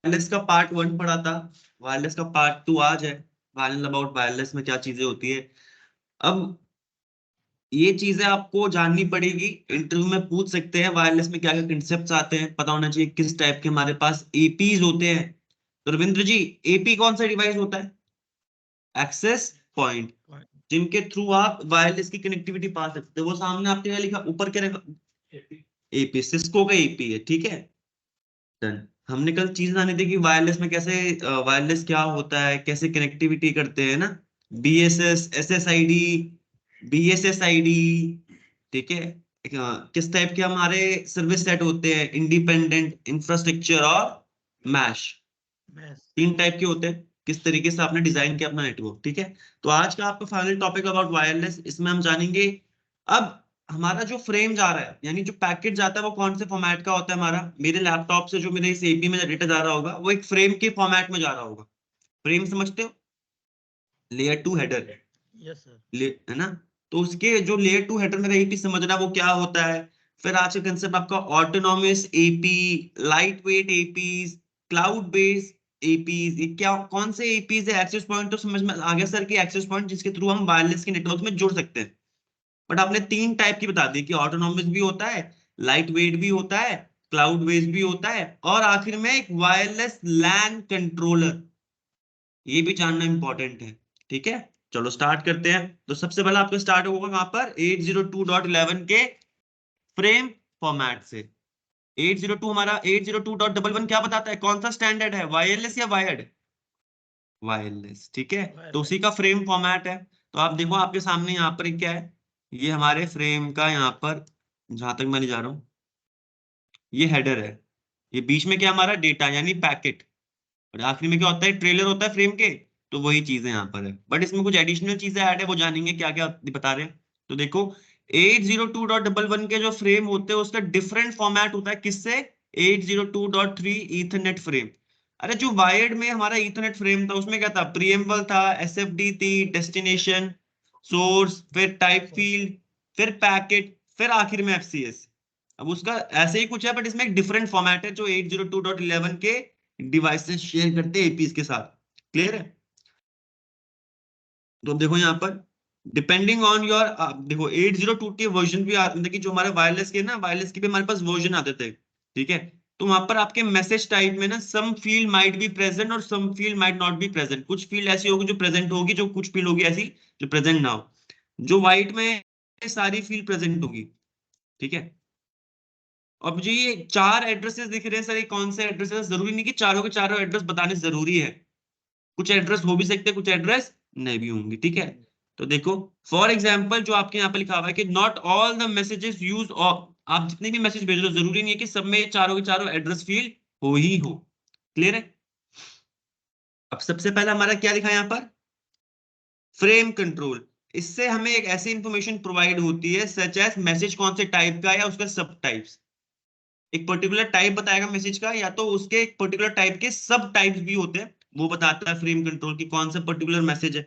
Wireless का part 1 पढ़ा था, वायरलेस का पार्ट 2 आज है। वायरलेस अबाउट वायरलेस में क्या चीजें होती है। अब ये चीजें आपको जाननी पड़ेगी, इंटरव्यू में पूछ सकते हैं वायरलेस में क्या क्या कंसेप्ट आते हैं, पता होना चाहिए किस टाइप के हमारे पास एपीज होते हैं। तो रविंद्र जी, एपी कौन सा डिवाइस होता है? एक्सेस पॉइंट, जिनके थ्रू आप वायरलेस की कनेक्टिविटी पा सकते हो। वो सामने आपके क्या लिखा, ऊपर क्या लिखा? एपी, सिस्को का एपी है, ठीक है। डन। हमने कल चीज जानी थी कि वायरलेस में कैसे, वायरलेस क्या होता है, कैसे कनेक्टिविटी करते हैं ना। बीएसएस, एसएसआईडी, बीएसएसआईडी, ठीक है। किस टाइप के हमारे सर्विस सेट होते हैं, इंडिपेंडेंट, इंफ्रास्ट्रक्चर और मैश। तीन टाइप के होते हैं, किस तरीके से आपने डिजाइन किया अपना नेटवर्क, ठीक है। तो आज का आपका फाइनल टॉपिक अबाउट वायरलेस, इसमें हम जानेंगे अब हमारा जो फ्रेम जा रहा है, यानी जो पैकेट जाता है, वो कौन से फॉर्मेट का होता है। हमारा मेरे लैपटॉप से जो मेरे इस एपी में डेटा जा रहा होगा, वो एक फ्रेम के फॉर्मेट में जा रहा होगा। फ्रेम समझते हो? Layer 2 header, yes sir. है ना। तो उसके जो लेयर 2 हेडर में एपी समझना वो क्या होता है। फिर आज का कंसेप्ट आपका autonomous AP, light weight APs, cloud based APs. ये क्या, कौन से एपीज है? एक्सेस पॉइंट तो समझ में आ गया सर की, एक्सेस पॉइंट जिसके थ्रू हम वायरलेस के नेटवर्क में जुड़ सकते हैं। बट आपने तीन टाइप की बता दी कि ऑटोनॉमस भी होता है, लाइट वेट भी होता है, क्लाउड बेस्ड भी होता है, और आखिर में एक वायरलेस लैन कंट्रोलर। ये भी जानना इंपॉर्टेंट है, ठीक है। चलो स्टार्ट करते हैं। तो सबसे पहले आपका स्टार्ट होगा कहां पर? 802.11 के फ्रेम फॉर्मेट से। 802, हमारा 802.11 क्या बताता है, कौन सा स्टैंडर्ड है, वायरलेस या वायर्ड? वायरलेस, ठीक है। तो उसी का फ्रेम फॉर्मेट है। तो आप देखो आपके सामने यहाँ पर क्या है, ये हमारे फ्रेम का यहाँ पर, जहां तक मैं नहीं जा रहा हूँ, ये हेडर है। ये बीच में क्या हमारा डेटा यानी पैकेट, और आखिरी में क्या होता है, ट्रेलर होता है फ्रेम के। तो वही चीजें यहाँ पर है, बट इसमें कुछ एडिशनल चीजें ऐड है, वो जानेंगे क्या क्या बता रहे हैं। तो देखो 802.11 के जो फ्रेम होते हैं उसका डिफरेंट फॉर्मेट होता है, किससे? 802.3 ईथरनेट फ्रेम। अरे जो वायर्ड में हमारा ईथरनेट फ्रेम था, उसमें क्या था, प्रीएम्बल था, एसएफडी थी, डेस्टिनेशन, सोर्स, फिर टाइप फील्ड, फिर पैकेट, फिर आखिर में एफसीएस। अब उसका ऐसे ही कुछ है, बट इसमें एक डिफरेंट फॉर्मेट है जो 802.11 के डिवाइसेस शेयर करते हैं एपीज के साथ। क्लियर है? तो अब देखो यहाँ पर, डिपेंडिंग ऑन योर, देखो 802 के वर्जन भी आते हैं कि जो हमारे वायरलेस के ना, वायरलेस के भी हमारे पास वर्जन आते थे, ठीक है। तो वहां पर आपके मैसेज टाइप में ना, some field might be present और some field might not be present. कुछ फील्ड ऐसी होगी जो प्रेजेंट होगी, जो कुछ फील्ड होगी ऐसी जो प्रेजेंट ना हो। जो व्हाइट में सारी फील्ड प्रेजेंट होगी, ठीक है। अब मुझे ये चार एड्रेसेस दिख रहे हैं सर, ये कौन से एड्रेसेस? जरूरी नहीं कि चारों के चारों एड्रेस बताने जरूरी है, कुछ एड्रेस हो भी सकते हैं, कुछ एड्रेस नहीं भी होंगे, ठीक है। तो देखो फॉर एग्जाम्पल जो आपके यहाँ पे लिखा हुआ है कि not all the messages use of, आप जितने भी मैसेज भेज रहे हो जरूरी नहीं है कि सब में चारों के चारों एड्रेस फील्ड हो ही हो। क्लियर है? अब सबसे पहला हमारा क्या लिखा है यहाँ पर, फ्रेम कंट्रोल। इससे हमें एक ऐसी इंफॉर्मेशन प्रोवाइड होती है सच एज मैसेज कौन से टाइप का है या उसका सब टाइप्स। एक पर्टिकुलर टाइप बताएगा मैसेज का, या तो उसके एक पर्टिकुलर टाइप के सब टाइप्स भी होते हैं, वो बताता है फ्रेम कंट्रोल की कौन सा पर्टिकुलर मैसेज है।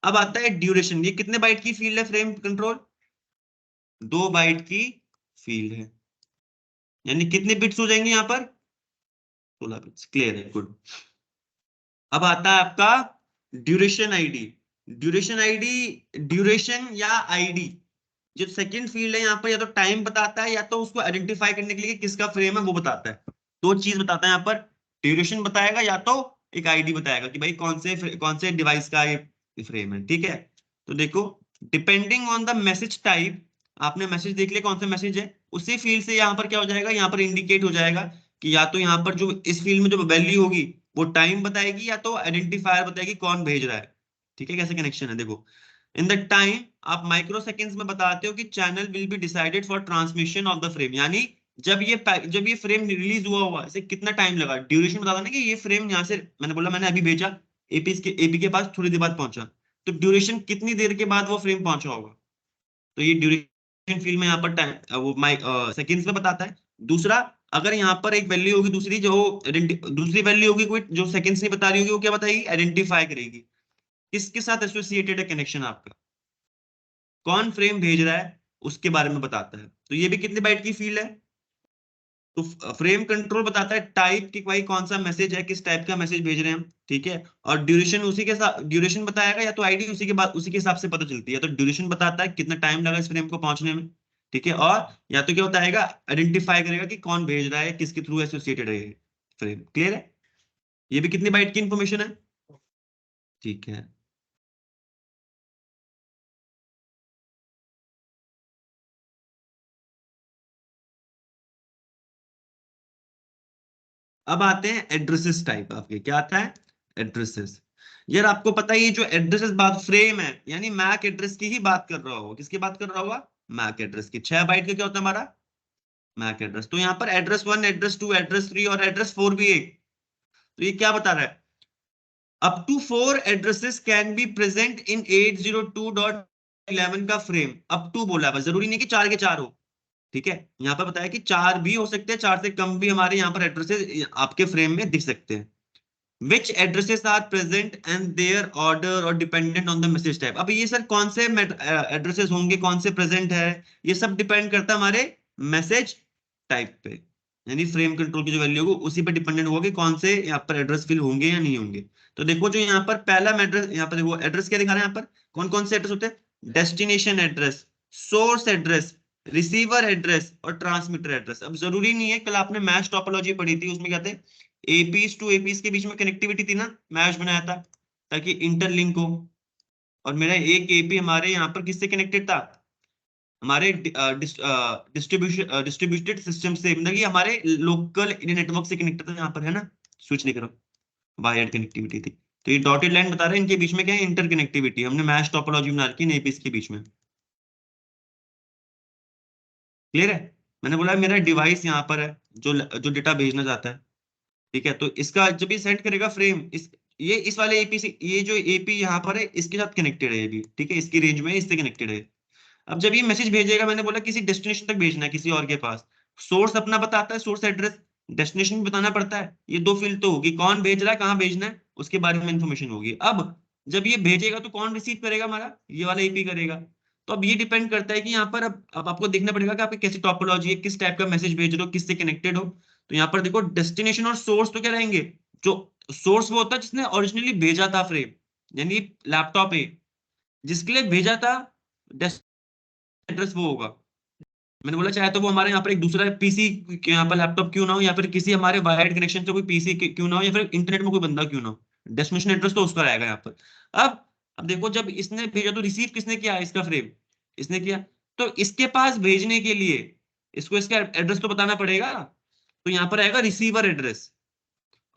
अब आता है ड्यूरेशन। ये कितने बाइट की फील्ड है फ्रेम कंट्रोल? 2 बाइट की फील्ड है, यानी कितने बिट्स हो जाएंगे यहाँ पर? 16 बिट्स। क्लियर है, गुड। अब आता है आपका duration ID. Duration ID, duration या आईडी, जो सेकंड फील्ड है यहाँ पर, या तो टाइम बताता है या तो उसको आइडेंटिफाई करने के लिए किसका फ्रेम है वो बताता है। दो चीज बताता है यहाँ पर, ड्यूरेशन बताएगा या तो एक आईडी बताएगा कि भाई कौन से डिवाइस का ये फ्रेम है, ठीक है। तो देखो depending on the message type, आपने मैसेज देख लिया कौन सा मैसेज है, उसी फील्ड से यहाँ पर क्या हो जाएगा, यहाँ पर इंडिकेट हो जाएगा कि या तो यहाँ पर जो इस फील्ड में जो वैल्यू होगी वो टाइम बताएगी, या तो आइडेंटिफायर बताएगी कौन भेज रहा है, ठीक है। कैसे कनेक्शन है देखो, इन द टाइम आप माइक्रो सेकेंड्स में बताते हो कि channel will be decided for transmission of the frame, यानी जब ये फ्रेम रिलीज हुआ हुआ इसे कितना टाइम लगा, ड्यूरेशन बताता ना कि ये फ्रेम यहाँ से, मैंने बोला मैंने अभी भेजा, एपी के पास थोड़ी देर बाद पहुंचा, तो ड्यूरेशन कितनी देर के बाद वो फ्रेम पहुंचा होगा। तो ये ड्यूरेशन फील्ड में यहाँ पर टाइम वो सेकेंड्स में बताता है। दूसरा, अगर यहाँ पर एक वैल्यू होगी दूसरी, जो दूसरी वैल्यू होगी कोई जो सेकेंड्स नहीं बता रही होगी, वो क्या बताएगी, आइडेंटिफाई करेगी किसके साथ एसोसिएटेड है कनेक्शन आपका, कौन फ्रेम भेज रहा है उसके बारे में बताता है। तो ये भी कितने बाइट की फील्ड है? तो फ्रेम कंट्रोल बताता है टाइप कि भाई कौन सा मैसेज है, किस टाइप का मैसेज भेज रहे हैं हम, ठीक है। और ड्यूरेशन उसी के साथ ड्यूरेशन बताएगा, या तो आईडी उसी के बाद उसी के हिसाब से पता चलती है। तो ड्यूरेशन बताता है कितना टाइम लगा इस फ्रेम को पहुंचने में, ठीक है। और या तो क्या बताएगा, आइडेंटिफाई करेगा कि कौन भेज रहा है, किसके थ्रू एसोसिएटेड है फ्रेम। क्लियर है? ये भी कितनी बाइट की इंफॉर्मेशन है, ठीक है। अब आते हैं एड्रेसेस टाइप। आपके क्या आता है, एड्रेसेस। यार आपको पता है ये जो एड्रेसेस बात फ्रेम है, यानी मैक एड्रेस की ही बात कर रहा होगा। किसकी बात कर रहा होगा, मैक एड्रेस की। 6 बाइट का क्या होता है हमारा मैक एड्रेस। तो यहाँ पर एड्रेस 1, एड्रेस 2, एड्रेस 3 और एड्रेस 4 भी एक। तो ये क्या बता रहा है, up to 4 addresses can be present in 802.11 का फ्रेम। अप टू बोला है, जरूरी नहीं कि 4 के 4 हो, ठीक है। यहाँ पर बताया कि 4 भी हो सकते हैं, 4 से कम भी हमारे यहाँ पर एड्रेसेस आपके फ्रेम में दिख सकते हैं। Which addresses are present and their order or dependent on the message type। अब ये सर कौन से एड्रेसेस होंगे, कौन से प्रेजेंट है, ये सब डिपेंड करता है हमारे मैसेज टाइप पे। यानी फ्रेम कंट्रोल की जो वैल्यू होगी उसी पे डिपेंडेंट होगा कि कौन से यहाँ पर एड्रेस फिल होंगे या नहीं होंगे। तो देखो जो यहाँ पर पहला एड्रेस, यहाँ पर देखो एड्रेस क्या दिखा रहा है, यहाँ पर कौन कौन से एड्रेस होते हैं, destination address, source address, receiver address और ट्रांसमीटर एड्रेस। अब जरूरी नहीं है, कल आपने मैश टोपोलॉजी पढ़ी थी, उसमें क्या थे, एपीज टू एपीज के बीच में कनेक्टिविटी थी ना, मैश बनाया था ताकि इंटरलिंक हो। और मेरा एक एपी हमारे यहाँ पर किससे कनेक्टेड था, हमारे डिस्ट्रीब्यूटेड सिस्टम से, मतलब कि हमारे लोकल नेटवर्क से कनेक्टेड था यहाँ पर, है ना। स्विच नहीं करो, वायर्ड कनेक्टिविटी थी। तो ये डॉटेड लाइन बता रहे हैं इनके बीच में क्या है, इंटर कनेक्टिविटी। हमने मैश टोपोलॉजी बना रखी है एपीज के बीच में। क्लियर है? मैंने बोला मेरा डिवाइस यहाँ पर है जो जो डेटा भेजना चाहता है, ठीक है। तो इसका जब ये सेंड करेगा फ्रेम, ये इस वाले एपी से, ये जो एपी यहाँ पर है इसके साथ कनेक्टेड है ये भी, ठीक है, इसकी रेंज में इससे कनेक्टेड है। अब जब ये मैसेज भेजेगा, मैंने बोला किसी डेस्टिनेशन तक भेजना है, किसी और के पास, सोर्स अपना बताता है, सोर्स एड्रेस, डेस्टिनेशन भी बताना पड़ता है। ये दो फील्ड तो होगी, कौन भेज रहा है, कहाँ भेजना है, उसके बारे में इंफॉर्मेशन होगी। अब जब ये भेजेगा तो कौन रिसीव करेगा, हमारा ये वाला एपी करेगा। तो अब ये डिपेंड करता है कि यहाँ पर अब आपको देखना पड़ेगा कि आपकी कैसी टोपोलॉजी है, किस टाइप का मैसेज भेज रहे हो, किससे कनेक्टेड हो। तो यहाँ पर देखो डेस्टिनेशन और सोर्स तो क्या रहेंगे, जो सोर्स वो होता है जिसने ओरिजिनली भेजा था फ्रेम, यानी लैपटॉप है जिसके लिए भेजा था, एड्रेस वो होगा। मैंने बोला चाहे तो वो हमारे यहाँ पर एक दूसरा पीसी यहाँ पर लैपटॉप क्यों ना हो, या फिर किसी हमारे वायर्ड कनेक्शन से कोई पीसी क्यों ना हो, या फिर इंटरनेट में कोई बंदा क्यों ना हो, डेस्टिनेशन एड्रेस तो उसका रहेगा यहाँ पर। अब अब देखो जब इसने भेजा तो रिसीव किसने किया, इसका फ्रेम इसने किया। तो इसके पास भेजने के लिए इसको इसका एड्रेस तो बताना पड़ेगा। तो यहाँ पर आएगा रिसीवर एड्रेस।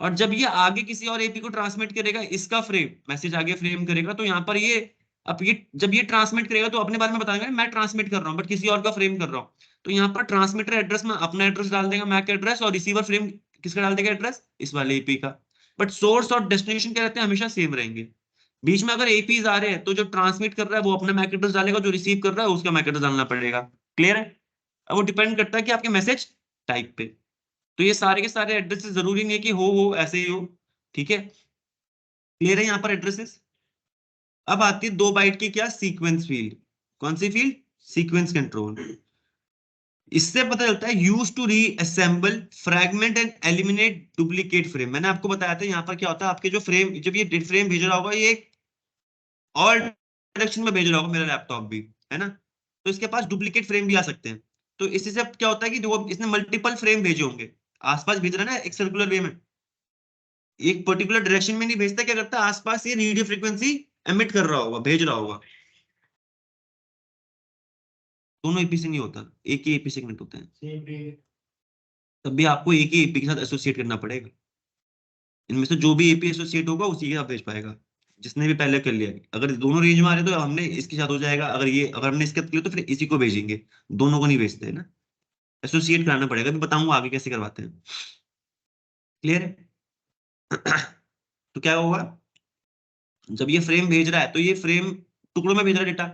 और जब ये आगे किसी और एपी को ट्रांसमिट करेगा, इसका फ्रेम मैसेज आगे फ्रेम करेगा, तो यहाँ पर ये, अब ये जब ये ट्रांसमिट करेगा तो अपने बारे में बताएगा मैं ट्रांसमिट कर रहा हूँ बट किसी और का फ्रेम कर रहा हूँ। तो यहाँ पर ट्रांसमीटर एड्रेस में अपना एड्रेस डाल देगा, मैक एड्रेस, और रिसीवर फ्रेम किसका डाल देगा एड्रेस, इस वाले एपी का। बट सोर्स और डेस्टिनेशन क्या रहते हैं, हमेशा सेम रहेंगे। बीच में अगर एपीज आ रहे हैं तो जो ट्रांसमिट कर रहा है वो अपना मैक एड्रेस डालेगा, जो रिसीव कर रहा है उसका मैक एड्रेस डालना पड़ेगा। क्लियर है? अब वो डिपेंड करता है कि आपके मैसेज टाइप पे। तो ये सारे के सारे एड्रेसेस जरूरी नहीं है कि हो ऐसे ही हो, ठीक है। क्लियर है यहाँ पर एड्रेसेस? अब आती है 2 बाइट की क्या, सीक्वेंस फील्ड। कौन सी फील्ड, सीक्वेंस कंट्रोल। इससे पता चलता है use to reassemble fragment and eliminate duplicate frame. मैंने आपको बताया था यहाँ पर क्या होता है, आपके जो फ्रेम, जब ये फ्रेम भेज रहा होगा, ये ऑल डायरेक्शन में भेज रहा होगा मेरा लैपटॉप भी, है ना। तो इसके पास डुप्लीकेट फ्रेम भी आ सकते हैं। तो इससे से क्या होता है कि जो इसने मल्टीपल फ्रेम भेजे होंगे, आसपास भेज रहा है ना एक सर्कुलर वे में, एक पर्टिकुलर डायरेक्शन में नहीं भेजता, क्या करता है आसपास ये रेडियो फ्रीक्वेंसी एमिट कर रहा होगा, भेज रहा होगा। दोनों एपी से नहीं होता, एक ही एपी से कनेक्ट होते हैं। तब भी आपको एक ही एपी के साथ एसोसिएट करना पड़ेगा। इनमें से जो भी एपी एसोसिएट होगा उसी के साथ भेज पाएगा, जिसने भी पहले कर लिया। अगर दोनों रेंज में आ रहे तो हमने इसके साथ हो जाएगा, अगर हमने इसके साथ किया तो फिर इसी को भेजेंगे। दोनों को नहीं भेजते है ना, एसोसिएट कराना पड़ेगा। अभी बताऊंगा आगे कैसे करवाते हैं। क्लियर है? तो क्या होगा, जब ये फ्रेम भेज रहा है तो ये फ्रेम टुकड़ों में भेज रहा है डेटा,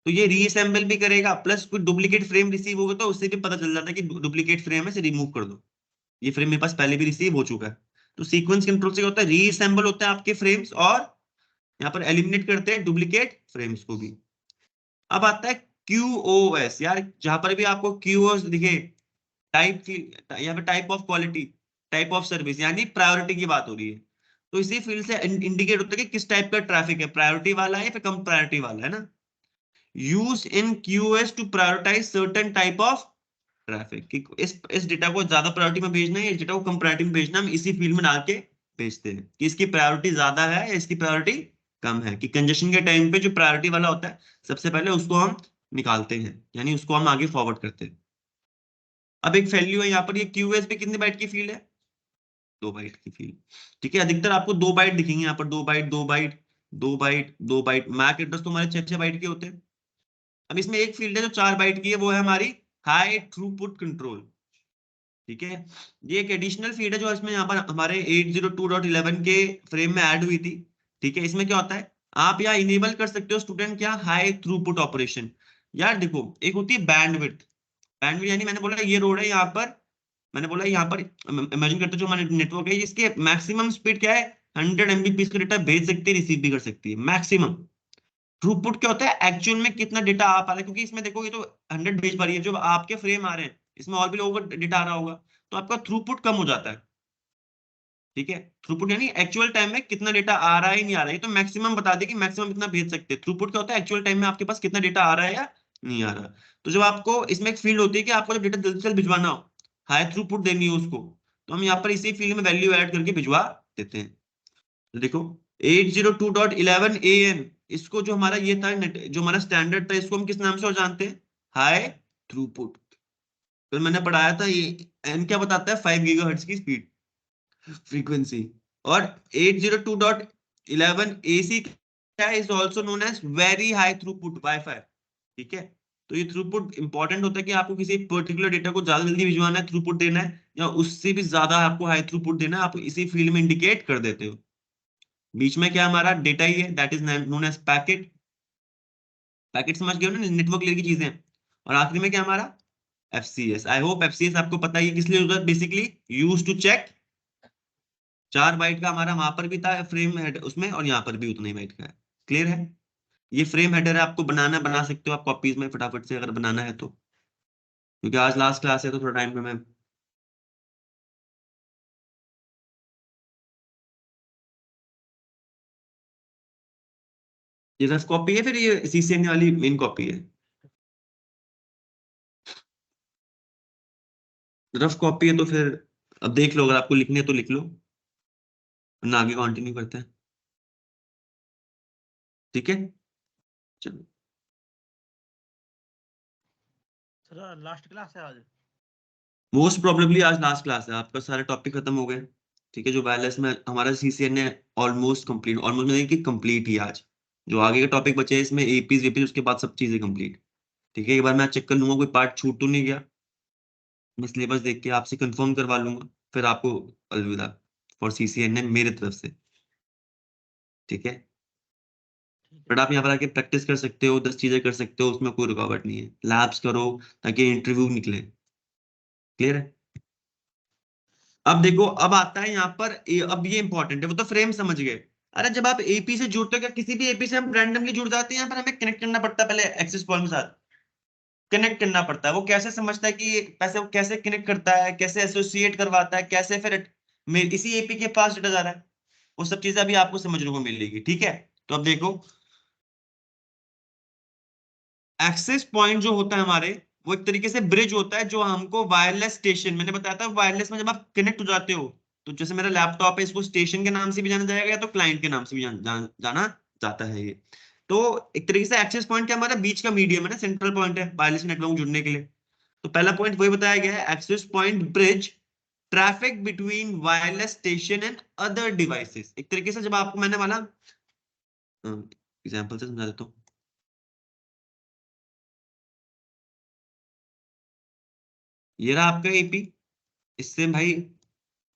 तो ये रीअसेंबल भी करेगा, प्लस कोई डुप्लीकेट फ्रेम रिसीव होगा तो उससे भी पता चल जाता है कि डुप्लीकेट फ्रेम है, इसे रिमूव कर दो, ये फ्रेम मेरे पास पहले भी रिसीव हो चुका है। तो सीक्वेंस कंट्रोल से क्या होता है, रीअसेंबल होता है आपके फ्रेम्स, और यहाँ पर एलिमिनेट करते हैं डुप्लीकेट फ्रेम्स को भी। अब आता है क्यूओएस। यार जहां पर भी आपको क्यूओएस दिखे, टाइप, यहाँ पे type of quality, type of service, यानी प्रायोरिटी की बात हो रही है। तो इसी फील्ड से इंडिकेट होता है कि किस टाइप का ट्रैफिक है, प्रायोरिटी वाला है या फिर कम प्रायोरिटी वाला है ना। Use in QS to prioritise certain type of traffic, कि इस डेटा को ज्यादा प्रायोरिटी में भेजना है, इस डेटा को कम प्रायोरिटी में भेजना, हम इसी फील्ड में डाल के भेजते हैं कि इसकी प्रायोरिटी ज्यादा है या इसकी प्रायोरिटी कम है। कि कंजेशन के टाइम पे जो प्रायोरिटी वाला होता है सबसे पहले उसको हम निकालते हैं, यानी उसको हम आगे फॉरवर्ड करते हैं। अब एक वैल्यू है यहाँ पर, ये क्यूएस पे कितने बाइट की फील्ड है, 2 बाइट की फील्ड। ठीक है, अधिकतर आपको 2 बाइट दिखेंगे यहाँ पर, 2 byte 2 byte 2 byte 2 byte. MAC address तो हमारे 6 6 बाइट के होते हैं। अब इसमें एक फील्ड है जो 4 बाइट की है, वो है हमारी हाई थ्रूपुट कंट्रोल। ठीक है, ये एक एडिशनल फील्ड है जो इसमें यहाँ पर हमारे 802.11 के फ्रेम में ऐड हुई थी। ठीक है, इसमें क्या होता है, आप यहाँ इनेबल कर सकते हो स्टूडेंट क्या, हाई थ्रूपुट ऑपरेशन। यार देखो, एक होती है बैंडविड्थ। बैंडविड्थ यानी मैंने बोला ये रोड है यहाँ पर, मैंने बोला यहाँ पर इमेजिन करते जो हमारा नेटवर्क है, इसके मैक्सिमम स्पीड क्या है, 100 MB का डेटा भेज सकती है, रिसीव भी कर सकती है मैक्सिमम। थ्रूपुट क्या होता है, एक्चुअल में कितना डेटा आ पा रहा है, क्योंकि इसमें देखो ये तो 100 भेज पा रही है, जो आपके फ्रेम आ रहे हैं इसमें और भी लोगों का डेटा आ रहा होगा, तो आपका थ्रूपुट कम हो जाता है। ठीक है, थ्रूपुट यानी एक्चुअल टाइम में कितना डेटा आ रहा है नहीं आ रहा है, तो मैक्सिमम बता दे कि मैक्सिमम इतना भेज सकते हैं। थ्रूपुट क्या होता है, एक्चुअल टाइम में आपके पास कितना डेटा आ रहा है या नहीं आ रहा। तो जब आपको इसमें एक फील्ड होती है कि आपको जब डेटा जल्दी से जल्दी भिजवाना हो, हाई थ्रूपुट देनी है उसको, तो हम यहाँ पर इसी फील्ड में वैल्यू ऐड करके भिजवा देते हैं। तो देखो 802.11 AN, इसको जो हमारा ये था जो हमारा स्टैंडर्ड था, इसको हम किस नाम से और जानते हैं, हाई थ्रूपुट। फिर मैंने पढ़ाया था ये एन क्या बताता है, 5 GHz की स्पीड फ्रीक्वेंसी। और 802.11 AC क्या है, is also known as very high throughput wifi. ठीक है, तो ये थ्रूपुट इंपॉर्टेंट होता है कि आपको किसी पर्टिकुलर डेटा को ज्यादा जल्दी भिजवाना है, थ्रूपुट देना है, या उससे भी ज्यादा आपको हाई थ्रूपुट देना है, आप इसी फील्ड में इंडिकेट कर देते हो। बीच में क्या हमारा डेटा ही है, that is known as packet. Packet समझ गए हो ना, नेटवर्क लेयर की चीजें। और आखिरी में क्या हमारा, एफसीएस। आई होप एफसीएस आपको पता ही है किस लिए use, basically use to check. 4 byte का हमारा वहां पर भी था फ्रेम हेड उसमें, और यहाँ पर भी उतना ही बाइट का है। क्लियर है, ये फ्रेम हेडर है, आपको बनाना बना सकते हो आप कॉपीज में फटाफट से अगर बनाना है तो, क्योंकि आज लास्ट क्लास है तो थोड़ा टाइम पे मैं। ये रफ कॉपी है, फिर ये सीसीएन वाली मेन कॉपी है। रफ कॉपी है तो फिर अब देख लो, अगर आपको लिखनी है तो लिख लो, वरना आगे कंटिन्यू करते हैं। ठीक है, चलो। सर लास्ट क्लास है आज? मोस्ट प्रोबेबली आज लास्ट क्लास है, आपका सारे टॉपिक खत्म हो गए। ठीक है, जो वायरलेस में हमारा सीसीएन है ऑलमोस्ट कंप्लीट, ऑलमोस्ट नहीं कि कंप्लीट ही आज। जो आगे के टॉपिक बचे हैं इसमें एपीज वेपीज, उसके बाद सब चीजें कंप्लीट। ठीक है, एक बार मैं चेक कर लूंगा कोई पार्ट छूट तो नहीं गया, मैं सिलेबस देख के आपसे कंफर्म करवा लूंगा, फिर आपको अलविदा फॉर सीसीएन है मेरे तरफ से। ठीक है, ठीक है बट आप सर। यहाँ पर आके प्रैक्टिस कर सकते हो, 10 चीजें कर सकते हो, उसमें कोई रुकावट नहीं है। लैब्स करो ताकि इंटरव्यू निकले। क्लियर है। अब देखो, अब आता है यहाँ पर अब ये इंपॉर्टेंट है, वो तो फ्रेम समझ गए। अरे जब आप एपी से जुड़ते हो, क्या किसी भी एपी से हम रैंडमली जुड़ जाते हैं, यहाँ पर हमें कनेक्ट करना पड़ता है पहले एक्सेस पॉइंट के साथ, कनेक्ट करना पड़ता है। वो कैसे समझता है कि पैसे, वो कैसे कनेक्ट करता है, कैसे एसोसिएट करवाता है, कैसे फिर इसी एपी के पास डेटा जा रहा है, वो सब चीजें अभी आपको समझने को मिलेगी। ठीक है, तो अब देखो, एक्सेस पॉइंट जो होता है हमारे, वो एक तरीके से ब्रिज होता है जो हमको वायरलेस स्टेशन, मैंने बताया था वायरलेस में जब आप कनेक्ट हो जाते हो, तो जैसे मेरा लैपटॉप है, इसको स्टेशन के नाम से भी जाना जाएगा या तो क्लाइंट के नाम से भी जाना जाता है ये। तो एक तरीके से एक्सेस पॉइंट क्या, हमारा बीच का मीडियम है ना, सेंट्रल पॉइंट है वायरलेस नेटवर्क जुड़ने के लिए। तो पहला पॉइंट वही बताया गया है, access point bridge traffic between wireless station and other devices. एक तरीके से जब आपको मैंने वाला एग्जांपल से समझा देता हूँ। ये रहा आपका एपी, इससे भाई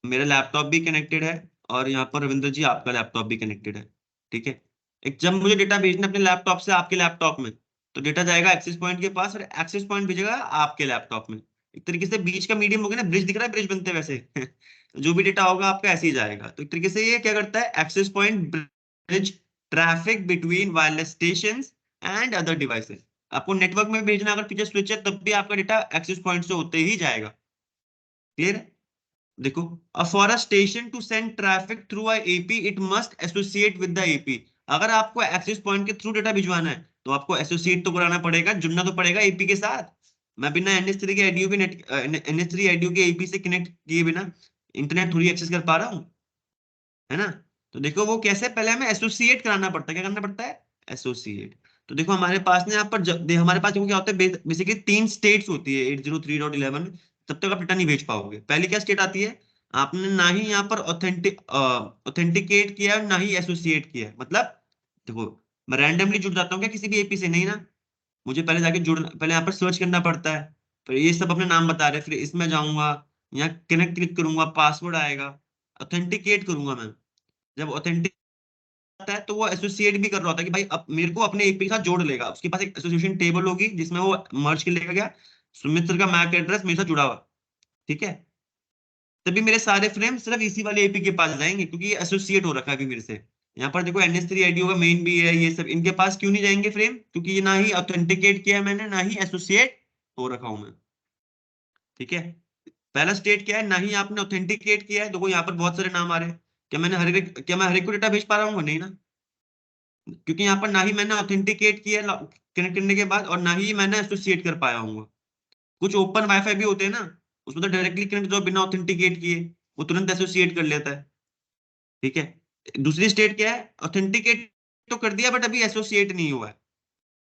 मेरा लैपटॉप भी कनेक्टेड है, और यहाँ पर रविंद्र जी आपका लैपटॉप भी कनेक्टेड है। ठीक है, एक जब मुझे डेटा भेजना है अपने लैपटॉप से आपके लैपटॉप में, तो डेटा जाएगा एक्सेस पॉइंट के पास, और एक्सेस पॉइंट भेजेगा आपके लैपटॉप में। एक तरीके से बीच का मीडियम हो गया ना, ब्रिज दिख रहा है, ब्रिज बनते हैं वैसे जो भी डेटा होगा आपका ऐसे ही जाएगा। तो एक तरीके से ये क्या करता है, access point bridge traffic between wireless station and other devices. आपको नेटवर्क में भेजना, अगर पीछे स्विच है तब भी आपका डेटा एक्सेस पॉइंट से होते ही जाएगा। क्लियर है? देखो, for a station to send traffic through a AP it must associate with the AP. अगर आपको एक्सेस पॉइंट के थ्रू डेटा भिजवाना है तो आपको एसोसिएट तो कराना पड़ेगा, जुड़ना तो पड़ेगा एपी के साथ। मैं बिना NS3 के एडीयू के नेट NS3 एडीयू के एपी से कनेक्ट किए बिना इंटरनेट थोड़ी एक्सेस कर पा रहा हूँ, है ना? तो देखो वो कैसे, पहले हमें एसोसिएट कराना पड़ता है। क्या करना पड़ता है? एसोसिएट। तो देखो हमारे पास ना यहाँ पर हमारे पास देखो क्या होता है, बेसिकली 3 स्टेट्स होती है 803.11 में। तब तक आप डेटा नहीं भेज पाओगे। पहली क्या स्टेट आती है, आपने ना ही यहाँ पर ऑथेंटिकेट किया है, ना ही एसोसिएट किया है। मतलब देखो, मैं रैंडमली जुड़ जाता हूँ क्या किसी भी एपी से? नहीं ना, मुझे पहले जाके पहले यहाँ पर सर्च करना पड़ता है। फिर ये सब अपने नाम बता रहे हैं, फिर इसमें जाऊंगा, यहाँ कनेक्ट क्लिक करूंगा, पासवर्ड आएगा, ऑथेंटिकेट करूंगा मैं। जब ऑथेंटिक आता है तो वो एसोसिएट भी कर रहा होता है कि भाई अब मेरे को अपने एपी के साथ जोड़ लेगा। उसके पास एक एसोसिएशन टेबल होगी जिसमें वो मर्ज कर लेगा क्या, सुमित सर का मैक एड्रेस मेरे साथ जुड़ा हुआ। ठीक है, तभी मेरे सारे फ्रेम सिर्फ इसी वाले एपी के पास जाएंगे क्योंकि ये एसोसिएट हो रखा है अभी मेरे से। यहाँ पर देखो NS3 आईडी का मेन भी है, ये सब इनके पास क्यों नहीं जाएंगे फ्रेम? क्योंकि ये ना ही ऑथेंटिकेट किया है मैंने, ना ही एसोसिएट हो रखा हूं मैं। ठीक है, पहला स्टेट क्या है, ना ही आपने ऑथेंटिकेट किया है। देखो यहाँ पर बहुत सारे नाम आ रहे हैं। क्या मैं हर एक को डेटा भेज पा रहा हूँ? नहीं ना, क्योंकि यहाँ पर ना ही मैंने ऑथेंटिकेट किया कनेक्ट करने के बाद, और ना ही मैंने एसोसिएट कर पाया हूँ। कुछ ओपन वाईफाई भी होते हैं ना, उसमें तो डायरेक्टली कनेक्ट जो बिना ऑथेंटिकेट किए वो तुरंत एसोसिएट कर लेता है। ठीक है, दूसरी स्टेट क्या है, ऑथेंटिकेट तो कर दिया बट अभी एसोसिएट नहीं हुआ है।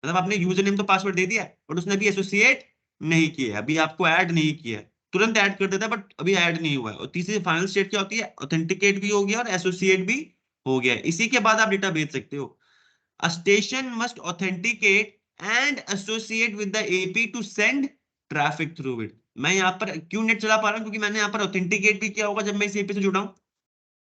मतलब आपने यूजर नेम तो पासवर्ड दे दिया बट उसने अभी एसोसिएट नहीं किया है, अभी आपको ऐड नहीं किया है। तुरंत ऐड कर देता है बट अभी ऐड नहीं हुआ है। और तीसरी फाइनल स्टेट क्या होती है, ऑथेंटिकेट भी हो गया और एसोसिएट भी हो गया है। इसी के बाद आप डेटा भेज सकते हो। A station must authenticate and associate with the AP to send traffic through it। मैं यहाँ पर क्यों नेट चला पा रहा हूँ? क्योंकि मैंने यहाँ पर ऑथेंटिकेट भी किया होगा जब मैं इस एपी से जुड़ा हूँ,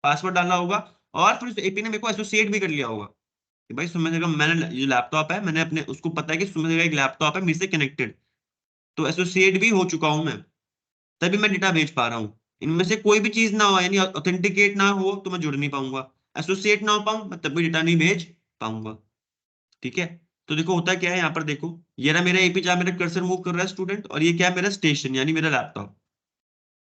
पासवर्ड डाला होगा, और फिर उस एपी ने मेरे को एसोसिएट भी कर लिया होगा कि भाई सुमित का मैंने जो लैपटॉप है, मैंने अपने उसको पता है कि सुमित का एक लैपटॉप है मेरे से कनेक्टेड, तो एसोसिएट भी हो चुका हूं मैं, तभी मैं डेटा भेज पा रहा हूँ। इनमें से कोई भी चीज ना हो, यानी ऑथेंटिकेट ना हो तो मैं जुड़ नहीं पाऊंगा, एसोसिएट ना हो पाऊं मैं तब भी डेटा नहीं भेज पाऊंगा। ठीक है, तो देखो होता क्या है यहाँ पर, देखो ये रहा मेरा एपी जहां मेरा कर्सर मूव कर रहा है स्टूडेंट, और ये क्या है, मेरा स्टेशन यानी मेरा लैपटॉप,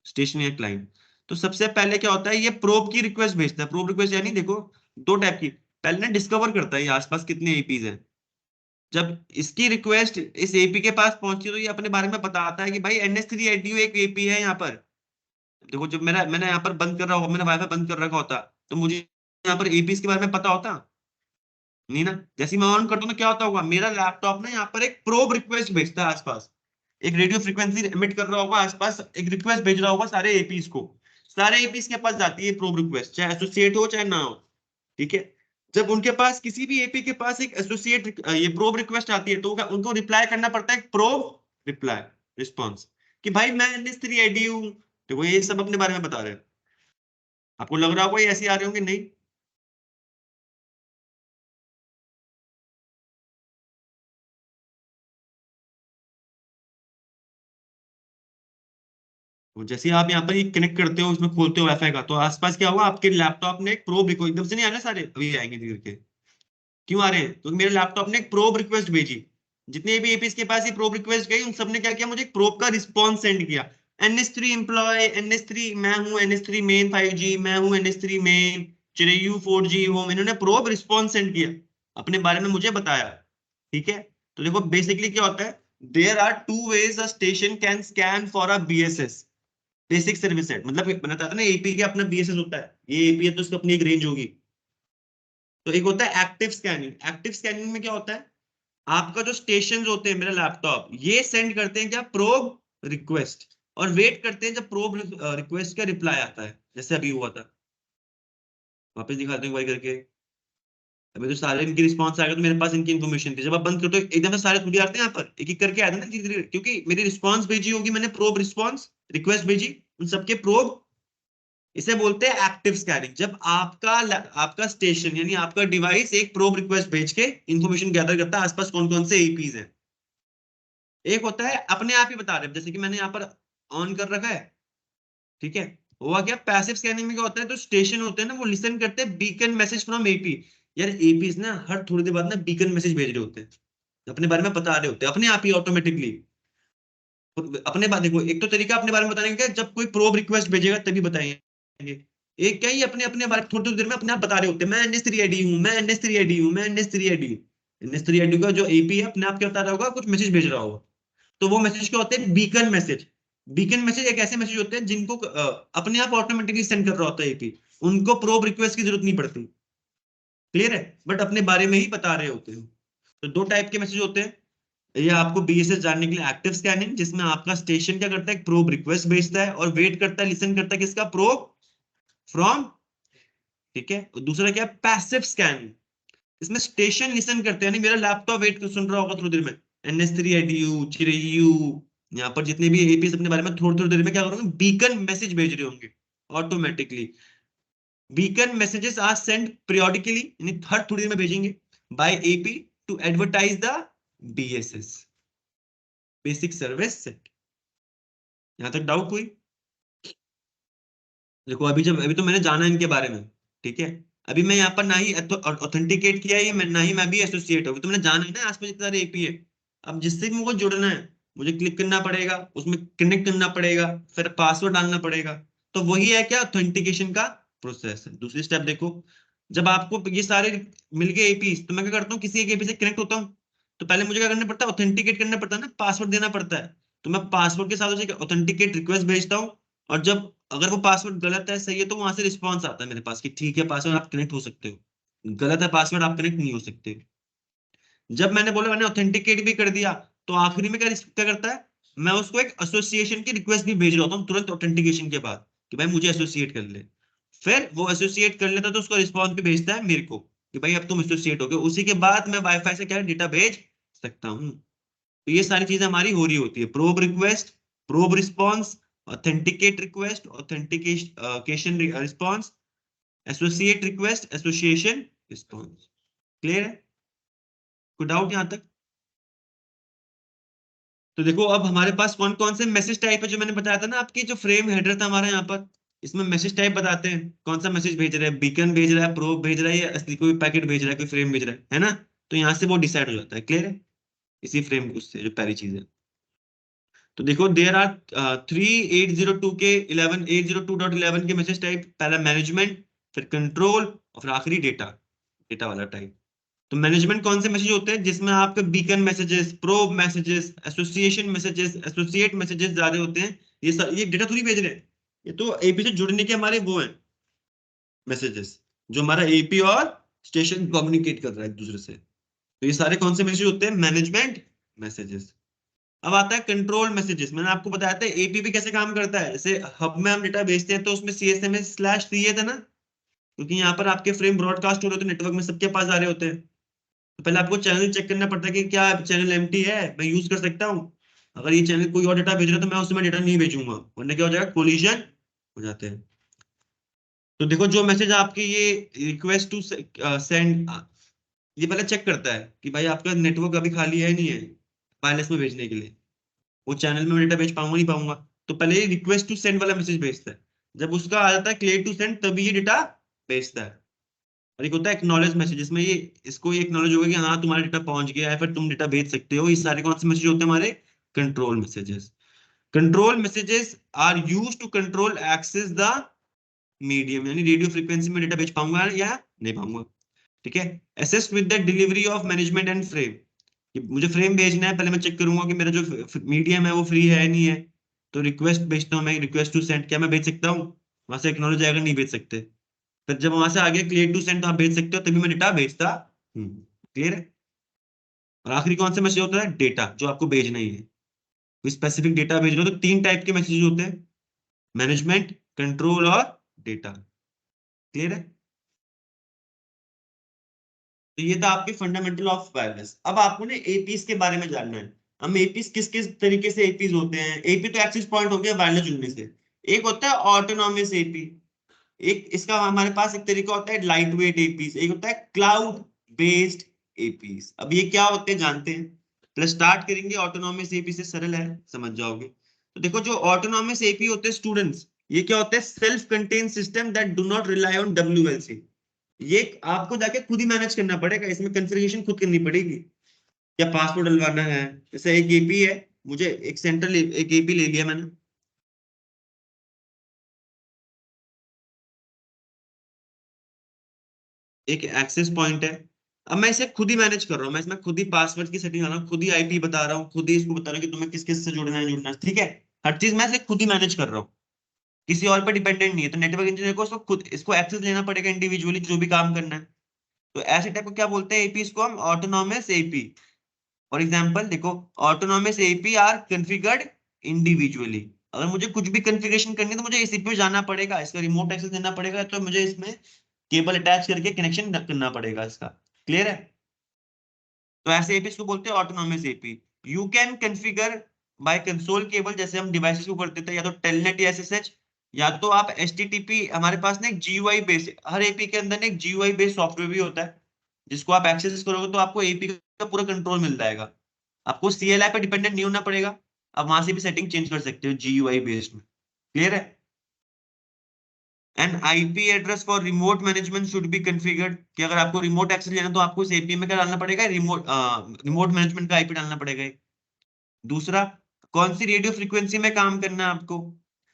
स्टेशन या क्लाइंट। तो सबसे पहले क्या होता है, ये प्रोब की रिक्वेस्ट भेजता है। प्रोब रिक्वेस्ट यानी देखो दो टाइप की, पहले ना डिस्कवर करता है ये आसपास कितने एपीज हैं। जब इसकी रिक्वेस्ट इस एपी के पास पहुंची तो ये अपने बारे में बताता है कि भाई NS3 एडीयू एक एपी है यहाँ पर। देखो जब मैंने यहाँ पर बंद कर रहा होगा, मैंने वाईफाई बंद कर रखा होता तो मुझे यहाँ पर एपीज के बारे में पता होता नहीं ना। जैसे ही मैं ऑन करता हूँ तो क्या होता होगा, मेरा लैपटॉप ना यहाँ पर एक प्रोब रिक्वेस्ट भेजता है आसपास, एक रेडियो फ्रीक्वेंसी एमिट कर रहा होगा आसपास, एक रिक्वेस्ट भेज रहा होगा सारे एपीज को। सारे एपीज के पास जाती है प्रोब रिक्वेस्ट, चाहे एसोसिएट हो चाहे ना हो। ठीक है, जब उनके पास किसी भी एपी के पास एक एसोसिएट ये प्रोब रिक्वेस्ट आती है तो उनको रिप्लाई करना पड़ता है प्रोब रिप्लाई रिस्पॉन्स, कि भाई मैं NS3 आईडी हूँ। तो वो ये सब अपने बारे में बता रहे हैं। आपको लग रहा होगा ये ऐसे आ रहे होंगे? नहीं, तो जैसे आप यहाँ पर कनेक्ट करते हो, इसमें खोलते हो वाईफाई का, तो आसपास क्या हुआ, आपके लैपटॉप ने एक प्रोब रिक्वेस्ट, एकदम से नहीं आना सारे, अभी आएंगे धीरे करके। क्यों आ रहे हैं? तो मेरे लैपटॉप ने एक प्रोब रिक्वेस्ट भेजी, जितने भी एपीस के पास ये प्रोब रिक्वेस्ट गई उन सबने क्या किया, मुझे एक प्रोब का रिस्पॉन्स सेंड किया। NS3 एम्प्लॉय, NS3 मैं हूँ, NS3 मेन 5G मैं हूँ, NS3 मेन चिरयू 4G होम, इन्होंने प्रोब रिस्पॉन्स सेंड किया, अपने बारे में मुझे बताया। ठीक है, तो देखो बेसिकली क्या होता है, there are two ways a station can scan for a BSS, basic service set. मतलब बनाता था ना एपी के अपना BSS होता है, ये एपी है तो उसकी अपनी एक रेंज होगी। तो एक होता है एक्टिव स्कैनिंग। एक्टिव स्कैनिंग में क्या होता है, आपका जो स्टेशन होते हैं मेरा लैपटॉप, ये सेंड करते हैं क्या, प्रोब रिक्वेस्ट, और वेट करते हैं जब प्रोब रिक्वेस्ट का रिप्लाई आता है, जैसे अभी हुआ था। वापस दिखाते हैं एक बार करके। अभी तो सारे इनकी रिस्पॉन्स आ गए तो मेरे पास इनकी इन्फॉर्मेशन थी। जब आप बंद करते हो एकदम से सारे थोड़ी आते हैं यहाँ पर, एक एक करके आते हैं ना धीरे धीरे, क्योंकि मेरी रिस्पॉन्स भेजी होगी मैंने, प्रोब रिस्पॉन्स रिक्वेस्ट भेजी, उन सबके प्रोब। इसे बोलते हैं एक्टिव स्कैनिंग। जब आपका स्टेशन यानी आपका डिवाइस एक प्रोब रिक्वेस्ट भेज के इंफॉर्मेशन गैदर करता है आसपास कौन कौन से एपीज हैं। एक होता है अपने आप ही बता रहे हैं, जैसे कि मैंने यहाँ पर ऑन कर रखा है। ठीक है, हुआ क्या, पैसिव स्कैनिंग में क्या होता है, तो स्टेशन होते हैं ना वो लिसन करते हैं बीकन मैसेज फ्रॉम एपी। यार एपीज ना हर थोड़ी देर बाद ना बीकन मैसेज भेज रहे होते हैं, अपने बारे में बता रहे होते हैं अपने आप ही ऑटोमेटिकली। अपने बात देखो, एक तो तरीका अपने बारे में बताने का जब कोई प्रोब रिक्वेस्ट भेजेगा तभी बताएंगे। एक क्या ही अपने अपने बारे थोड़ी थोड़ी देर में अपने आप बता रहे होते हैं, मैं NS3 ID हूँ, मैं NS3 ID हूँ, मैं NS3 ID हूँ। NS3 ID का जो एपी है अपने आप क्या बता रहा होगा, कुछ मैसेज भेज रहा होगा। तो वो मैसेज क्या होते हैं, बीकन मैसेज। बीकन मैसेज एक ऐसे मैसेज होते हैं जिनको अपने आप ऑटोमेटिकली सेंड कर रहा होता है एपी, उनको प्रोब रिक्वेस्ट की जरूरत नहीं पड़ती। क्लियर है, बट अपने बारे में ही बता रहे होते हैं। तो दो टाइप के मैसेज होते हैं। ये आपको बीएसएस जानने के लिए एक्टिव स्कैनिंग, जिसमें आपका स्टेशन क्या करता है, प्रोब रिक्वेस्ट भेजता है और वेट करता है, लिसन करता है किसका, प्रोब फ्रॉम। ठीक है, और दूसरा क्या है, पैसिव स्कैनिंग। इसमें स्टेशन लिसन करते हैं, यानी मेरा लैपटॉप वेट सुन रहा होगा थोड़ी देर में, NS3 IDU चिरयू, यहाँ पर जितने भी एपीएस अपने बारे में थोड़ी थोड़ी देर में क्या करोगे, बीकन मैसेज भेज रहे होंगे automatically. Beacon messages are send periodically, यानी हर थोड़ी देर में भेजेंगे by AP to advertise the BSS, basic service set. यहां तक डाउट कोई? देखो अभी तो मैंने जाना इनके बारे में, ठीक है। अभी मैं यहाँ पर ना ही ऑथेंटिकेट किया है, ना ही मैं भी एसोसिएट हूँ, तो मैंने जाना है ना आसपास जितने सारे एपी है। अब जिससे भी मुझे जुड़ना है, मुझे क्लिक करना पड़ेगा, उसमें कनेक्ट करना पड़ेगा, फिर पासवर्ड डालना पड़ेगा। तो वही है क्या, ऑथेंटिकेशन का प्रोसेस है। दूसरी स्टेप देखो, जब आपको ये सारे मिल गए एपी, तो मैं क्या करता हूँ, किसी एक एपी से कनेक्ट होता हूँ, तो पहले मुझे क्या करना पड़ता है, ऑथेंटिकेट करना पड़ता है ना, पासवर्ड देना पड़ता है। तो मैं पासवर्ड के साथ उसे ऑथेंटिकेट रिक्वेस्ट भेजता हूँ, और जब अगर वो पासवर्ड गलत है सही है, तो वहां से रिस्पॉन्स आता है मेरे पास कि ठीक है पासवर्ड आप कनेक्ट हो सकते हो, गलत है पासवर्ड आप कनेक्ट नहीं हो सकते। जब मैंने बोला मैंने ऑथेंटिकेट भी कर दिया, तो आखिरी में क्या करता है, मैं उसको एक एसोसिएशन की रिक्वेस्ट भी भेज रहा होता हूँ तुरंत ऑथेंटिकेशन के बाद, कि भाई मुझे एसोसिएट कर ले। फिर वो एसोसिएट कर लेता है, तो उसका रिस्पॉन्स भी भेजता है मेरे को कि भाई अब तुम एसोसिएट हो गए, उसी के बाद मैं वाईफाई से क्या डेटा भेज सकता हूँ। तो ये सारी चीजें हमारी हो रही होती है, probe request, probe response, authenticate request, authentication response, associate request, association response. Clear है, कोई डाउट यहां तक? तो देखो अब हमारे पास कौन कौन से मैसेज टाइप है, जो मैंने बताया था ना, आपकी जो फ्रेम हेडर था हमारा यहाँ पर, इसमें मैसेज टाइप बताते हैं कौन सा मैसेज भेज रहा है, बीकन भेज रहा है, प्रोब भेज रहा है, या असली कोई पैकेट भेज रहा है, कोई फ्रेम भेज रहा है ना। तो यहाँ से वो डिसाइड हो जाता है। क्लियर है, इसी फ्रेम उससे जो पहली चीज है। तो देखो देर आर 3802 के 11 802.11 के मैसेज टाइप, पहला मैनेजमेंट, फिर कंट्रोल, और फिर आखिरी डेटा, डेटा वाला टाइप। तो मैनेजमेंट कौन से मैसेज होते हैं, जिसमें आपके beacon messages, probe messages, association messages, associate messages ज्यादा होते हैं। ये डेटा थोड़ी भेज रहे हैं, ये तो एपी से जुड़ने के हमारे वो हैं मैसेजेस, जो हमारा एपी और स्टेशन कम्युनिकेट कर रहा है एक दूसरे से। तो ये सारे कौन से मैसेज होते हैं, मैनेजमेंट मैसेजेस। अब आता है कंट्रोल मैसेजेस। मैंने आपको बताया था एपीपी कैसे काम करता है, जैसे हब में हम डेटा भेजते हैं तो उसमें CSMA/3 था ना, क्योंकि यहाँ पर आपके फ्रेम ब्रॉडकास्ट हो रहे होते हैं, नेटवर्क में सबके पास आ रहे होते हैं। तो पहले आपको चैनल चेक करना पड़ता है कि क्या चैनल एम्प्टी है, मैं यूज कर सकता हूँ। अगर ये चैनल कोई और डेटा भेज रहा है तो मैं उसमें डेटा नहीं भेजूंगा, वरना क्या हो जाएगा, कोलिजन हो जाते हैं। तो देखो जो मैसेज आपके ये रिक्वेस्ट टू सेंड, ये पहले चेक करता है कि भाई आपका नेटवर्क अभी खाली है नहीं है वायरलेस में भेजने के लिए, वो चैनल में डेटा भेज पाऊंगा नहीं पाऊंगा। तो पहले ये रिक्वेस्ट टू सेंड वाला मैसेज भेजता है, जब उसका आ जाता है क्लियर टू सेंड, तभी ये डेटा भेजता है। और एक होता है एक्नॉलेज मैसेज, जिसमें ये इसको ये एक्नॉलेज होगा कि हाँ तुम्हारा डेटा पहुंच गया है, फिर तुम डेटा भेज सकते हो। ये सारे कौन से मैसेज होते हैं, हमारे control messages. Control messages are use to control access the medium, यानी रेडियो फ्रीक्वेंसी में डेटा भेज पाऊंगा या नहीं पाऊंगा। ठीक है, assist with the delivery of management and frame, कि मुझे फ्रेम भेजना है, पहले मैं चेक करूंगा कि मेरा जो मीडियम है वो फ्री है नहीं है। तो रिक्वेस्ट भेजता हूँ मैं, रिक्वेस्ट टू सेंड, क्या मैं भेज सकता हूँ, वहां से एक्नॉलेज आएगा, नहीं भेज सकते। फिर जब वहां से आगे क्लियर टू सेंड तो आप भेज सकते हो, तभी मैं डेटा भेजता हूँ। क्लियर है। और आखिरी कौन सा मैसेज होता है, डेटा, जो आपको भेजना ही है, कोई स्पेसिफिक डेटा भेज रहे हो। तो तीन टाइप के मैसेज होते हैं, मैनेजमेंट, कंट्रोल और डेटा। क्लियर है। तो ये था आपके फंडामेंटल ऑफ वायरलेस। अब आपको ना एपीस के बारे में जानना है। हम एपीस किस किस तरीके से एपीस होते हैं। एपी तो एक्सेस पॉइंट हो गया वायरलेस जुड़ने से। एक होता है ऑटोनॉमस एपी, एक इसका हमारे पास एक तरीका होता है लाइट वेट एपीस, एक होता है क्लाउड बेस्ड एपीस। अब ये क्या होते हैं जानते हैं। पहले स्टार्ट करेंगे ऑटोनॉमस एपी से, सरल है समझ जाओगे। तो देखो जो ऑटोनॉमस एपी होते हैं स्टूडेंट्स, ये क्या होते हैं, self contain system that do not rely on WLC। ये आपको जाके खुद ही मैनेज करना पड़ेगा, इसमें कॉन्फ़िगरेशन खुद करनी पड़ेगी। या पासवर्ड डलवाना है, जैसे एक एपी है, मुझे एक सेंट्रल एक एपी ले लिया मैंने, एक एक्सेस पॉइंट है। अब मैं इसे खुद ही मैनेज कर रहा हूँ, मैं इसमें खुद ही पासवर्ड की सेटिंग कर रहा हूँ, खुद ही आईपी बता रहा हूँ, खुद ही इसको बता रहा हूँ कि तुम्हें किस किस से जुड़ना है, ठीक है। हर चीज मैं इसे खुद ही मैनेज कर रहा हूँ, किसी और पर डिपेंडेंट नहीं है। तो नेटवर्क इंजीनियर को इसको खुद इसको एक्सेस लेना पड़ेगा इंडिविजुअली जो भी काम करना है। तो ऐसे टाइप को क्या बोलते हैं, एपी, इसको हम ऑटोनॉमस एपी। फॉर एग्जांपल देखो, autonomous AP are configured individually. अगर मुझे कुछ भी कॉन्फ़िगरेशन करनी है तो मुझे इस एपी पे जाना पड़ेगा, इसका रिमोट एक्सेस देना पड़ेगा, तो मुझे इसमें केबल अटैच करके कनेक्शन करना पड़ेगा इसका। क्लियर है? तो ऐसे एपी को बोलते हैं autonomous AP. You can configure by console cable, जैसे हम डिवाइसेस को करते थे, या तो टेलनेट या एसएसएच, या तो आप एचटीटीपी। हमारे पास ना एक जीयूआई बेस, हर एपी के अंदर ना एक जीयूआई बेस्ड सॉफ्टवेयर भी होता है, जिसको आप एक्सेस करोगे तो आपको एपी का पूरा कंट्रोल मिल जाएगा। आपको सीएलआई पे डिपेंडेंट नहीं होना पड़ेगा, आप वहां से भी सेटिंग चेंज कर सकते हो जीयूआई बेस्ड में। क्लियर है? And IP address for remote management should be configured, कि अगर आपको रिमोट एक्सेस लेना तो आपको इस एपी में क्या डालना पड़ेगा, रिमोट मैनेजमेंट का आईपी डालना पड़ेगा। दूसरा, कौन सी रेडियो फ्रीक्वेंसी में काम करना है आपको,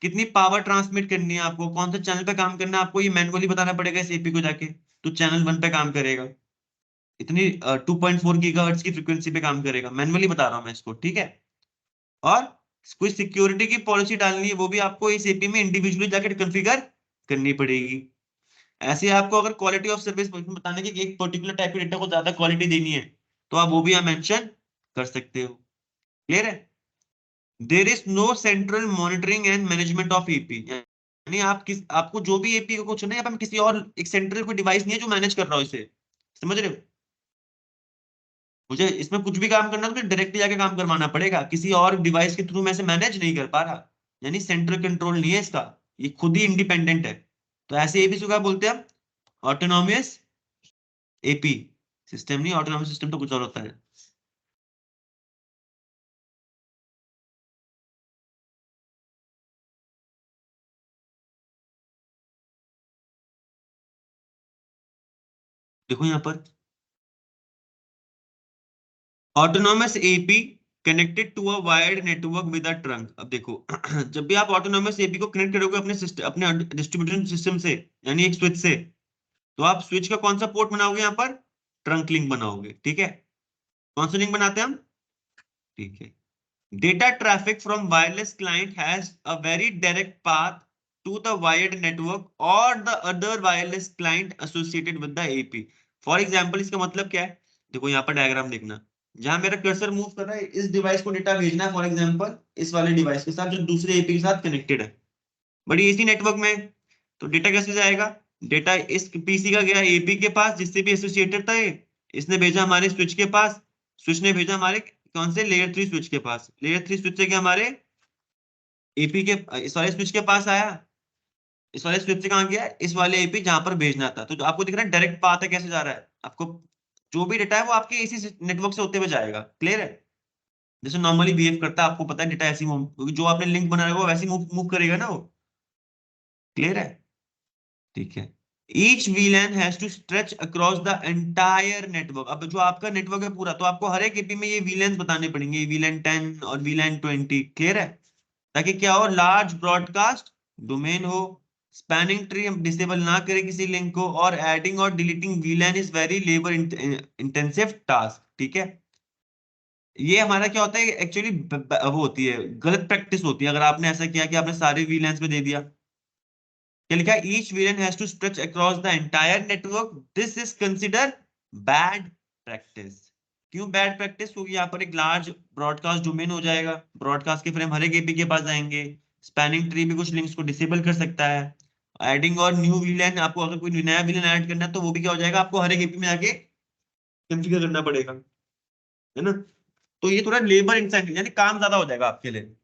कितनी पावर ट्रांसमिट करनी है आपको, कौन से चैनल पे काम करना है आपको, ये मैनुअली बताना पड़ेगा इस एपी को जाके। तो चैनल 1 पे काम करेगा, इतनी 2.4 गीगाहर्ट्ज की फ्रीक्वेंसी पे काम करेगा, मैनुअली बता रहा हूँ मैं इसको, ठीक है। और कोई सिक्योरिटी की पॉलिसी डालनी है, वो भी आपको इस एपी में इंडिविजुअली जाकर कॉन्फ़िगर करनी पड़ेगी। ऐसे ही आपको अगर क्वालिटी ऑफ सर्विस बताने की, एक पर्टिकुलर टाइप के डेटा को ज्यादा क्वालिटी देनी है, तो आप वो भी यहाँ मेंशन कर सकते हो। क्लियर है? There is no central monitoring and management of AP, यानी आपको जो भी एपी को कुछ नहीं, आप किसी और एक सेंट्रल कोई डिवाइस नहीं है जो मैनेज कर रहा हो इसे। समझ रहे हो? मुझे इसमें कुछ भी काम करना है तो डायरेक्टली जाके काम करवाना पड़ेगा, किसी और डिवाइस के थ्रू मैं इसे मैनेज नहीं कर पा रहा, यानी सेंट्रल कंट्रोल नहीं है इसका, ये खुद ही इंडिपेंडेंट है। तो ऐसे एपी को क्या बोलते हैं हम? Autonomous AP system. नहीं, ऑटोनॉमस सिस्टम तो कुछ और होता है। देखो यहाँ पर, autonomous AP connected to a wired network with a trunk. अब देखो जब भी आप ऑटोनॉमस एपी को कनेक्ट करोगे अपने सिस्टम, अपने डिस्ट्रीब्यूशन सिस्टम से, यानी एक स्विच से, तो आप स्विच का कौन सा पोर्ट बनाओगे यहाँ पर? ट्रंक लिंक बनाओगे, ठीक है। कौन सा लिंक बनाते हैं हम? ठीक है। Data traffic from wireless client has a very direct path to the wired network or the other wireless client associated with the AP. For example, इसका मतलब क्या है? देखो यहाँ पर डायग्राम देखना, जहां मेरा कर्सर मूव कर रहा है, इस डिवाइस को डेटा भेजना है, फॉर एग्जांपल इस वाले डिवाइस के साथ जो दूसरे एपी के साथ कनेक्टेड है, बड़ी इसी नेटवर्क में। तो डेटा कैसे जाएगा? डेटा इस पीसी का गया एपी के पास जिससे भी एसोसिएटेड था ये, इसने भेजा हमारे स्विच के पास, स्विच ने भेजा हमारे कौन से लेयर 3 स्विच के पास, लेयर 3 स्विच से क्या हमारे एपी के इस वाले स्विच के पास आया, इस वाले स्विच से कहाँ गया, इस वाले एपी जहां पर भेजना था। तो जो आपको दिख रहा है डायरेक्ट पाथ है, कैसे जा रहा है आपको, जो भी डेटा है वो आपके इसी नेटवर्क से होते हुए जाएगा। क्लियर है? जैसे नॉर्मली बिहेव करता है, आपको पता है डेटा ऐसी मूव, जो आपने लिंक बनाया वो वैसे मूव मूव करेगा ना वो। क्लियर है? ठीक है। Each VLAN has to stretch across the entire network. अब जो आपका नेटवर्क है पूरा, तो आपको हर एक एपी में ये VLANs बताने पड़ेंगे, VLAN 10 और VLAN 20। क्लियर है? ताकि क्या हो, लार्ज ब्रॉडकास्ट डोमेन हो, स्पैनिंग ट्री हम डिसेबल ना करें किसी लिंक को, और एडिंग और deleting VLAN is very labour intensive task. ठीक है? ये हमारा क्या होता है एक्चुअली, वो होती है गलत प्रैक्टिस होती है, अगर आपने ऐसा किया कि आपने सारे VLANs में दे दिया। क्या लिखा है? Each VLAN has to stretch across the entire network, this is consider bad practice. क्यों बैड प्रैक्टिस? क्योंकि यहाँ पर एक लार्ज ब्रॉडकास्ट डोमेन हो जाएगा, ब्रॉडकास्ट के फ्रेम हर एक एपी के पास जाएंगे, स्पैनिंग ट्री भी कुछ लिंक्स को डिसेबल कर सकता है, एडिंग और न्यू VLAN, आपको अगर कोई नया VLAN ऐड करना है तो वो भी क्या हो जाएगा, आपको हर एक एपी में आके कॉन्फ़िगर करना पड़ेगा, है ना। तो ये थोड़ा लेबर इंटेंसिव, यानी काम ज्यादा हो जाएगा आपके लिए।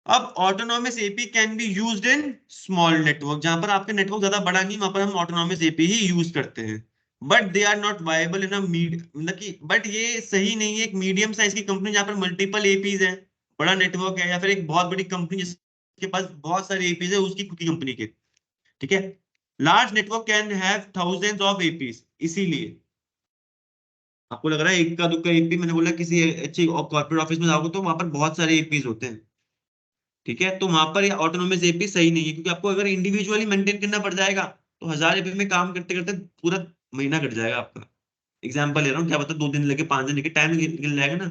अब autonomous AP can be used in small network, जहां पर आपका नेटवर्क ज्यादा बड़ा नहीं, वहां पर हम ऑटोनॉमस एपी ही यूज करते हैं। But they are not viable in a मतलब कि बट ये सही नहीं है एक मीडियम साइज की कंपनी जहां पर मल्टीपल एपीज है, बड़ा नेटवर्क है, या फिर एक बहुत बड़ी कंपनी जिसके पास बहुत सारे एपीज है, उसकी खुद की कंपनी के। ठीक है? Large network can have thousands of APs, इसीलिए आपको लग रहा है इक्का दुक्का एपी, मैंने बोला किसी अच्छी कॉर्पोरेट ऑफिस में जाओगे तो वहां पर बहुत सारे एपीज होते हैं, ठीक है। तो वहां पर ये ऑटोनोमस एपी सही नहीं है, क्योंकि आपको अगर इंडिविजुअली मेंटेन करना पड़ जाएगा तो 1000 एपी में काम करते करते पूरा महीना कट जाएगा आपका। एग्जाम्पल ले रहा हूँ, क्या पता 2 दिन लगे, 5 दिन लगे, टाइम निकल जाएगा ना।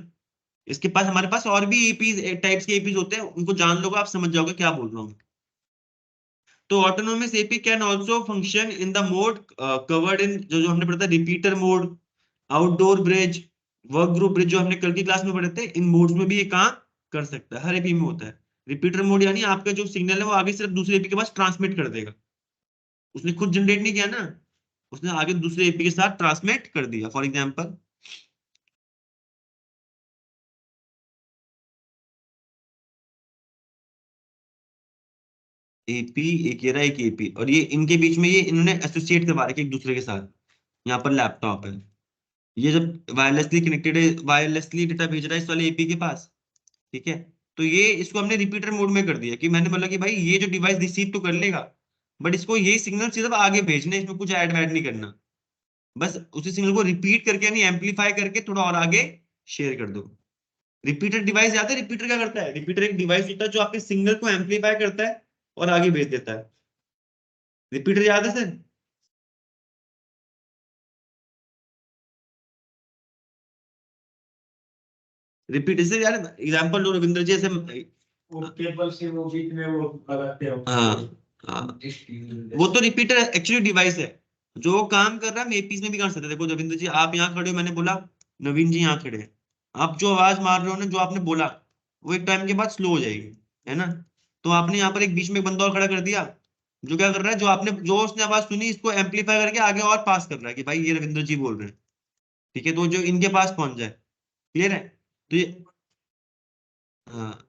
इसके पास, हमारे पास और भी एपीज टाइप्स के एपीज होते हैं, उनको जान लोगे आप समझ जाओगे क्या बोल रहा हूँ। तो autonomous AP can also function in the mode covered in, जो जो हमने पढ़ा था, repeater mode, outdoor bridge, work group bridge, जो हमने कल की क्लास में पढ़े थे। इन मोड्स में भी ये काम कर सकता है, हर एपी में होता है। रिपीटर मोड यानी आपका जो सिग्नल है वो आगे सिर्फ दूसरे एपी के पास ट्रांसमिट कर देगा, उसने खुद जनरेट नहीं किया ना, उसने आगे दूसरे एपी के साथ ट्रांसमिट कर दिया। फॉर एग्जाम्पल, एपी एक ये रहा, एक एपी, और ये इनके बीच में ये इन्होंने एसोसिएट करवा रखे एक दूसरे के साथ। यहाँ पर लैपटॉप है, ये जब वायरलेसली कनेक्टेड है, वायरलेसली डेटा भेज रहा है इस वाले एपी के पास, ठीक है। तो ये इसको हमने रिपीटर मोड में कर दिया, कि मैंने बोला कि भाई ये जो डिवाइस रिसीव तो कर लेगा, बट इसको ये सिग्नल सिर्फ आगे भेजना है, इसमें कुछ ऐड वैड नहीं करना, बस उसी सिग्नल को रिपीट करके यानी एम्पलीफाई करके थोड़ा और आगे शेयर कर दो। रिपीटर डिवाइस याद है, रिपीटर क्या करता है? रिपीटर एक डिवाइस होता है जो आपके सिग्नल को एम्पलीफाई करता है और आगे भेज देता है। रिपीटर याद है सर? रिपीट से यार एग्जांपल लो, रविंद्र जी, ऐसे वो केबल से वो बीच में वो लगाते हो। हाँ हाँ, वो तो रिपीटर एक्चुअली डिवाइस है जो काम कर रहा है, हम एपीज में भी कर सकते हैं। देखो रविंद्र जी, आप यहाँ खड़े हो, मैंने बोला नवीन जी यहाँ खड़े हैं, आप जो आवाज मार रहे हो ना, जो आपने बोला, वो एक टाइम के बाद स्लो हो जाएगी, है ना। तो आपने यहाँ पर एक बीच में एक बंदा और खड़ा कर दिया, जो क्या कर रहा है, जो उसने आवाज सुनी, इसको एम्पलीफाई करके आगे और पास कर रहा है कि भाई ये रविंद्र जी बोल रहे हैं, ठीक है, तो जो इनके पास पहुंच जाए। क्लियर है? तो ये, हाँ,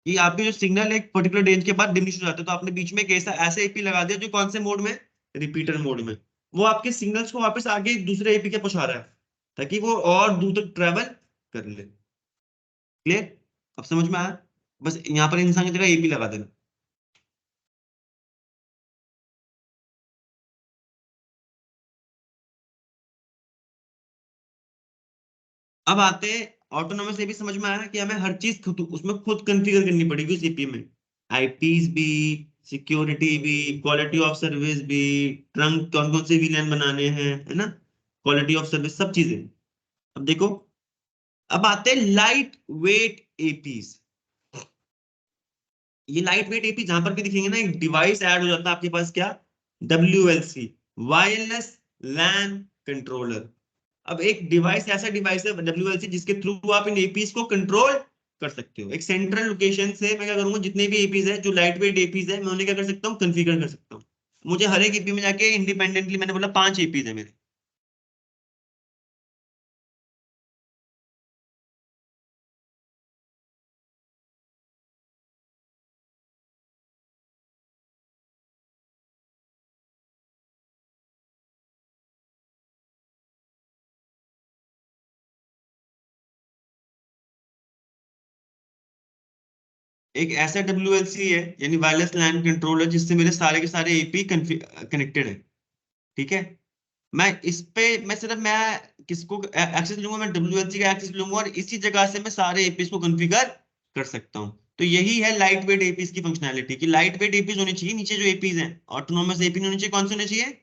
कि आपके जो सिग्नल एक पर्टिकुलर रेंज के बाद डिमिनिश हो जाते हैं, तो आपने बीच में एक ऐसा ऐसे एपी लगा दिया जो कौन से मोड में, रिपीटर मोड में, वो आपके सिग्नल्स को वापस आगे दूसरे एपी के पहुंचा रहा है, ताकि वो और दूर तक ट्रेवल कर ले। क्लियर? अब समझ में आया? बस यहाँ पर इंसान की जगह एपी लगा देना। अब आते हैं ऑटोनोमस, ये भी समझ में आया कि हमें हर चीज खुद उसमें खुद कॉन्फ़िगर करनी पड़ेगी उस एपी में, आईपीस भी, सिक्योरिटी भी, क्वालिटी ऑफ सर्विस भी, ट्रंक कौन कौन से वीलैन बनाने हैं, है ना, क्वालिटी ऑफ सर्विस, सब चीजें। अब देखो, अब आते हैं लाइट वेट एपीज। ये लाइट वेट एपी जहां पर भी दिखेंगे ना, एक डिवाइस ऐड हो जाता है आपके पास, क्या? WLC, wireless LAN controller. अब एक डिवाइस ऐसा डिवाइस है WLC जिसके थ्रू आप इन एपीज को कंट्रोल कर सकते हो। एक सेंट्रल लोकेशन से मैं क्या करूंगा, जितने भी एपीज है जो लाइट वेट एपीज है, मैं उन्हें क्या कर सकता हूँ, कॉन्फ़िगर कर सकता हूँ। मुझे हर एक एपी में जाके इंडिपेंडेंटली, मैंने बोला 5 एपीज है मेरे। एक ऐसा WLC है, यानी वायरलेस लैन कंट्रोलर, जिससे मेरे सारे के सारे एपी कनेक्टेड है, ठीक है। मैं इस पे, मैं किसको एक्सेस लूंगा, मैं WLC का एक्सेस लूंगा, और इसी जगह से मैं सारे एपीज को कॉन्फ़िगर कर सकता हूँ। तो यही है लाइट वेट एपीज की फंक्शनैलिटी, कि लाइट वेट एपीज होनी चाहिए नीचे, जो एपीज हैं ऑटोनोमस एपी होने चाहिए, कौन से होने चाहिए,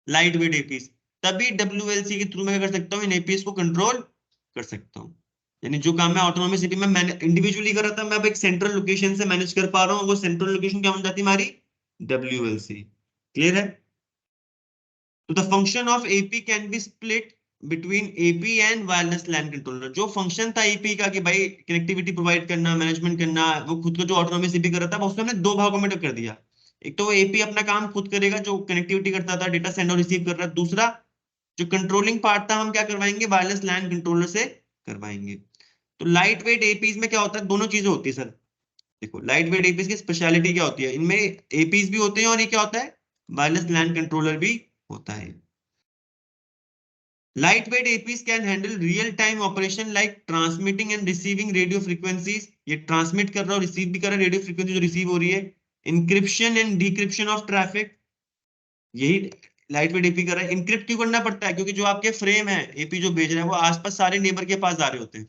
लाइट वेट एपीज। तभी WLC के थ्रू मैं क्या कर सकता हूँ, इन एपीज को कंट्रोल कर सकता हूँ। यानी जो काम मैं ऑटोनोमस एपी में मैंने इंडिविजुअली कर रहा था, मैं अब एक सेंट्रल लोकेशन से मैनेज कर पा रहा हूँ, वो सेंट्रल लोकेशन क्या बन जाती है हमारी, WLC। क्लियर है? तो the function of AP can be split between AP and wireless LAN controller. जो फंक्शन था एपी का, कि भाई कनेक्टिविटी प्रोवाइड करना, मैनेजमेंट करना, वो खुद को जो ऑटोनोमस एपी कर रहा था, उसको हमने 2 भागों में कर दिया। एक तो वो एपी अपना काम खुद करेगा, जो कनेक्टिविटी करता था, डेटा सेंड और रिसीव कर रहा है। दूसरा जो कंट्रोलिंग पार्ट था, हम क्या करवाएंगे, वायरलेस लैन कंट्रोलर से करवाएंगे। तो लाइट वेट एपीज में क्या होता है, दोनों चीजें होती है सर। देखो, लाइट वेट एपीज की स्पेशलिटी क्या होती है, इनमें एपीज भी होते हैं और ये क्या होता है, वायरलेस लैन कंट्रोलर भी होता है। Lightweight APs can handle real-time operation like transmitting and receiving radio frequencies. ये transmit कर रहा है और receive भी कर रहा है radio frequency जो receive हो रही है. Encryption and decryption of traffic. यही लाइट वेट एपी कर रहा है, इनक्रिप्ट क्यों करना पड़ता है? क्योंकि जो आपके फ्रेम है एपी जो भेज रहे हैं वो आसपास सारे नेबर के पास जा रहे होते हैं।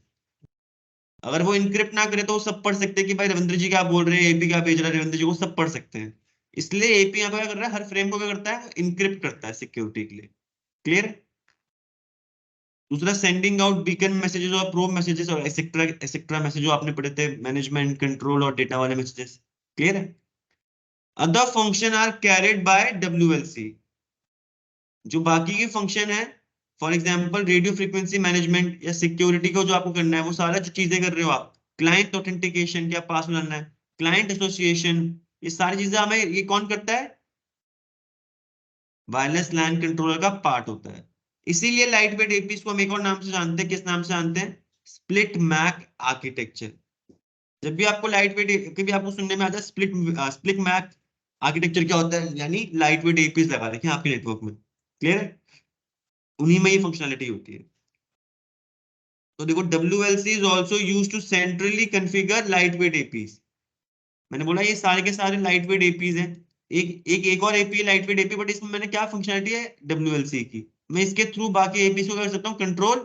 अगर वो इनक्रिप्ट ना करे तो वो सब पढ़ सकते हैं कि भाई रविंद्र जी क्या बोल रहे हैं, एपी क्या भेज रहा है रविंद्र जी, वो सब पढ़ सकते हैं। इसलिए एपी यहाँ पे क्या कर रहा है, हर फ्रेम को क्या करता है, इनक्रिप्ट करता है सिक्योरिटी के लिए। क्लियर? दूसरा, सेंडिंग आउट बीकन मैसेजेस और प्रोब मैसेजेस और एक्सेट्रा एक्सेट्रा मैसेज जो आपने पढ़े थे, मैनेजमेंट कंट्रोल और डेटा वाले मैसेजेस। क्लियर है? Other function are carried by WLC. जो बाकी के फंक्शन है, for example radio frequency management या सिक्योरिटी को जो आपको करना है, वो सारा जो चीजें कर रहे हो आप, क्लाइंट ऑथेंटिकेशन क्या पास में लाना है, क्लाइंट एसोसिएशन, ये सारी चीजें हमें, ये कौन करता है? वायरलेस लैन कंट्रोलर का पार्ट होता है। इसीलिए लाइट वेट एपीज को हम एक और नाम से जानते हैं। किस नाम से जानते हैं? Split MAC architecture. जब भी आपको लाइट वेट, कभी आपको सुनने में आता है स्प्लिट स्प्लिट मैक आर्किटेक्चर क्या होता है, यानी लाइट वेट एपीज लगा रखे हैं आपके नेटवर्क में। क्लियर है? उन्हीं में ये फंक्शनलिटी होती है। तो देखो, WLC is also use to centrally configure light wait APs. मैंने बोला ये सारे के सारे लाइट वेट एपीज हैं। एक और AP light weight AP, but इसमें मैंने क्या फंक्शनलिटी है, WLC की। मैं इसके थ्रू बाकी एपीज को कर सकता हूँ, कंट्रोल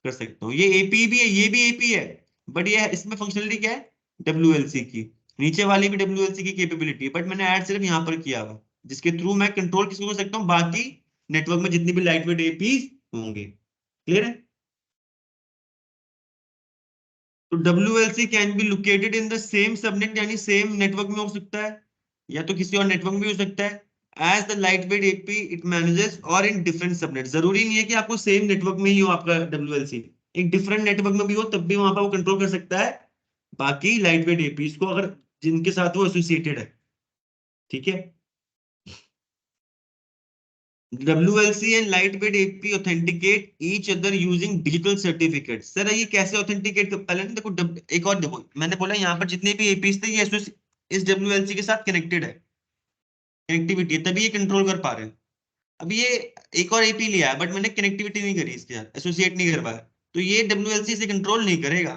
कर सकता हूँ। ये एपी भी है, ये भी एपी है, बट ये इसमें फंक्शनलिटी क्या है, WLC की। नीचे वाली भी WLC की कैपेबिलिटी है, बट मैंने ऐड सिर्फ यहाँ पर किया हुआ, जिसके थ्रू मैं कंट्रोल किसको कर सकता हूँ, बाकी नेटवर्क में जितनी भी लाइट वेट एपीज होंगे। क्लियर है? तो WLC can be located in the same subnet, यानी सेम नेटवर्क में हो सकता है, या तो किसी और नेटवर्क में भी हो सकता है। As the light weight AP it manages और इन डिफरेंट सबनेट। जरूरी नहीं है कि आपको सेम नेटवर्क में ही हो आपका WLC, एक डिफरेंट नेटवर्क में भी हो तब भी वहां पर वो कंट्रोल कर सकता है बाकी लाइट वेट एपीज को, अगर जिनके साथ वो एसोसिएटेड है। ठीक है? WLC and lightweight AP authenticate each other using digital certificate। Sir ये कैसे ऑथेंटिकेट? पहले ना देखो, एक और देखो, मैंने बोला यहाँ पर जितने भी एपीज थे ये इस WLC के साथ कनेक्टेड है, कनेक्टिविटी है, तभी ये कंट्रोल कर पा रहे हैं। अब ये एक और एपी लिया है, बट मैंने कनेक्टिविटी नहीं करी इसके साथ, एसोसिएट नहीं कर पाया, तो ये WLC से कंट्रोल नहीं करेगा।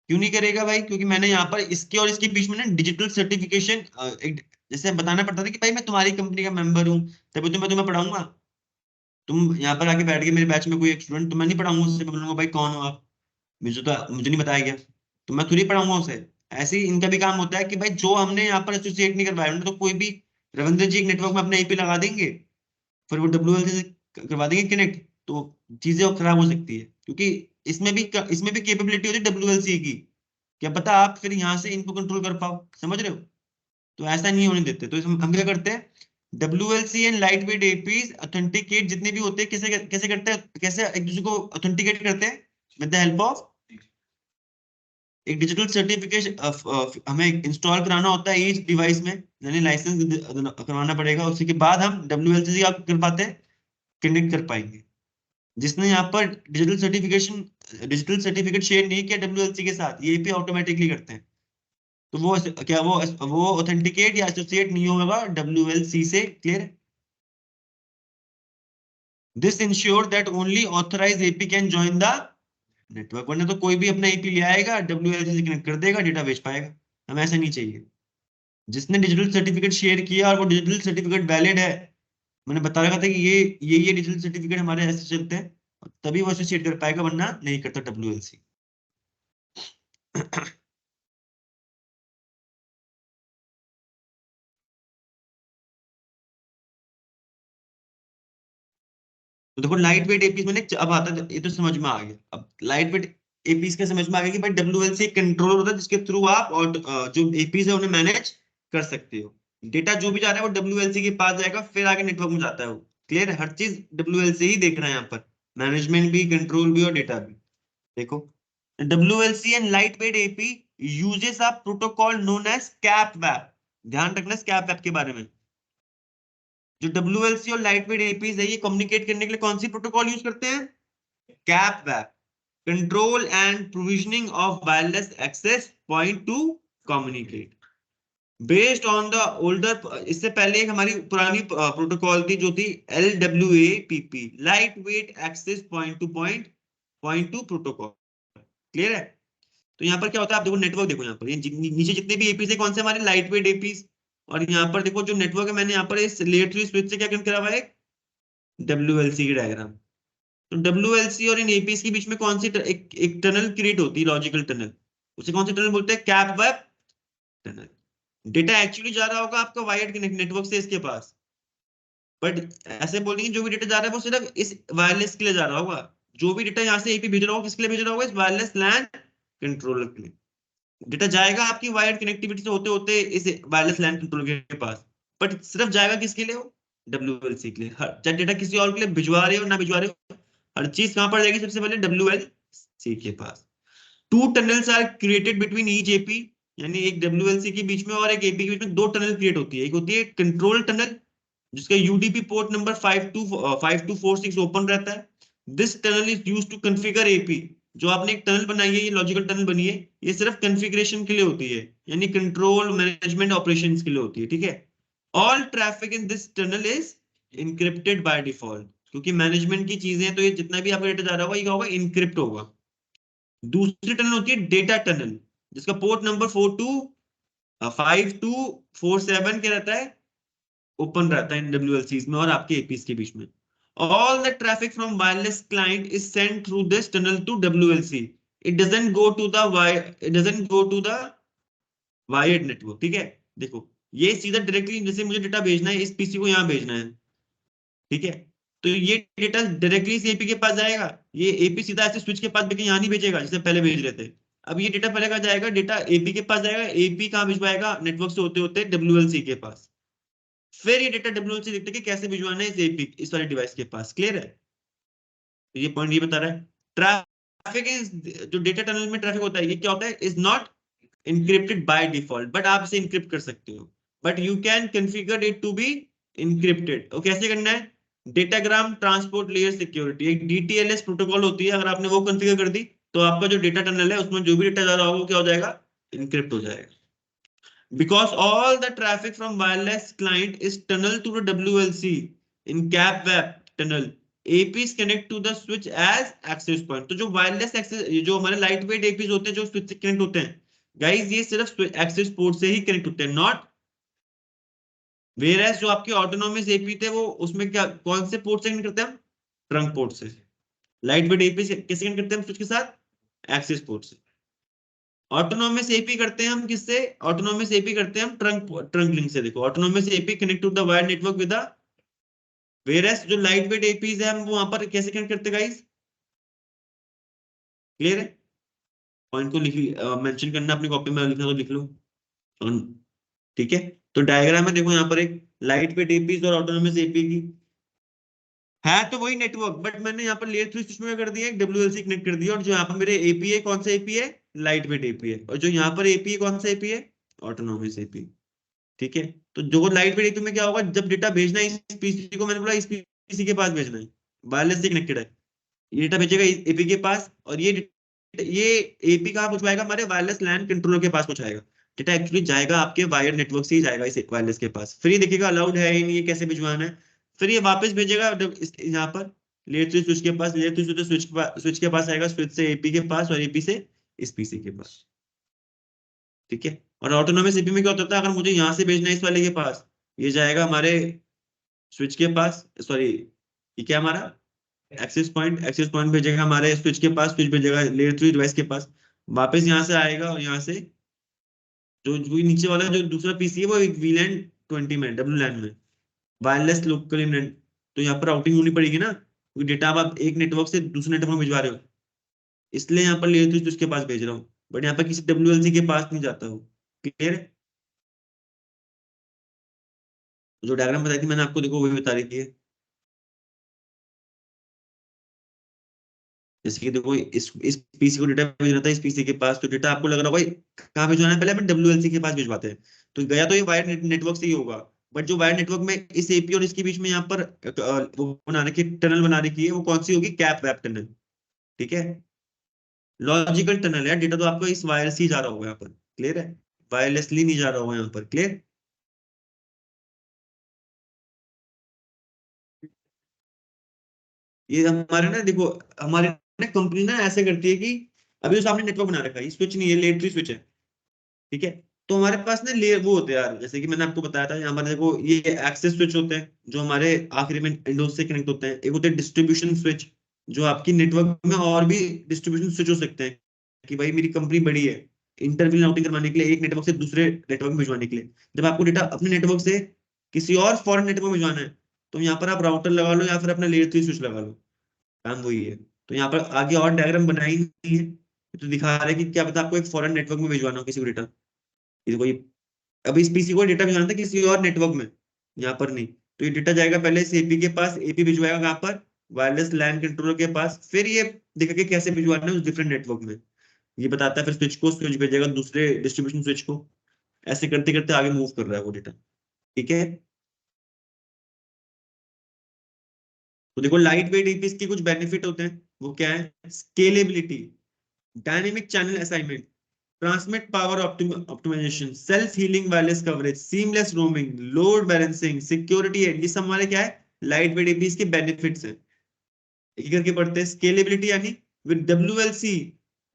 क्यों नहीं करेगा भाई? क्योंकि मैंने यहाँ पर इसके और इसके बीच में ना डिजिटल सर्टिफिकेशन, जैसे बताना पड़ता था कि भाई मैं तुम्हारी कंपनी का मेंबर हूँ, तभी तो मैं तुम्हें पढ़ाऊंगा। तुम यहाँ पर आके बैठ के मेरे बैच में कोई एक स्टूडेंट, तो मैं नहीं पढ़ाऊंगा उससे, मैं बोलूंगा भाई कौन हो आप, मुझे नहीं बताया गया, तो मैं थोड़ी पढ़ाऊंगा उसे। ऐसे ही इनका भी काम होता है कि भाई जो हमने यहाँ पर एसोसिएट नहीं करवाया, उन्होंने तो कोई भी, रविंद्र जी एक नेटवर्क में अपना एपी लगा देंगे, फिर वो WLC से करवा देंगे कनेक्ट, तो चीजें खराब हो सकती है। क्योंकि इसमें भी कैपेबिलिटी होती है WLC की, क्या पता आप फिर यहाँ से इनको कंट्रोल कर पाओ। समझ रहे हो? तो ऐसा नहीं होने देते। तो हम क्या करते हैं, WLC and light wait APs authenticate जितने भी होते हैं, कैसे कैसे करते हैं, कैसे एक दूसरे को ऑथेंटिकेट करते हैं, विद द हेल्प ऑफ एक डिजिटल सर्टिफिकेशन। हमें इंस्टॉल कराना होता है ईच डिवाइस में, यानी लाइसेंस करवाना पड़ेगा। उसी के बाद हम WLC से आप कर पाते हैं, कनेक्ट कर पाएंगे। जिसने यहाँ पर डिजिटल सर्टिफिकेट शेयर नहीं किया WLC के साथ, ये भी ऑटोमेटिकली करते हैं, तो वो क्या वो ऑथेंटिकेट या एसोसिएट नहीं होगा WLC से। Clear? This ensure that only authorize AP can join the network, वरना तो कोई भी अपना एपी ले आएगा, WLC से कनेक्ट कर देगा, डेटा भेज पाएगा। हमें ऐसा नहीं चाहिए। जिसने डिजिटल सर्टिफिकेट शेयर किया और वो डिजिटल सर्टिफिकेट वैलिड है, मैंने बता रखा था कि ये डिजिटल सर्टिफिकेट हमारे ऐसे चलते हैं, तभी वो एसोसिएट कर पाएगा, वरना नहीं करता WLC। तो देखो, लाइट वेट एपीज मैंने अब आता है, ये तो समझ में आ गया। अब लाइट वेट एपीज का समझ में आ गया कि भाई WLC एक कंट्रोलर होता है जिसके थ्रू आप और जो एपीज है उन्हें मैनेज कर सकते हो। डेटा जो भी जा रहा है वो WLC के पास जाएगा, फिर आगे नेटवर्क में जाता है वो। क्लियर है? हर चीज WLC ही देख रहे हैं यहाँ पर, मैनेजमेंट भी, कंट्रोल भी और डेटा भी। देखो, WLC and light weight AP uses a protocol known as कैप वैप। ध्यान रखना इस कैप वैप के बारे में। जो WLC और लाइट वेट एपीज है, ये कम्युनिकेट करने के लिए कौन सी प्रोटोकॉल यूज करते हैं? कैप वैप, control and provisioning of wireless access point to communicate based on the older. इससे पहले एक हमारी पुरानी प्रोटोकॉल थी जो थी LWAPP, light weight access point to protocol. Clear है? तो यहाँ पर क्या होता है, आप देखो नेटवर्क, देखो यहाँ पर नीचे जितने भी एपीज है कौन से हमारे, लाइट वेट एपीज। और यहाँ पर देखो जो नेटवर्क है, मैंने यहाँ पर इस लेयर 3 स्विच से क्या कनेक्ट करा हुआ है, WLC की डायग्राम। तो WLC और इन एपीएस के बीच में कौन सी एक टनल क्रिएट होती है, लॉजिकल टनल। उसे कौन सी टनल बोलते हैं, cap web tunnel. Data actually जा रहा होगा आपका वायर्ड नेटवर्क से इसके पास, बट ऐसे बोलेंगे जो भी डेटा जा रहा है वो सिर्फ इस वायरलेस के लिए जा रहा होगा। जो भी डेटा यहाँ से एपी भेज रहा होगा, किसके लिए भेज रहा होगा, इस वायरलेस लैन कंट्रोलर के लिए। डेटा जाएगा आपकी वायर्ड कनेक्टिविटी से होते होते इस वायरलेस लैन कंट्रोलर के पास, बट सिर्फ जाएगा किसके लिए, वो WLC के लिए। चाहे डेटा किसी और के लिए भिजवा रहे हो ना भिजवा रहे हो, हर चीज कहां पर जाएगी, सबसे पहले WLC के पास। Two tunnels are created between each AP, यानी एक WLC के बीच में और एक एपी के बीच में दो टनल क्रिएट होती है। एक होती है कंट्रोल टनल, जिसका UDP पोर्ट नंबर 5246 ओपन रहता है। This tunnel is used to configure AP. जो आपने एक टनल बनाई है, ये लॉजिकल टनल बनी है, ये सिर्फ कॉन्फ़िगरेशन के लिए होती है, यानी कंट्रोल मैनेजमेंट ऑपरेशंस के लिए होती है, ठीक है। All traffic in this tunnel is encrypted by default, क्योंकि मैनेजमेंट की चीजें हैं, तो ये जितना भी आपका डेटा जा रहा होगा ये क्या होगा, इनक्रिप्ट होगा। दूसरी टनल होती है डेटा टनल, जिसका पोर्ट नंबर 5247 क्या रहता है, ओपन रहता है इन WLCs में और आपके एपीस के बीच में। All the traffic from wireless client is sent through this tunnel to WLC। It doesn't go to the it doesn't go to the wired network, ठीक है। देखो ये सीधा डायरेक्टली, जैसे मुझे डेटा भेजना है, इस पीसी को यहाँ भेजना है, ठीक है, तो ये डेटा डायरेक्टली इस एपी के पास जाएगा। ये एपी सीधा ऐसे स्विच के पास भेजे, यहाँ नहीं भेजेगा जैसे पहले भेज रहे थे। अब ये डेटा पहले कहाँ जाएगा, डेटा एपी के पास जाएगा, एपी कहाँ भिजवाएगा, नेटवर्क से होते होते WLC के पास। फिर ये डेटा WLC देखते कि कैसे भिजवाना है इस एपी, इस वाले डिवाइस के पास। क्लियर है, तो ये पॉइंट ये बता रहा है। ट्रैफिक इज, जो डेटा टनल में ट्रैफिक होता है, ये क्या होता है, is not encrypted by default, but आप इसे इनक्रिप्ट कर सकते हो, but you can configure it to be encrypted. और कैसे करना है, डेटाग्राम ट्रांसपोर्ट लेयर सिक्योरिटी, एक DTLS प्रोटोकॉल होती है, अगर आपने वो कॉन्फ़िगर कर दी तो आपका जो डेटा टनल है उसमें जो भी डेटा जा रहा होगा वो क्या हो जाएगा, इनक्रिप्ट हो जाएगा। Because all the traffic from wireless client is tunneled to the WLC in cap web tunnel, APs connect to the switch as access point। तो जो वायरलेस एक्सेस, जो हमारे लाइट वेट एपीज होते हैं जो स्विच से कनेक्ट होते हैं, गाइस ये सिर्फ एक्सेस पोर्ट से ही कनेक्ट होते हैं, नॉट वेयर जो आपके ऑटोनॉमस एपी थे वो उसमें क्या, कौन से पोर्ट से कनेक्ट करते हैं हम, ट्रंक पोर्ट से। लाइट वेट एपी कैसे कनेक्ट करते हैं हम स्विच के साथ, एक्सेस पोर्ट से। ऑटोनॉमस एपी करते हैं हम किससे, ऑटोनॉमस एपी करते हैं हम ट्रंक लिंक से। देखो autonomous AP connect to the wire network with the, whereas जो लाइट वेट एपीज है हम वहां पर कैसे कनेक्ट करते हैं गाइस, क्लियर है। पॉइंट को लिख मेंशन करना अपनी कॉपी में, लिखना तो लिख लो, ठीक है। तो डायग्राम में देखो यहाँ पर एक लाइट वेट एपीज और ऑटोनॉमस एपी की है, तो वही नेटवर्क, बट मैंने यहाँ पर लेयर 3 स्विच में कर दिया, एक WLC कनेक्ट कर दिया, और जो यहाँ पर मेरे एपी है कौन सा एपी है, लाइट वेट एपी है, और जो यहाँ पर एपी है कौन सा एपी है, ऑटोनॉमस एपी, ठीक है। तो जो लाइट वेट एपी में क्या होगा, जब डेटा भेजना है इस पीसी को, मैंने बोला इस पीसी के पास भेजना है, वायरलेस से कनेक्टेड है, ये डेटा भेजेगा एपी के पास, और ये एपी कहाँ पहुंचाएगा, हमारे वायरलेस लैन कंट्रोलर के पास पहुंचाएगा। डेटा एक्चुअली जाएगा आपके वायर नेटवर्क से ही जाएगा इस वायरलेस के पास, फिर ये देखिएगा अलाउड है ही नहीं, ये कैसे भिजवाना है, फिर ये वापस भेजेगा यहाँ पर लेयर 3 स्विच के पास, लेयर 3 स्विच के पास आएगा, स्विच से एपी के पास, और एपी से इस पीसी के पास, ठीक है। और ऑटोनोमस एपी में क्या होता है, अगर मुझे यहाँ से भेजना है इस वाले के पास, ये जाएगा हमारे स्विच के पास, सॉरी ये क्या हमारा एक्सेस पॉइंट भेजेगा हमारे स्विच के पास, स्विच भेजेगा लेयर 3 डिवाइस के पास, वापस यहाँ से आएगा, और यहाँ से जो नीचे वाला जो दूसरा पीसी है वो एक VLAN 20 में, WLAN में, वायरलेस लोकल इंटरनेट। तो यहाँ पर राउटिंग होनी पड़ेगी ना, क्योंकि डेटा आप एक नेटवर्क से दूसरे नेटवर्क में भिजवा रहे हो, इसलिए यहाँ पर लेयर 3 उसके पास भेज रहा हूँ, बट यहाँ पर किसी WLC के पास नहीं जाता हूँ। क्लियर है, जो डायग्राम बताई थी मैंने आपको, देखो वही बता रही थी। जैसे कि देखो इस पीसी को डेटा भेजना था इस पीसी के पास, तो डेटा आपको लग रहा होगा कहाँ भिजवाना है, पहले हम WLC के पास भिजवाते हैं, तो गया तो ये वायर नेटवर्क से ही होगा, बट जो वायर नेटवर्क में इस एपी और इसके बीच में यहाँ पर वो बनाने की टनल बना रखी है, वो कौन सी होगी, कैप वेब टनल, ठीक है। लॉजिकल टनल है, डेटा तो आपको इस वायर से ही जा रहा होगा यहाँ पर, क्लियर है, वायरलेसली नहीं जा रहा होगा यहाँ पर, क्लियर। ये हमारे ना देखो, हमारे ना कंपनी ना ऐसे करती है कि अभी तो सामने नेटवर्क बना रखा है, ये स्विच नहीं है, लेयर 3 स्विच है, ठीक है। तो हमारे पास ना लेयर वो होते हैं यार, जैसे कि मैंने आपको बताया था, यहाँ पर देखो ये एक्सेस स्विच होते हैं जो हमारे आखिरी में विंडोज से कनेक्ट होते हैं। एक होते हैं डिस्ट्रीब्यूशन स्विच, जो आपकी नेटवर्क में और भी डिस्ट्रीब्यूशन स्विच हो सकते हैं, कि भाई मेरी कंपनी बड़ी है, इंटरव्यू राउटिंग करवाने के लिए एक नेटवर्क से दूसरे नेटवर्क में भिजवाने के लिए। जब आपको डेटा अपने नेटवर्क से किसी और फॉरेन नेटवर्क में भिजवाना है, तो यहाँ पर आप राउटर लगा लो या फिर अपना लेयर 3 स्विच लगा लो, काम वही है। तो यहाँ पर आगे और डायग्राम बनाई नहीं है, ये तो दिखा रहा है कि क्या पता आपको एक फॉरेन नेटवर्क में भिजवाना हो किसी को डेटा। ये देखो, ये अब इस पीसी को डेटा भिजवाना था किसी और नेटवर्क में, यहाँ पर नहीं। तो ये डेटा जाएगा पहले इस एपी के पास, एपी भिजवाएगा कहाँ पर, वायरलेस लैन कंट्रोलर के पास, फिर ये देखेगा कि कैसे भिजवाना है उस डिफरेंट नेटवर्क में। ये बताता है फिर स्विच को, स्विच भेजेगा दूसरे डिस्ट्रीब्यूशन स्विच को। ऐसे करते करते आगे मूव कर रहा है वो डेटा। ठीक है, तो देखो लाइट वेट एपीएस के कुछ बेनिफिट होते हैं, वो क्या है, scalability, dynamic channel assignment, transmit power optimisation, self healing wireless coverage, seamless roaming, load balancing, security है, ये सब हमारे क्या है, लाइट वेट एपीएस के बेनिफिट्स हैं। एक करके पढ़ते हैं। स्केलेबिलिटी यानी with WLC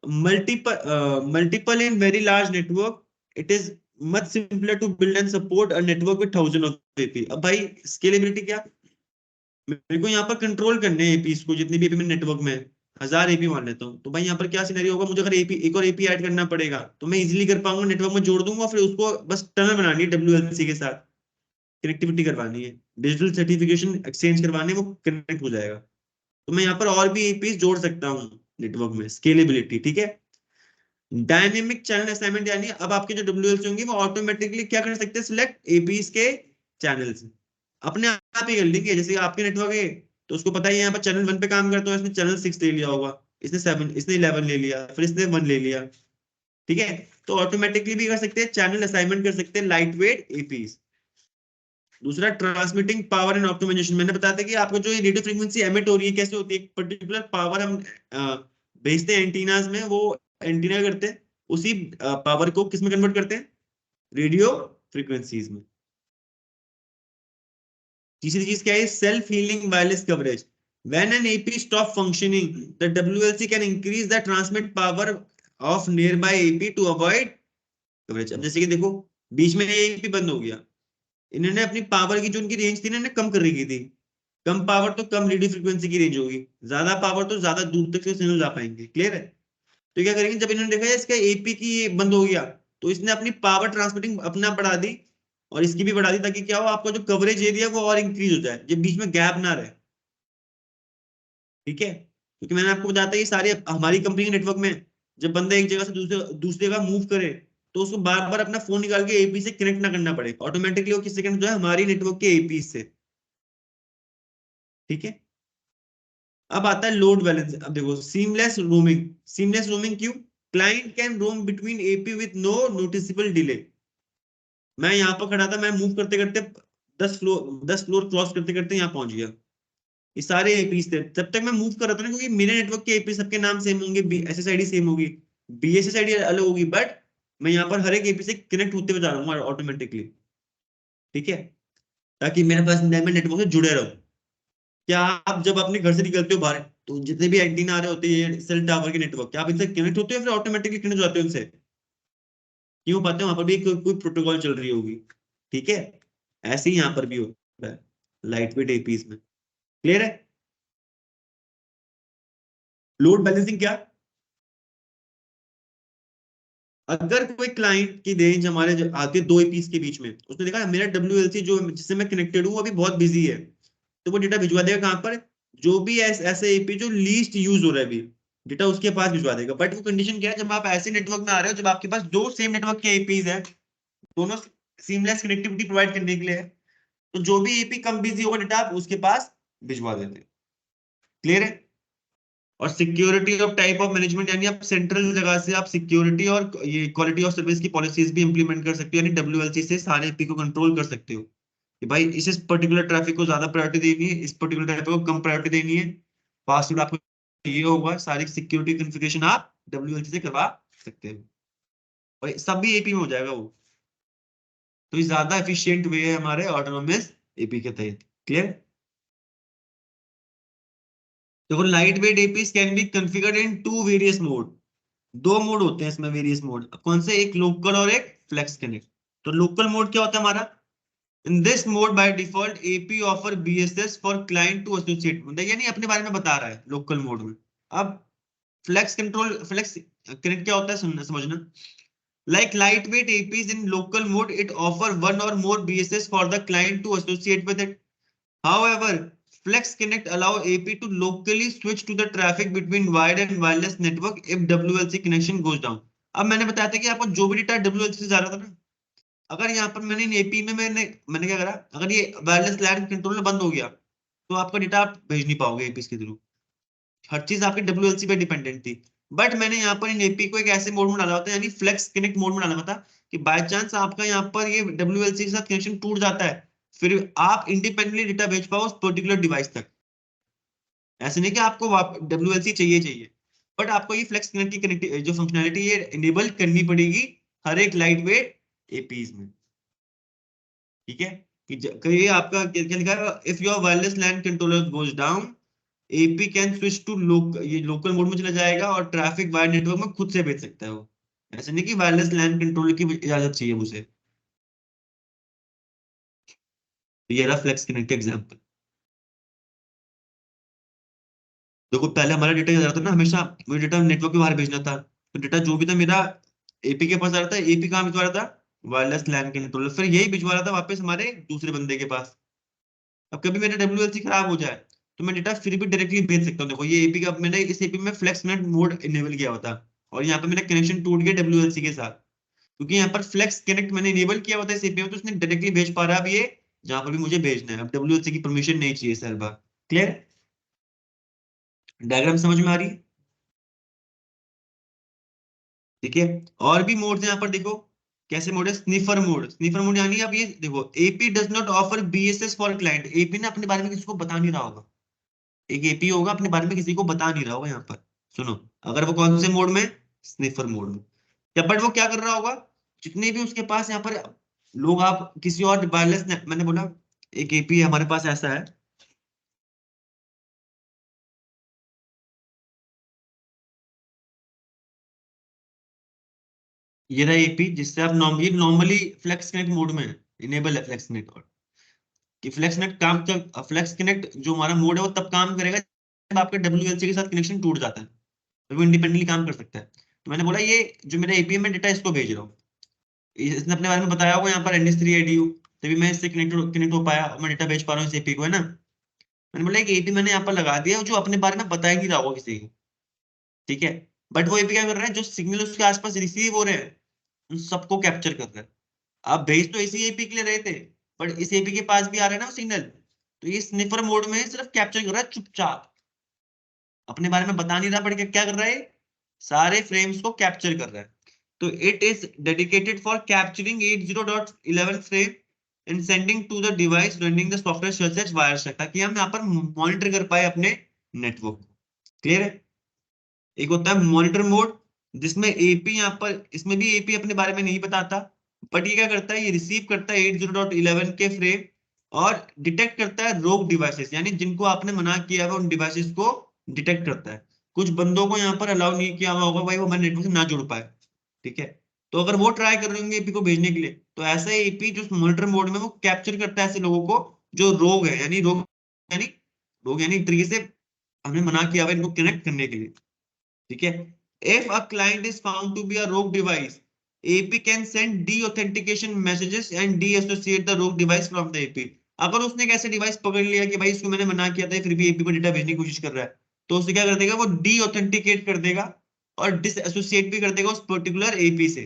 multiple in very large network, it is much simpler to build and support a network with thousand of AP. अब भाई स्केलेबिलिटी क्या, मेरे को यहाँ पर कंट्रोल करने हैं एपीस को, जितनी भी एपी मेरे नेटवर्क में है, 1000 एपी मान लेता हूँ, तो भाई यहाँ पर क्या सिनेरियो होगा, मुझे अगर एपी एक और एपी ऐड करना पड़ेगा तो मैं इजीली कर पाऊंगा, नेटवर्क में जोड़ दूंगा, फिर उसको बस टनल बनानी है डब्ल्यूएलसी के साथ, कनेक्टिविटी करवानी है, डिजिटल सर्टिफिकेशन एक्सचेंज करवाने, वो कनेक्ट हो जाएगा। तो मैं यहाँ पर और भी एपीस जोड़ सकता हूँ नेटवर्क में, स्केलेबिलिटी। ठीक है, डायनेमिक चैनल असाइनमेंट यानी अब आपके जो डब्ल्यूएलसी होंगे वो ऑटोमेटिकली क्या कर सकते हैं, सिलेक्ट एपीस के चैनल्स अपने आप ही कर लेंगे। जैसे आपके नेटवर्क है तो उसको पता ही है यहाँ पर चैनल 1 पे काम करता है, इसने चैनल 6 ले लिया होगा, इसने 7, इसने 11 ले लिया, फिर इसने 1 ले लिया। ठीक है, तो ऑटोमेटिकली भी कर सकते हैं, चैनल असाइनमेंट कर सकते हैं लाइट वेट एपीस। दूसरा ट्रांसमिटिंग पावर एंड ऑप्टिमाइजेशन, मैंने बताया था कि आपको जो ये रेडियो फ्रीक्वेंसी एमिट हो रही है कैसे होती है, एक पर्टिकुलर पावर हम भेजते हैं एंटीनाज में, वो एंटीना करते हैं उसी पावर को किस में कन्वर्ट करते हैं, रेडियो फ्रीक्वेंसीज में। तीसरी चीज क्या है, self healing wireless coverage, when an AP stop functioning the WLC can increase the transmit power of nearby AP to avoid coverage. अब जैसे कि देखो बीच में एपी बंद हो गया, इन्होंने अपनी पावर की जो उनकी रेंज थी ना, इन्होंने कम कर रखी थी। कम पावर तो कम रेडियो फ्रीक्वेंसी की रेंज होगी, ज्यादा पावर तो ज्यादा दूर तक से सिग्नल जा पाएंगे। क्लियर है, तो क्या करेंगे, जब इन्होंने देखा इसका एपी की ये बंद हो गया, तो इसने अपनी पावर ट्रांसमिटिंग अपना बढ़ा दी और इसकी भी बढ़ा दी, ताकि क्या हो, आपका जो कवरेज एरिया वो और इंक्रीज हो जाए, जब बीच में गैप ना रहे। ठीक है, क्योंकि मैंने आपको बताया था ये सारे हमारी कंपनी के नेटवर्क में, जब बंदा एक जगह से दूसरे दूसरी जगह मूव करे तो उसको बार बार अपना फोन निकाल के एपी से कनेक्ट ना करना पड़े, ऑटोमेटिकली वो किससे कनेक्ट जो है, हमारी नेटवर्क के एपी से। ठीक है, अब आता है लोड बैलेंस। अब देखो सीमलेस रोमिंग, सीमलेस रोमिंग क्यों, client can roam between AP with no noticeable delay. मैं यहाँ पर खड़ा था, मैं मूव करते करते 10 फ्लोर क्रॉस करते करते यहाँ पहुंच गया। ये सारे एपीस थे, जब तक मैं मूव कर रहा था ना, क्योंकि मेरे नेटवर्क के एपी सबके नाम सेम होंगे, एसएसआईडी सेम होगी, बीएसएसआईडी अलग होगी, बट मैं यहाँ पर हर एक एपी से कनेक्ट होते हुए जा रहा हूँ ऑटोमेटिकली। ठीक है, ताकि मेरे पास मैं नेटवर्क से जुड़े रहूं। क्या आप जब अपने घर से निकलते हो बाहर, तो जितने भी एंटीना आ रहे होते हैं सेल टावर के नेटवर्क, क्या आप इनसे कनेक्ट होते हो, फिर ऑटोमेटिकली कनेक्ट हो जाते हो उनसे, क्यों पाते हो, वहां पर भी कोई प्रोटोकॉल चल रही होगी। ठीक है, ऐसे ही यहाँ पर भी होता है लाइट वेट एपीस में। क्लियर है, लोड बैलेंसिंग क्या, अगर कोई क्लाइंट की रेंज हमारे आती है 2 एपीस के बीच में, उसने देखा मेरा डब्ल्यूएलसी जो जिससे मैं कनेक्टेड हूँ अभी बहुत बिजी है, तो वो डेटा भिजवा देगा कहाँ पर, जो भी ऐसे एपी जो लीस्ट यूज हो रहा है अभी, डेटा उसके पास भिजवा देगा। बट वो कंडीशन क्या है, जब आप ऐसे नेटवर्क में आ रहे हो जब आपके पास दो सेम नेटवर्क के एपीज है, दोनों सीमलेस कनेक्टिविटी प्रोवाइड करने के लिए है, तो जो भी एपी कम बिजी होगा डेटा आप उसके पास भिजवा देते हैं। क्लियर है, और security of type of management, यानी आप सेंट्रल जगह से आप सिक्योरिटी और ये क्वालिटी ऑफ सर्विस की पॉलिसीज भी इंप्लीमेंट कर सकते हो, यानी डब्ल्यूएलसी से सारे एपी को कंट्रोल कर सकते हो कि भाई इस पर्टिकुलर ट्रैफिक को ज्यादा प्रायोरिटी देनी है, इस पर्टिकुलर ट्रैफिक को कम प्रायोरिटी देनी है, पासवर्ड आपको ये होगा, सारी सिक्योरिटी कॉन्फ़िगरेशन आप डब्ल्यूएलसी से करवा सकते हो, और सब भी एपी में हो जाएगा वो। तो ये ज्यादा एफिशिएंट वे है हमारे ऑटोनोमस एपी के तहत। क्लियर, देखो light weight APs can be configured in 2 various mode, 2 mode होते हैं इसमें, वेरियस मोड कौन से, एक लोकल और एक फ्लेक्स कनेक्ट। तो लोकल मोड क्या होता है हमारा? In this mode by default AP offer BSS for client to associate, मतलब यानी अपने बारे में बता रहा है लोकल मोड में। अब फ्लेक्स कनेक्ट क्या होता है, सुनना समझना। Like lightweight APs in local mode, it offer one or more BSS for the client to associate with it. However, Flex Connect allow AP to locally switch to the traffic between wired and wireless network if WLC connection goes down. अब मैंने बताया था कि आपको जो भी data WLC से जा रहा था ना, अगर यहाँ पर मैंने इन एपी में मैंने क्या करा, अगर ये वायरलेस लैन कंट्रोलर बंद हो गया तो आपका डेटा आप भेज नहीं पाओगे एपी के थ्रू। हर चीज आपकी WLC पे डिपेंडेंट थी। बट मैंने यहाँ पर इन एपी को एक ऐसे मोड में डाला होता है, यानी फ्लेक्स कनेक्ट मोड में डाला हुआ था, कि बाय चांस आपका यहाँ पर ये WLC के साथ कनेक्शन टूट जाता है, फिर आप इंडिपेंडेंटली डेटा भेज पाओ उस पर्टिकुलर डिवाइस तक। ऐसे नहीं कि आपको WLC चाहिए चाहिए, बट आपको ये फ्लेक्स कनेक्ट की कनेक्ट जो फंक्शनैलिटी ये इनेबल करनी पड़ेगी हर एक लाइट वेट एपीज में। ठीक है, कि आपका क्या लिखा है, if your wireless LAN controller goes down AP can switch to ये लोकल मोड में चला जाएगा और ट्रैफिक वायर नेटवर्क में खुद से भेज सकता है वो। ऐसे नहीं कि वायरलेस लैन कंट्रोलर की इजाजत चाहिए मुझे। ये रहा फ्लेक्स कनेक्ट का एग्जांपल। देखो पहले हमारा डेटा जा रहा था ना, हमेशा वो डेटा नेटवर्क के बाहर भेजना था, तो डेटा जो भी था मेरा एपी के पास आ रहा था, एपी कहाँ भिजवा रहा था, वायरलेस लैन कंट्रोलर, फिर यही भिजवा रहा था वापस हमारे दूसरे बंदे के पास। अब कभी मेरा WLC खराब हो जाए तो मैं डेटा फिर भी डायरेक्टली भेज सकता हूँ। देखो ये एपी का मैंने इस एपी में फ्लेक्स कनेक्ट मोड इनेबल किया हुआ था, और यहाँ पे मेरा कनेक्शन टूट गया WLC के साथ, क्योंकि यहाँ पर फ्लेक्स कनेक्ट मैंने इनेबल किया हुआ था इस एपी में, तो उसने डायरेक्टली भेज पा रहा है अब ये जहां पर भी मुझे भेजना है। अब WLC की परमिशन नहीं चाहिए सर बार। क्लियर? डायग्राम समझ में आ रही है? ठीक है, और भी मोड है यहाँ पर देखो। कैसे मोड है? Sniffer mode. स्निफर मोड यानी अब ये देखो, AP does not offer BSS for client. AP ने अपने बारे में किसी को बता नहीं रहा होगा, एक एपी होगा अपने बारे में किसी को बता नहीं रहा होगा यहाँ पर। सुनो, अगर वो कौन से मोड में, स्निफर मोड में, या बट वो क्या कर रहा होगा, जितने भी उसके पास यहाँ पर लोग, आप किसी और वायरलेस, मैंने बोला एक एपी हमारे पास ऐसा है, ये रहा एपी जिससे आप नॉर्मली फ्लेक्स कनेक्ट मोड में है, इनेबल है फ्लेक्स कनेक्ट। और कि फ्लेक्स कनेक्ट फ्लेक्स कनेक्ट जो हमारा मोड है वो तब काम करेगा जब आपके WLC के साथ कनेक्शन टूट जाता है, तो वो इंडिपेंडेंटली काम कर सकता है। तो मैंने बोला ये जो मेरा एपी में डेटा इसको भेज रहा हूँ, इसने अपने बारे में बताया होगा यहाँ पर NS3ADU, तभी मैं इससे कनेक्ट हो पाया और मैं डेटा भेज पा रहा हूँ इस एपी को, है ना। मैंने बोला एक एपी मैंने यहाँ पर लगा दिया जो अपने बारे में बता ही नहीं रहा होगा किसी को। ठीक है, बट वो एपी क्या कर रहा है, जो सिग्नल उसके आसपास रिसीव हो रहे हैं उन सबको कैप्चर कर रहा है। आप भेज तो इसी एपी के लिए रहे थे, बट इस एपी के पास भी आ रहा है ना वो सिग्नल, तो ये स्निफर मोड में सिर्फ कैप्चर कर रहा है चुपचाप, अपने बारे में बता नहीं रहा, बट क्या कर रहा है, सारे फ्रेम्स को कैप्चर कर रहा है। तो it is dedicated for capturing 80.11 frame and sending to the device running the software such as Wireshark, ताकि हम यहाँ पर मॉनिटर कर पाए अपने नेटवर्क को। क्लियर है? एक होता है मॉनिटर मोड, जिसमें एपी यहाँ पर, इसमें भी एपी अपने बारे में नहीं बताता, बट ये क्या करता है, ये रिसीव करता है 80.11 के फ्रेम और डिटेक्ट करता है रोग डिवाइसेस, यानी जिनको आपने मना किया है उन डिवाइसेस को डिटेक्ट करता है। कुछ बंदों को यहाँ पर अलाउ नहीं किया हुआ होगा भाई वो हमारे नेटवर्क से ना जुड़ पाए। ठीक है, तो अगर वो ट्राई कर रहे होंगे एपी को भेजने के लिए, तो ऐसा एपी जो मॉनिटर मोड में वो कैप्चर करता है ऐसे लोगों को जो रोग है, यानी रोग यानी एक तरीके से हमने मना किया हुआ है इनको कनेक्ट करने के लिए। ठीक है, if a client is found to be a rogue device, AP can send deauthentication messages and deassociate the rogue device from the AP। अगर उसने एक ऐसे डिवाइस पकड़ लिया कि भाई इसको मैंने मना किया था फिर भी एपी को डेटा भेजने की कोशिश कर रहा है, तो उसे क्या कर देगा, वो डीऑथेंटिकेट कर देगा और डिसएसोसिएट भी कर देगा उस पर्टिकुलर एपी से।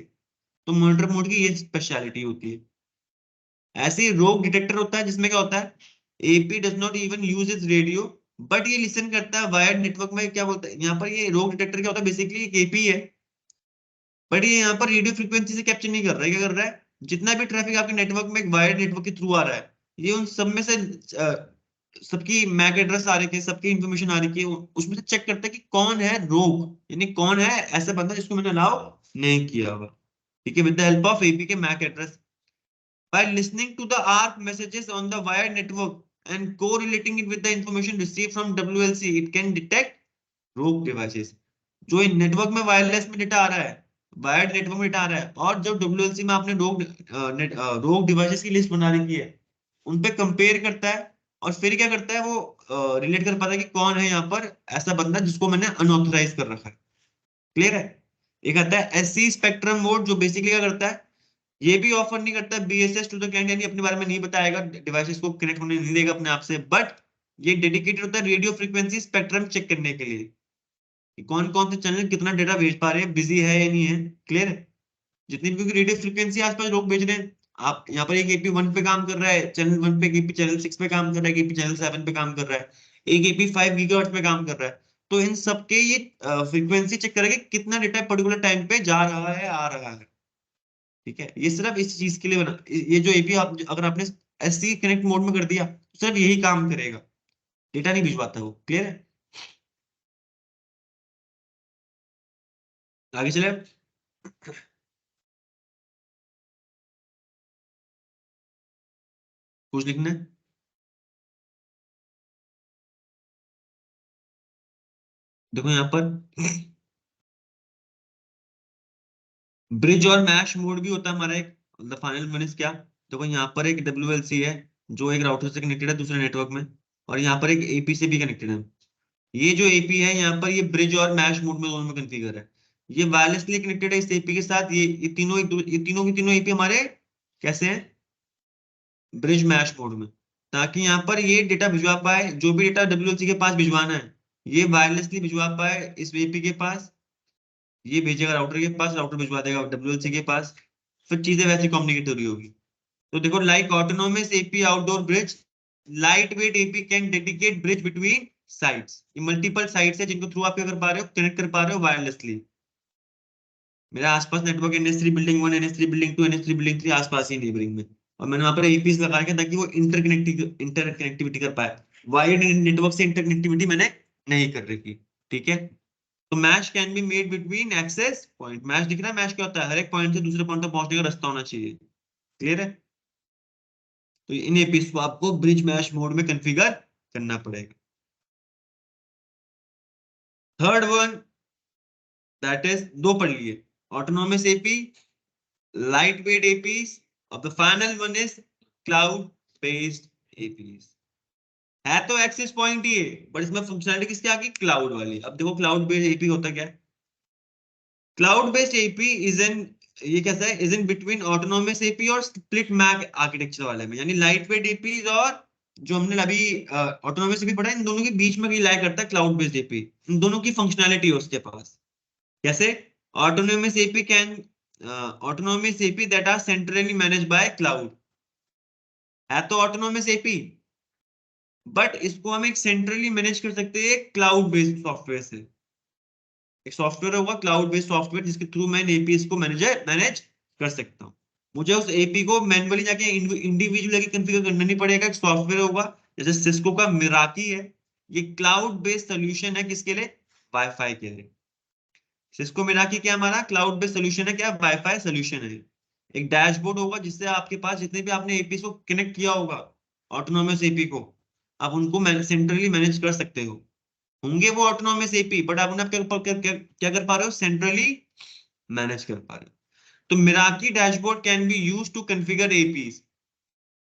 तो मॉनिटर मोड की ये स्पेशलिटी होती है। ऐसे ही रोग डिटेक्टर होता है जिसमें क्या होता है, AP does not even use it's radio, but ये लिसन करता है वायर्ड नेटवर्क में। क्या बोलता है यहाँ पर, ये रोग डिटेक्टर क्या होता है, बेसिकली एक एपी है, बट ये यहाँ पर रेडियो फ्रीक्वेंसी से कैप्चर नहीं कर रहा है। क्या कर रहा है, जितना भी ट्रैफिक आपके नेटवर्क में एक वायर्ड नेटवर्क के थ्रू आ रहा है, ये उन सब में से सबकी मैक एड्रेस आ रही है, सबकी इंफॉर्मेशन आ रही है, उसमें से चेक करता है कि कौन है रोग, यानी कौन है ऐसा बंदा जिसको मैंने अलाउ नहीं किया हुआ। ठीक है, with the help of AP के MAC address, by listening to the ARP messages on the wired network and correlating it with the information received from WLC, it can detect rogue devices। जो इन network में wireless में data आ रहा है wired network में data आ रहा है, और जब डब्ल्यूएलसी में आपने रोग डिवाइसेस की लिस्ट बना रखी है, उन पे कंपेयर करता है, और फिर क्या करता है वो रिलेट कर पाता है कि कौन है यहाँ पर ऐसा बंदा जिसको मैंने अनऑथराइज कर रखा है। क्लियर है? एक आता है एससी स्पेक्ट्रम मोड, जो बेसिकली क्या करता है, ये भी ऑफर नहीं करता बीएसएस टू द क्लाइंट, यानी अपने बारे में नहीं बताएगा, डिवाइसेस को कनेक्ट होने नहीं देगा अपने आप से, बट ये डेडिकेटेड होता है रेडियो फ्रीक्वेंसी स्पेक्ट्रम चेक करने के लिए कि कौन कौन से चैनल कितना डेटा भेज पा रहे हैं, बिजी है या नहीं है। क्लियर है? जितनी भी रेडियो फ्रीक्वेंसी आसपास लोग भेज रहे हैं, आप यहाँ पर एक एपी 1 पे काम कर रहा है चैनल 1 पे, एक एपी चैनल 6 पे काम कर रहा है, एक एपी चैनल 7 पे काम कर रहा है, एक एपी 5 गीगाहर्ट्ज पे काम कर रहा है, तो इन सबके ये फ्रीक्वेंसी चेक करेगा कितना डेटा पर्टिकुलर टाइम पे जा रहा है, आ रहा है। ठीक है? ये सिर्फ इस चीज के लिए बना, ये जो एपी आप अगर आपने एससी कनेक्ट मोड में कर दिया तो सिर्फ यही काम करेगा, डेटा नहीं भिजवाता वो। क्लियर है? आगे चले। कुछ लिखना है? देखो यहाँ पर ब्रिज और मैश मोड भी होता है हमारा एक, मतलब फाइनल वन इज क्या, देखो यहाँ पर एक डब्ल्यूएलसी है जो एक राउटर से कनेक्टेड है दूसरे नेटवर्क में, और यहाँ पर एक एपी से भी कनेक्टेड है। ये जो एपी है यहाँ पर, ये ब्रिज और मैश मोड में दोनों में कॉन्फ़िगर है। ये वायरलेसली कनेक्टेड है इस एपी के साथ, ये तीनों ये तीनों की तीनों एपी हमारे कैसे हैं, ब्रिज मैश मोड में, ताकि यहाँ पर ये डेटा भिजवा पाए, जो भी डेटा डब्ल्यूएलसी के पास भिजवाना है ये वायरलेसली भिजवा पाए इस एपी के पास, ये भेजेगा राउटर के पास, राउटर भिजवा देगा डब्ल्यूएलसी के पास, फिर चीजें वैसे कम्युनिकेट हो रही होगी। तो देखो, like autonomous AP outdoor bridge, light weight AP can dedicate bridge between sites, ये मल्टीपल साइट्स है जिनको थ्रू आप क्या कर पा रहे हो, कनेक्ट कर पा रहे हो वायरलेसली। मेरा आसपास network NS3 building 1, NS3 building 2, NS3 building 3 आसपास ही नेबरिंग में, और मैंने वहां पर एपीस लगा के ताकि वो इंटरकनेक्टिविटी कर पाए। वायर्ड नेटवर्क से इंटरकनेक्टिविटी मैंने नहीं कर रखी। ठीक है? तो mesh can be made between access point, mesh दिख रहा है, मैश क्या होता है, हर एक पॉइंट से दूसरे पॉइंट तक पहुंचने का रास्ता होना चाहिए। क्लियर है? तो इन एपीस को आपको ब्रिज मैश मोड में कॉन्फ़िगर करना पड़ेगा। थर्ड वन, दैट इज दो पढ़ लिए, autonomous AP, light weight APs, और the final one is cloud based APs. है तो एक्सेस पॉइंट ही है, बट इसमें फंक्शनलिटी किसकी आ गई, क्लाउड वाली। अब देखो क्लाउड बेस्ड एपी होता क्या है। Cloud based AP is an, ये कैसा है, is in between autonomous AP और स्प्लिट मैक आर्किटेक्चर वाले में, यानी लाइट वेट एपी और जो हमने अभी ऑटोनोमस एपी पढ़ा है, इन दोनों के बीच में रिलाई करता है क्लाउड बेस्ड एपी। इन दोनों की फंक्शनैलिटी है उसके पास। कैसे? Autonomous AP can, autonomous AP that are centrally managed by cloud, है तो ऑटोनोमस एपी, बट इसको हम एक सेंट्रली मैनेज कर सकते हैं क्लाउड बेस्ड सॉफ्टवेयर से। एक सॉफ्टवेयर होगा क्लाउड बेस्ड सॉफ्टवेयर जिसके थ्रू मैं एपीएस को मैनेज कर सकता हूँ। मुझे उस एपी को मैनुअली जाके इंडिविजुअली कॉन्फ़िगर करना नहीं पड़ेगा, एक सॉफ्टवेयर होगा जैसे सिस्को का मिराकी है, ये क्लाउड बेस्ड सोल्यूशन है किसके लिए, वाईफाई के लिए। सिस्को मिराकी क्या हमारा क्लाउड बेस्ड सोल्यूशन है, क्या वाईफाई सोल्यूशन है। एक डैशबोर्ड होगा जिससे आपके पास जितने भी आपने एपी को कनेक्ट किया होगा, ऑटोनोमस एपी को, आप उनको सेंट्रली मैनेज कर सकते हो। होंगे वो ऑटोनोमस एपी, बट आप उन्हें क्या कर पा रहे हो, सेंट्रली मैनेज कर पा रहे हो। तो Meraki dashboard can be use to configure APs.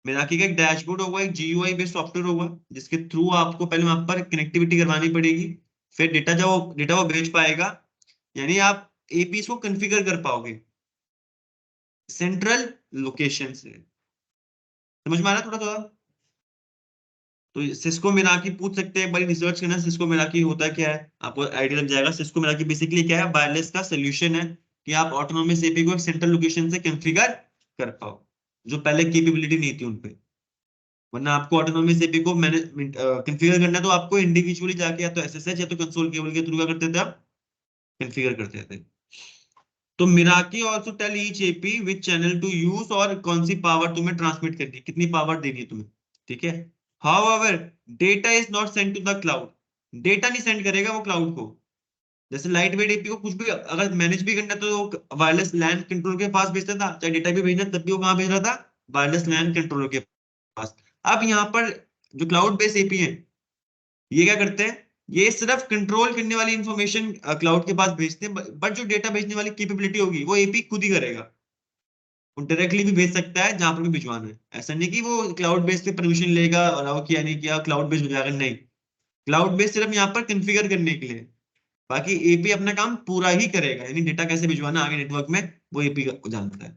Meraki का एक डैशबोर्ड होगा, एक जीयूआई बेस्ड सॉफ्टवेयर होगा जिसके थ्रू आपको पहले वहां पर कनेक्टिविटी करवानी पड़ेगी, फिर डेटा वो भेज पाएगा, यानी आप एपीज को कॉन्फ़िगर कर पाओगे सेंट्रल लोकेशन से। समझ में आ रहा है थोड़ा थोड़ा? तो सिस्को मिराकी पूछ सकते हैं, बड़ी रिसर्च करना सिस्को मिराकी होता क्या है, आपको आइडिया लग जाएगा। सिस्को मिराकी बेसिकली क्या है, वायरलेस का सोल्यूशन है कि आप ऑटोनोमस एपी को एक सेंट्रल लोकेशन से कॉन्फ़िगर कर पाओ, जो पहले कैपेबिलिटी नहीं थी उनपे। वरना आपको ऑटोनोमस एपी को मैनेज कॉन्फ़िगर करना है तो आपको इंडिविजुअली जाके या तो एसएसएच या तो कंसोल केबल के थ्रू क्या करते थे, आप कॉन्फ़िगर करते थे। तो Meraki also tell each AP which channel to use, और कौन सी पावर तुम्हें ट्रांसमिट करनी है, कितनी पावर देनी है तुम्हें। ठीक है? However, data is not sent to the cloud. Data नहीं सेंड करेगा वो क्लाउड को। जैसे लाइट वेट एपी को कुछ भी अगर मैनेज भी करना तो वायरलेस लैन कंट्रोलर के पास भेजता था, चाहे डेटा भी भेजना तब भी वो कहाँ भेज रहा था, वायरलेस लैन कंट्रोलर के पास। अब यहाँ पर जो क्लाउड बेस्ड एपी है, ये क्या करते हैं, ये सिर्फ कंट्रोल करने वाली इंफॉर्मेशन क्लाउड के पास भेजते हैं, बट जो डेटा भेजने वाली कैपेबिलिटी होगी वो एपी खुद ही करेगा। वो डायरेक्टली भी भेज सकता है जहां पर भी भिजवाना है, ऐसा नहीं कि वो क्लाउड बेस पे परमिशन लेगा और वो किया नहीं किया क्लाउड बेस भिजवाएगा, नहीं। क्लाउड बेस सिर्फ यहाँ पर कॉन्फ़िगर करने के लिए, बाकी एपी अपना काम पूरा ही करेगा, यानी डेटा कैसे भिजवाना आगे नेटवर्क में वो एपी जानता है।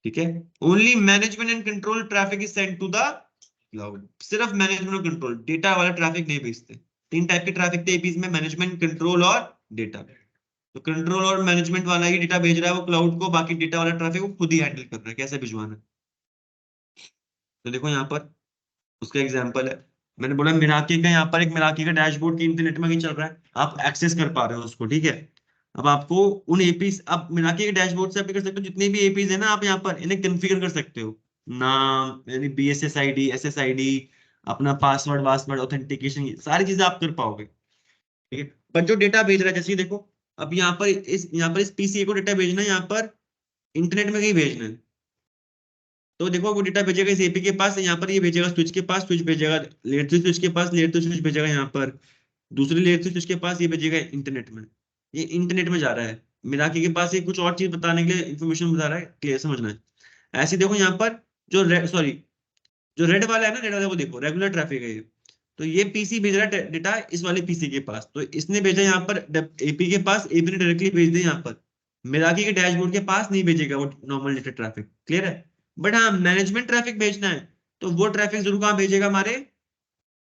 ठीक है, only management and control traffic is sent to the cloud. सिर्फ मैनेजमेंट और कंट्रोल, डेटा वाला ट्रैफिक नहीं भेजते। तीन टाइप के ट्रैफिक थे एपीज में, मैनेजमेंट, कंट्रोल और डेटा। तो कंट्रोल और मैनेजमेंट वाला ही डेटा भेज रहा है वो क्लाउड को, बाकी डेटा वाला ट्रैफिक वो खुद ही हैंडल कर रहा है कैसे भिजवाना है। तो देखो यहाँ पर उसका एग्जांपल है, मैंने बोला मिराकी का, यहाँ पर एक मिराकी का डैशबोर्ड की इंटरनेट में ही चल रहा है, आप एक्सेस कर पा रहे हो उसको। ठीक है, अब आपको उन एपीज, आप मिराकी के डैशबोर्ड से आप कर सकते हो जितने भी एपीज है ना, आप यहाँ पर इन्हें कॉन्फ़िगर कर सकते हो। नाम यानी BSSID, SSID, अपना पासवर्ड वासवर्ड ऑथेंटिकेशन, सारी चीजें आप कर पाओगे। ठीक है, पर जो डेटा भेज रहा है, जैसे ये देखो, अब यहाँ पर इस पीसीए को डेटा भेजना है, यहाँ पर इंटरनेट में कहीं भेजना है, तो देखो वो डेटा भेजेगा इस एपी के पास, यहाँ पर ये भेजेगा स्विच के पास, स्विच भेजेगा लेयर टू स्विच के पास, लेयर टू स्विच भेजेगा यहाँ पर दूसरी लेयर टू स्विच के पास, ये भेजेगा इंटरनेट में। ये इंटरनेट में जा रहा है, मिराकी के पास ये कुछ और चीज बताने के लिए इन्फॉर्मेशन बता रहा है, क्लियर समझना है। ऐसे देखो यहाँ पर जो सॉरी, जो रेड वाला है ना, रेड वाला वो देखो रेगुलर ट्रैफिक है ये। तो ये पीसी भेज रहा है डेटा इस वाले पीसी के पास, तो इसने भेजा यहाँ पर एपी के पास, एपी ने डायरेक्टली भेज दिया यहाँ पर, मिराकी के डैशबोर्ड के पास नहीं भेजेगा वो नॉर्मल डेटा ट्रैफिक, क्लियर है। बट हाँ, मैनेजमेंट ट्रैफिक भेजना है तो वो ट्रैफिक जरूर कहाँ भेजेगा, हमारे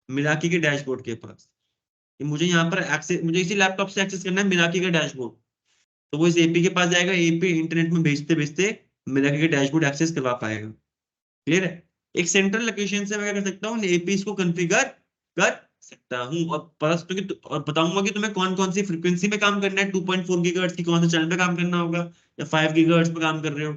मिराकी के डैशबोर्ड के पास। कि मुझे यहाँ पर एक्सेस, मुझे इसी लैपटॉप से एक्सेस करना है मिराकी का डैशबोर्ड, तो वो इस एपी के पास जाएगा, एपी इंटरनेट में भेजते भेजते मिराकी के डैशबोर्ड एक्सेस करवा पाएगा, क्लियर है। एक सेंट्रल लोकेशन से मैं क्या कर सकता हूँ, एपीज को कॉन्फ़िगर कर सकता हूँ, और और बताऊंगा कि तुम्हें कौन कौन सी फ्रीक्वेंसी में काम करना है, 2.4 गीगाहर्ट्ज की कौन से चैनल पे काम करना होगा, या 5 गीगाहर्ट्ज पे काम कर रहे हो,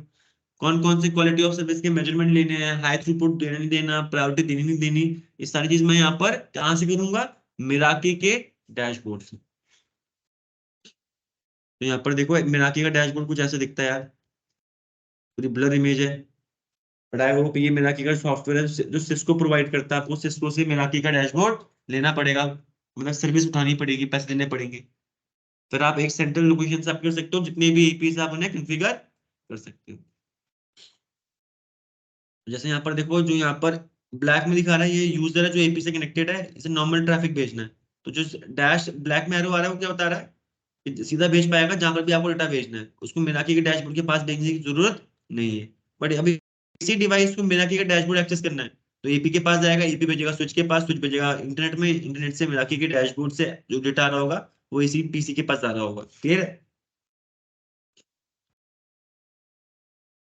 कौन कौन से क्वालिटी ऑफ सर्विस के मेजरमेंट लेने हैं, हाई थ्रूपुट देना नहीं देना, प्रायोरिटी देनी नहीं देनी, ये सारी चीज मैं यहाँ पर कहाँ से करूंगा, मिराकी के डैशबोर्ड से। तो यहाँ पर देखो मिराकी का डैशबोर्ड कुछ ऐसे दिखता है यार, पूरी ब्लर इमेज है, बड़ा है वो, ये मिराकी का सॉफ्टवेयर है जो सिस्को प्रोवाइड करता है, आपको सिस्को से मिराकी का डैशबोर्ड लेना पड़ेगा, मतलब सर्विस उठानी पड़ेगी, पैसे देने पड़ेंगे। फिर आप एक सेंट्रल लोकेशन से आप कर सकते हो, जितने भी एपीज आप उन्हें कॉन्फ़िगर कर सकते हो। जैसे यहाँ पर देखो, जो यहाँ पर ब्लैक में दिखा रहा है, ये यूजर है जो एपी से कनेक्टेड है, इसे नॉर्मल ट्रैफिक भेजना है, तो जो डैश ब्लैक में एरो आ रहा है वो क्या बता रहा है कि सीधा भेज पाएगा जहां पर भी आपको डेटा भेजना है, उसको मिराकी के डैशबोर्ड के पास भेजने की जरूरत नहीं है। बट अभी इसी डिवाइस को मिराकी का डैशबोर्ड एक्सेस करना है, तो एपी के पास जाएगा, एपी भेजेगा स्विच के पास, स्विच भेजेगा इंटरनेट में, इंटरनेट से मिराकी के डैशबोर्ड से जो डेटा आ रहा होगा वो इसी पीसी के पास आ रहा होगा, क्लियर है।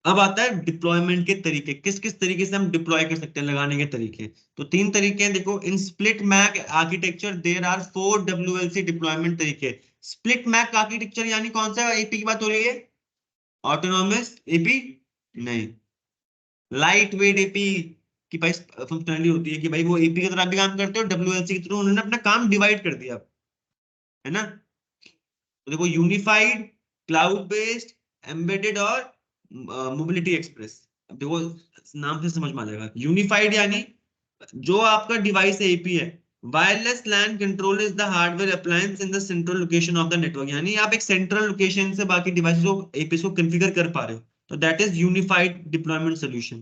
अब आता है डिप्लॉयमेंट के तरीके, किस किस तरीके से हम डिप्लॉय कर सकते हैं, लगाने के तरीके। तो तीन तरीके हैं, देखो, in split MAC architecture there are 4 WLC deployment तरीके। स्प्लिट मैक आर्किटेक्चर यानी कौन सा एपी की बात हो रही है, ऑटोनॉमस एपी नहीं, लाइट वेट एपी की भाई फंक्शनलिटी होती है कि भाई वो एपी की तरह भी काम करते हो, WLC के थ्रू उन्होंने अपना काम डिवाइड कर दिया, है ना। तो देखो, यूनिफाइड, क्लाउड बेस्ड, एम्बेडेड और मोबिलिटी एक्सप्रेस। अब देखो नाम से समझ में आ जाएगा, यूनिफाइड यानी जो आपका डिवाइस एपी है, wireless LAN control is the hardware appliance in the central location of the network, यानी आप एक सेंट्रल लोकेशन से बाकी डिवाइसेस को, एपीएस को कॉन्फ़िगर कर पा रहे हो, तो that is unified deployment solution.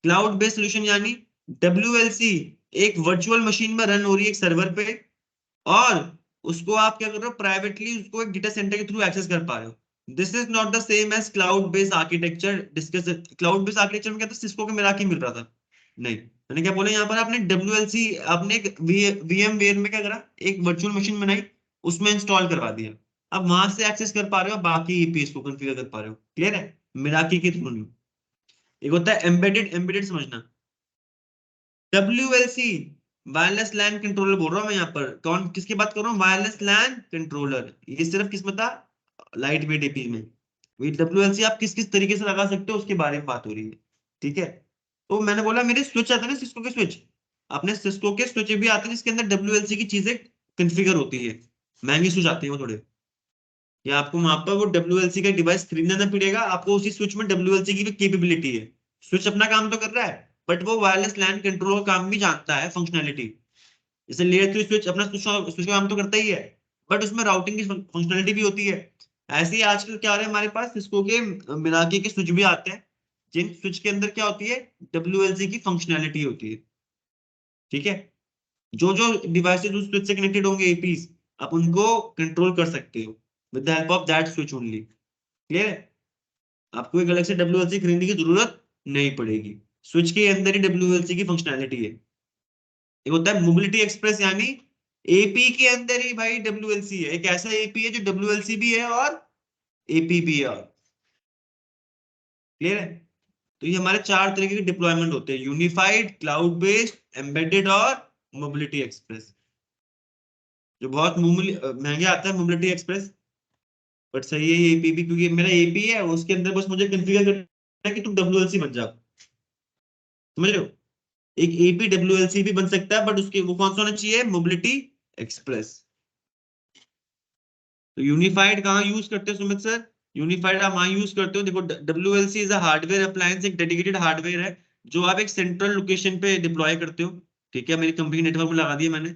Cloud based solution यानी WLC एक वर्चुअल मशीन में रन हो रही है एक सर्वर पे, और उसको आप क्या कर रहे हो, प्राइवेटली उसको एक डेटा सेंटर के थ्रू एक्सेस कर पा रहे हो। This is not the same as cloud based architecture discuss. Cloud based architecture में क्या था, सिस्को के मिराकी मिल रहा था, नहीं, मैंने क्या बोला यहाँ पर, आपने WLC, आपने एक वीएम वेयर में क्या करा, एक वर्चुअल मशीन बनाई, उसमें इंस्टॉल करवा दिया, अब वहां से एक्सेस कर पा रहे हो, बाकी ईपीएस को कॉन्फ़िगर कर पा रहे हो, क्लियर है, मिराकी के थ्रू नहीं। एक होता है एम्बेडेड, एम्बेडेड समझना, WLC वायरलेस लैन कंट्रोलर बोल रहा हूं मैं यहाँ पर, कौन किसकी बात कर रहा हूँ, वायरलेस लैन कंट्रोलर, ये सिर्फ किस में था, लाइट वेट एपी में। WLC आप किस किस तरीके से लगा सकते हो उसके बारे में बात हो रही है, ठीक है। तो मैंने बोला मेरे स्विच आते हैं ना, सिस्को के स्विच, अपने सिस्को के स्विच भी आते हैं जिसके अंदर WLC की चीजें कॉन्फ़िगर होती है, महंगी स्विच आती है वो थोड़े, या आपको वहां पर वो WLC का डिवाइस खरीदना ना पड़ेगा, आपको उसी स्विच में WLC की भी कैपेबिलिटी है। स्विच अपना काम तो कर रहा है, बट वो वायरलेस लैन कंट्रोल का काम भी जानता है, फंक्शनैलिटी। जैसे लेयर 3 स्विच अपना स्विच स्विच का काम तो करता ही है, बट उसमें राउटिंग की फंक्शनलिटी भी होती है। ऐसे ही आजकल क्या हो रहा है, हमारे पास सिस्को के मिराकी के स्विच भी आते हैं, जिन स्विच के अंदर क्या होती है, डब्ल्यूएलसी की फंक्शनैलिटी होती है। ठीक है, जो जो डिवाइसेस उस स्विच से कनेक्टेड होंगे, एपीज, आप उनको कंट्रोल कर सकते हो with the help of that switch only. Clear है? आपको एक अलग से डब्ल्यूएलसी खरीदने की जरूरत नहीं पड़ेगी, स्विच के अंदर ही डब्ल्यूएलसी की फंक्शनैलिटी है। एक होता है मोबिलिटी एक्सप्रेस, यानी एपी के अंदर ही भाई डब्ल्यूएलसी है, एक ऐसा एपी है जो डब्ल्यूएलसी भी है और एपी भी है। क्लियर है? तो ये हमारे चार तरीके के डिप्लॉयमेंट होते हैं, यूनिफाइड, क्लाउड बेस्ड, एम्बेडेड और मोबिलिटी एक्सप्रेस। जो बहुत महंगे आता है मोबिलिटी एक्सप्रेस, बट सही है ये एपी भी, क्योंकि मेरा एपी है, उसके अंदर बस मुझे कॉन्फ़िगर करना है कि तुम डब्ल्यूएलसी बन जाओ। समझ रहे हो? एक एपी डब्ल्यूएलसी भी बन सकता है, बट उसके वो कौन सा होना चाहिए, मोबिलिटी एक्सप्रेस। तो यूनिफाइड कहाँ यूज करते हो सुमित सर? यूनिफाइड आप वहां यूज करते हो, देखो डब्ल्यूएलसी इज अ हार्डवेयर अप्लायंस, एक डेडिकेटेड हार्डवेयर है जो आप एक सेंट्रल लोकेशन पे डिप्लॉय करते हो। ठीक है, मेरी कंपनी नेटवर्क में लगा दिया मैंने।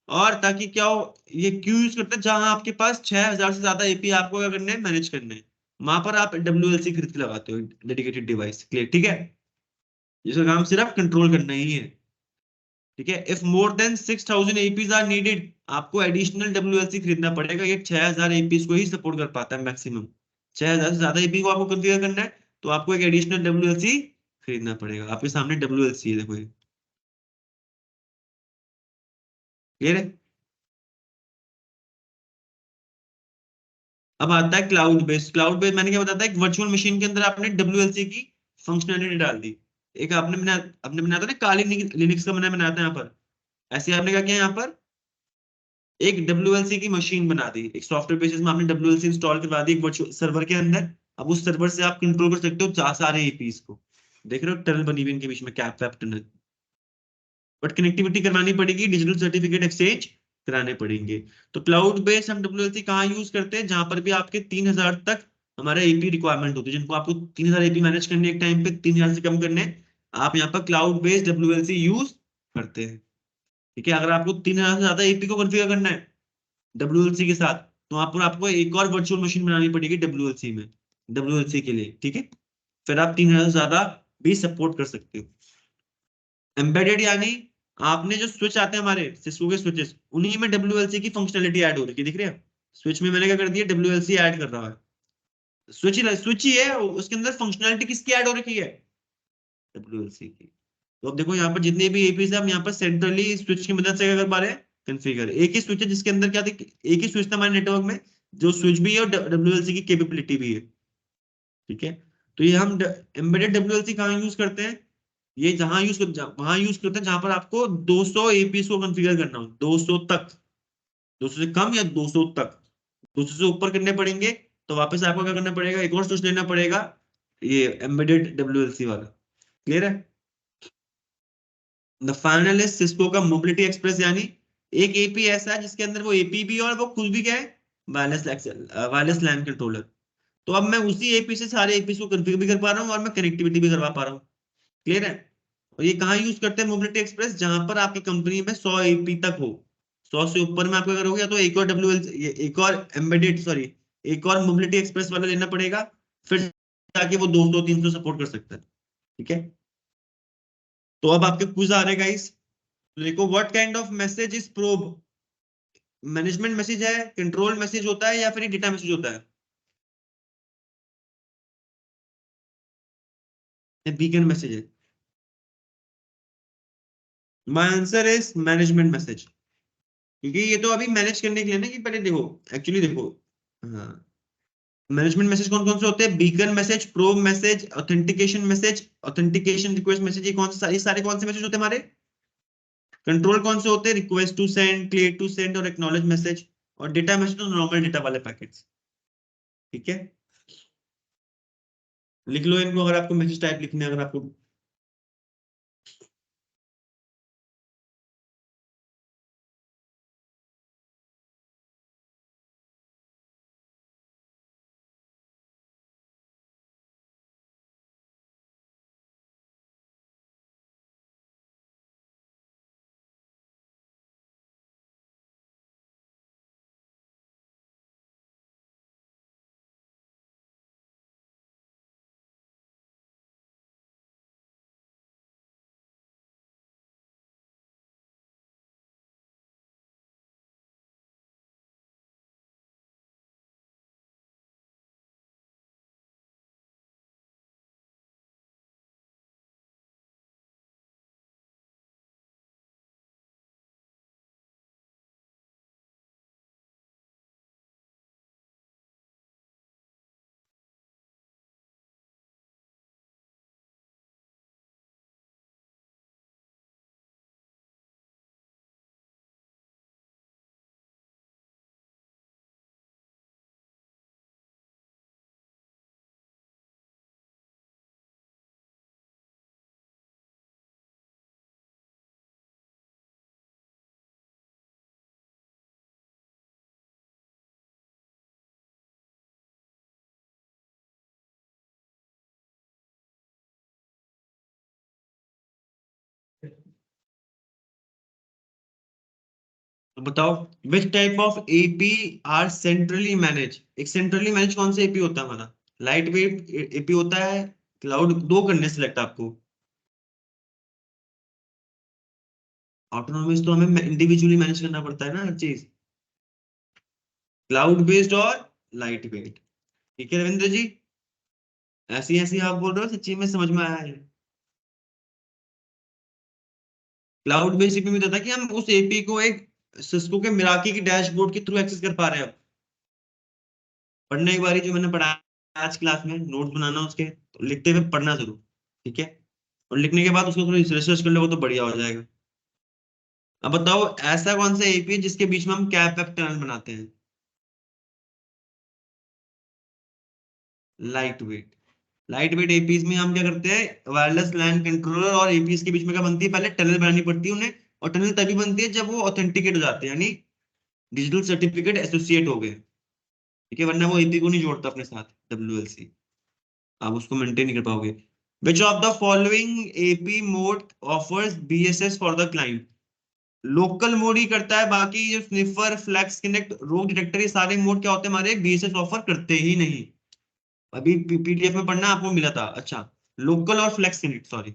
और ताकि क्या हो, ये क्यों यूज करते हैं, जहां आपके पास 6000 से ज्यादा एपी आपको क्या करने हैं, मैनेज करने हैं, वहां पर आप डब्ल्यूएलसी खरीद के लगाते हो, डेडिकेटेड डिवाइस। क्लियर? ठीक है, जिसका काम सिर्फ कंट्रोल करना ही है। ठीक है, if more than 6000 APs are needed, आपको एडिशनल डब्ल्यूएलसी खरीदना पड़ेगा। ये 6000 एपीज को ही सपोर्ट कर पाता है मैक्सिमम। 6000 से ज्यादा एपी को आपको कॉन्फ़िगर करना है, तो आपको एक एडिशनल डब्ल्यूएलसी खरीदना पड़ेगा। आपके सामने डब्ल्यूएलसी है, देखो ये। क्लियर है? अब आता है क्लाउड बेस्ड। क्लाउड बेस्ड मैंने क्या बताया था, एक वर्चुअल मशीन के अंदर आपने डब्ल्यूएलसी की फंक्शनलिटी डाल दी। एक आपने बनाया था ना, काली लिनक्स का बनाया था यहाँ पर। ऐसे आपने क्या किया यहाँ पर, एक डब्ल्यूएलसी की मशीन बना दी, एक सॉफ्टवेयर बेसिस में आपने डब्ल्यूएलसी इंस्टॉल करवा दी एक वर्चुअल सर्वर के अंदर। अब उस सर्वर से आप कंट्रोल कर सकते हो सारे एपीज को। देख रहे हो टनल बनी हुई इनके बीच में, कैप वैप टनल। बट कनेक्टिविटी करवानी पड़ेगी, डिजिटल सर्टिफिकेट एक्सचेंज कराने पड़ेंगे। तो क्लाउड बेस्ड हम डब्ल्यूएलसी कहाँ यूज करते हैं, जहां पर भी आपके 3000 तक हमारा एपी रिक्वायरमेंट होती है, जिनको आपको 3000 एपी मैनेज करने एक टाइम पे, 3000 से कम करने, आप यहाँ पर क्लाउड बेस्ड डब्ल्यूएलसी यूज करते हैं। ठीक है, अगर आपको 3000 से ज्यादा एपी को कॉन्फ़िगर करना है डब्ल्यूएलसी के साथ, तो वहां पर आपको एक और वर्चुअल मशीन बनानी पड़ेगी डब्ल्यूएलसी में, डब्ल्यूएलसी के लिए। ठीक है, फिर आप 3000 से ज्यादा भी सपोर्ट कर सकते हो। एम्बेडेड यानी आपने जो स्विच आते हैं हमारे सिस्को के स्विचेस, उन्हीं में डब्ल्यूएलसी की फंक्शनलिटी ऐड हो रही है, दिख रही है? स्विच में मैंने क्या कर दिया, डब्ल्यूएलसी ऐड कर रहा है। स्विच ही है, उसके अंदर फंक्शनलिटी किसकी ऐड हो रखी है, डब्ल्यूएलसी की। तो अब देखो यहाँ पर जितने भी एपीज है, हम यहाँ पर सेंट्रली स्विच की मदद से क्या कर पा रहे हैं, कन्फिगर। एक ही स्विच है जिसके अंदर क्या थी, एक ही स्विच था हमारे नेटवर्क में, जो स्विच भी है और डब्ल्यूएलसी की कैपेबिलिटी भी है। ठीक है, तो ये हम एम्बेडेड डब्ल्यूएलसी कहाँ यूज करते हैं, ये जहां यूज कर वहां यूज करते हैं जहां पर आपको 200 एपीज को कॉन्फ़िगर करना हो, 200 तक। 200 से कम या 200 तक, 200 से ऊपर करने पड़ेंगे तो वापस आपको क्या करना पड़ेगा, एक और स्विच लेना पड़ेगा, ये एम्बेडेड डब्ल्यूएलसी वाला। क्लियर है? द फाइनल इज सिस्को का मोबिलिटी एक्सप्रेस, यानी एक एपी ऐसा है जिसके अंदर वो एपी भी है और वो खुद भी क्या है, वायरलेस लैन कंट्रोलर। तो अब मैं उसी एपी से सारे एपी को कॉन्फ़िगर भी कर पा रहा हूँ और मैं कनेक्टिविटी भी करवा पा रहा हूँ। क्लियर है? और ये कहाँ यूज करते हैं मोबिलिटी एक्सप्रेस, जहां पर आपकी कंपनी में 100 एपी तक हो। 100 से ऊपर में आपका अगर हो गया तो एक और डब्ल्यू एक और एम्बेडेड सॉरी एक और मोबिलिटी एक्सप्रेस वाला लेना पड़ेगा, फिर जाके वो 200 300 सपोर्ट कर सकता है। ठीक है, तो अब आपके क्विज आ रहे गाइस। देखो, what kind of message is probe, management message है, कंट्रोल मैसेज होता है, या फिर डेटा मैसेज होता है, या बीकन मैसेज है? My answer is management message, क्योंकि ये तो अभी मैनेज करने के लिए ना, कि पहले देखो, एक्चुअली देखो, हाँ, मैनेजमेंट मैसेज कौन कौन से होते हैं, beacon message, probe message, authentication request message, ये कौन से ये सारे कौन से मैसेज होते हैं हमारे? कंट्रोल कौन से होते हैं, request to send, clear to send और एक्नॉलेज मैसेज। और डेटा मैसेज तो नॉर्मल डेटा वाले पैकेट्स। ठीक है, लिख लो इनको अगर आपको मैसेज टाइप लिखने हैं, अगर आपको तो बताओ which type of AP are centrally manage. एक सेंट्रली मैनेज कौन सा एपी होता है हमारा? लाइट वेट एपी होता है, क्लाउड, दो करने सिलेक्ट आपको। ऑटोनोमस तो हमें इंडिविजुअली मैनेज करना पड़ता है ना हर चीज। क्लाउड बेस्ड और लाइट वेट। ठीक है रविंद्र जी, ऐसी ऐसी आप बोल रहे हो, सच्ची में समझ में आया है? क्लाउड बेस्ड एपी में तो था कि हम उस एपी को एक सिस्को के मिराकी की डैशबोर्ड के थ्रू एक्सेस कर पा रहे हैं अब। पढ़ने की बारी जो मैंने पढ़ाया आज क्लास में, नोट्स बनाना उसके, तो लिखते हुए पढ़ना जरूर। ठीक है, और लिखने के बाद उसको थोड़ी रिसर्च कर लोगे तो बढ़िया हो जाएगा। अब बताओ ऐसा कौन सा एपी है जिसके बीच में हम कैप वेप टनल बनाते हैं? Light weight. Light weight APs में हम क्या करते हैं, वायरलेस लैन कंट्रोलर और एपीज के बीच में क्या बनती है, पहले टनल बनानी पड़ती है उन्हें। और टनल तभी बनती है जब वो ऑथेंटिकेट हो जाते हैं, यानी डिजिटल सर्टिफिकेट एसोसिएट हो गए। ठीक है, वरना वो एपी को नहीं जोड़ता अपने साथ डब्ल्यूएलसी, आप उसको मेंटेन नहीं कर पाओगे। Which of the following AP mode offers BSS for the client? Local mode ही करता है, बाकी जो sniffer, flex connect, rogue detector, ये सारे मोड क्या होते हैं हमारे, बीएसएस ऑफर करते ही नहीं। अभी पीडीएफ में पढ़ना आपको मिला था। अच्छा, लोकल और फ्लैक्स कनेक्ट, सॉरी,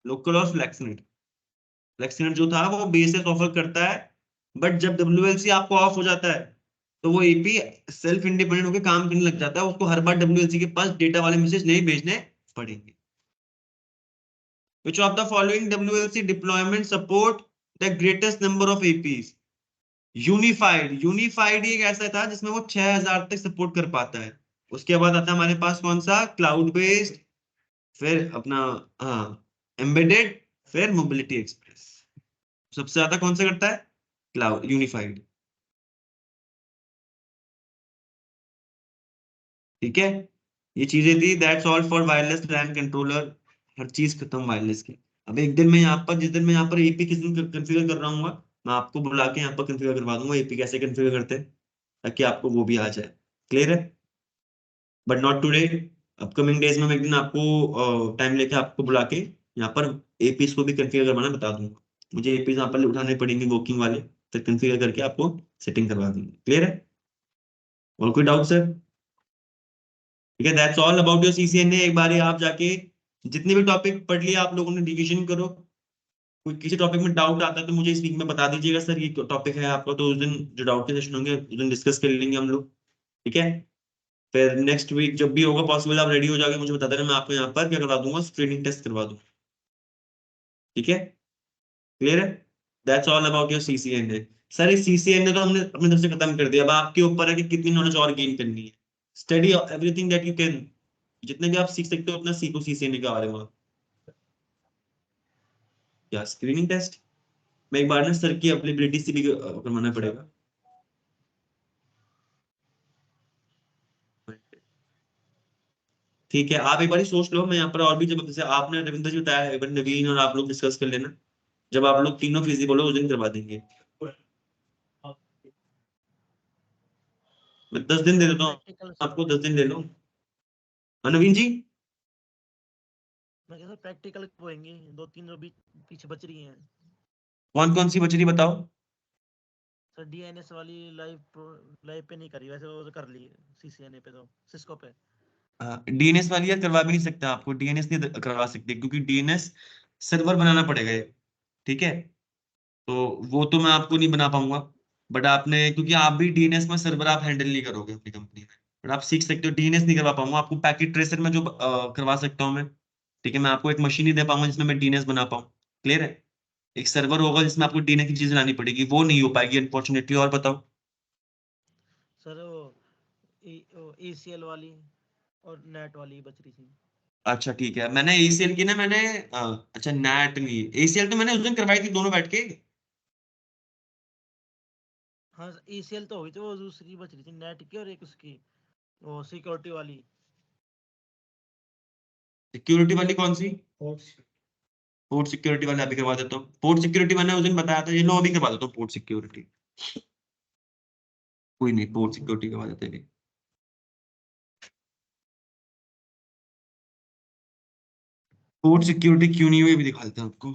लोकल और फ्लैक्स कनेक्ट। फ्लैक्स कनेक्ट जो था वो बीएसएस ऑफर करता है, बट जब डब्ल्यूएलसी आपको ऑफ हो जाता है तो वो एपी सेल्फ इंडिपेंडेंट होकर काम करने लग जाता है, उसको हर बार डब्ल्यूएलसी के पास डेटा वाले मैसेज नहीं भेजने पड़ेंगे। Which of the following WLC deployment support the greatest number of APs? Unified एक ऐसा था जिसमें वो 6000 तक सपोर्ट कर पाता है। उसके बाद आता है हमारे पास कौन सा, क्लाउड बेस्ड, फिर अपना, हाँ, एम्बेडेड, फिर मोबिलिटी एक्सप्रेस। सबसे ज्यादा कौन सा करता है? Cloud unified. ठीक है, ये चीजें थी, that's all for wireless LAN controller. हर चीज खत्म वायरलेस की। अब एक दिन मैं यहाँ पर, जिस दिन मैं यहाँ पर एपी किस दिन कंफिगर कर रहा हूँ, मैं आपको बुला के यहाँ पर कंफिगर करवा दूंगा एपी कैसे कंफिगर करते हैं, ताकि आपको वो भी आ जाए। क्लियर है? But not today. Upcoming days में मैं एक दिन आपको टाइम लेके आपको बुला के यहाँ पर एपीज को भी कंफिगर करवाना बता दूंगा। मुझे एपीज यहाँ पर उठाने पड़ेंगे वर्किंग वाले, फिर कंफिगर करके आपको सेटिंग करवा दूंगा। क्लियर है? और कोई डाउट सर? ठीक है, that's all about your CCNA. एक बार आप जाके जितने भी टॉपिक पढ़ लिए आप लोगों ने रिवीजन करो। कोई किसी टॉपिक में डाउट आता है तो मुझे इस वीक में बता दीजिएगा, सर ये टॉपिक है आपका, तो उस दिन जो डाउट के सेशन होंगे उस दिन डिस्कस कर लेंगे हम लोग। ठीक है, फिर नेक्स्ट वीक जब भी होगा पॉसिबल आप रेडी हो जाओगे मुझे बता देना, मैं आपको यहाँ पर क्या करवा दूंगा, स्क्रीनिंग टेस्ट करवा दूंगा। ठीक है, क्लियर है? That's all about your CCNA. Sir इस सीसीएनए तो हमने अपनी तरफ से खत्म कर दिया, अब आपके ऊपर है कि कितनी नॉलेज और गेन करनी है। Study everything that you can, जितने भी आप सीख सकते हो उतना सीखो सीसीएनए के बारे में। क्या स्क्रीनिंग टेस्ट? मैं एक बार ना सर की अवेलेबिलिटी से भी करवाना पड़ेगा। ठीक है, आप एक बार सोच लो, मैं यहाँ पर और भी, जब जैसे आपने रविंद्र जी बताया है, एक बार नवीन और आप लोग डिस्कस कर लेना। जब आप लोग तीनों फिजिबल हो उस दिन करवा देंगे। मैं 10 दिन दे देता हूँ प्रैक्टिकल आपको, 10 दिन ले लो। हाँ, नवीन जी। मैं कहता प्रैक्टिकल होएंगे, दो तीन जो पीछे बच रही हैं। कौन कौन सी बच रही बताओ? सर डीएनएस वाली लाइव पे नहीं करी, वैसे वो तो कर ली सीसीएनए पे, तो सिस्को पे। डीएनएस वाली यार करवा भी नहीं सकता, आपको डीएनएस नहीं करवा सकते क्योंकि डीएनएस सर्वर बनाना पड़ेगा ये। ठीक है, तो वो तो मैं आपको नहीं बना पाऊंगा। बट आपने, क्योंकि आप भी डीएनएस में सर्वर आप हैंडल नहीं करोगे अपनी कंपनी में, बट आप सीख सकते हो। डीएनएस नहीं करवा पाऊंगा आपको, पैकेट ट्रेसर में जो करवा सकता हूँ मैं। ठीक है, मैं आपको एक मशीन ही दे पाऊंगा जिसमें मैं डीएनएस बना पाऊँ। क्लियर है? एक सर्वर होगा जिसमें आपको डीएनएस की चीज लानी पड़ेगी, वो नहीं हो पाएगी अनफॉर्चुनेटली। और बताओ। सर वो एसीएल वाली और नेट वाली बच रही थी। अच्छा ठीक है, मैंने एसीएल की ना, मैंने अच्छा नेट नहीं, एसीएल तो मैंने उस दिन करवाई थी दोनों बैठ के। हाँ एसीएल तो हुई थी, वो दूसरी बच रही थी नेट की, और एक उसकी वो सिक्योरिटी वाली। सिक्योरिटी वाली कौन सी? पोर्ट सिक्योरिटी वाले अभी करवा देता हूँ। पोर्ट सिक्योरिटी मैंने उस दिन बताया था, ये लो अभी करवा देता हूँ पोर्ट सिक्योरिटी। कोई नहीं, पोर्ट सिक्योरिटी करवा देते हैं। पोर्ट सिक्योरिटी क्यों नहीं हुई अभी दिखा देता हूँ आपको।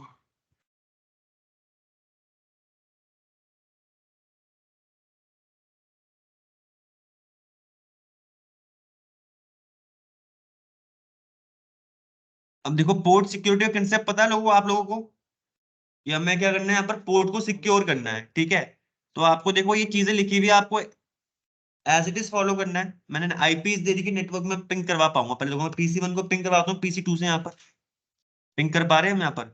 अब देखो पोर्ट सिक्योरिटी का कंसेप्ट पता है लोगों, आप लोगों को? कि हमें क्या करना है, यहाँ पर पोर्ट को सिक्योर करना है, ठीक है। तो आपको देखो ये चीजें लिखी हुई है, आपको एज इट इज फॉलो करना है। मैंने आईपीस दे दी कि नेटवर्क में पिंग करवा पाऊंगा, पहले लोगों में PC1 को पिंग करवाता हूँ PC2 से। यहाँ पर पिंग कर पा रहे हैं हम यहाँ पर?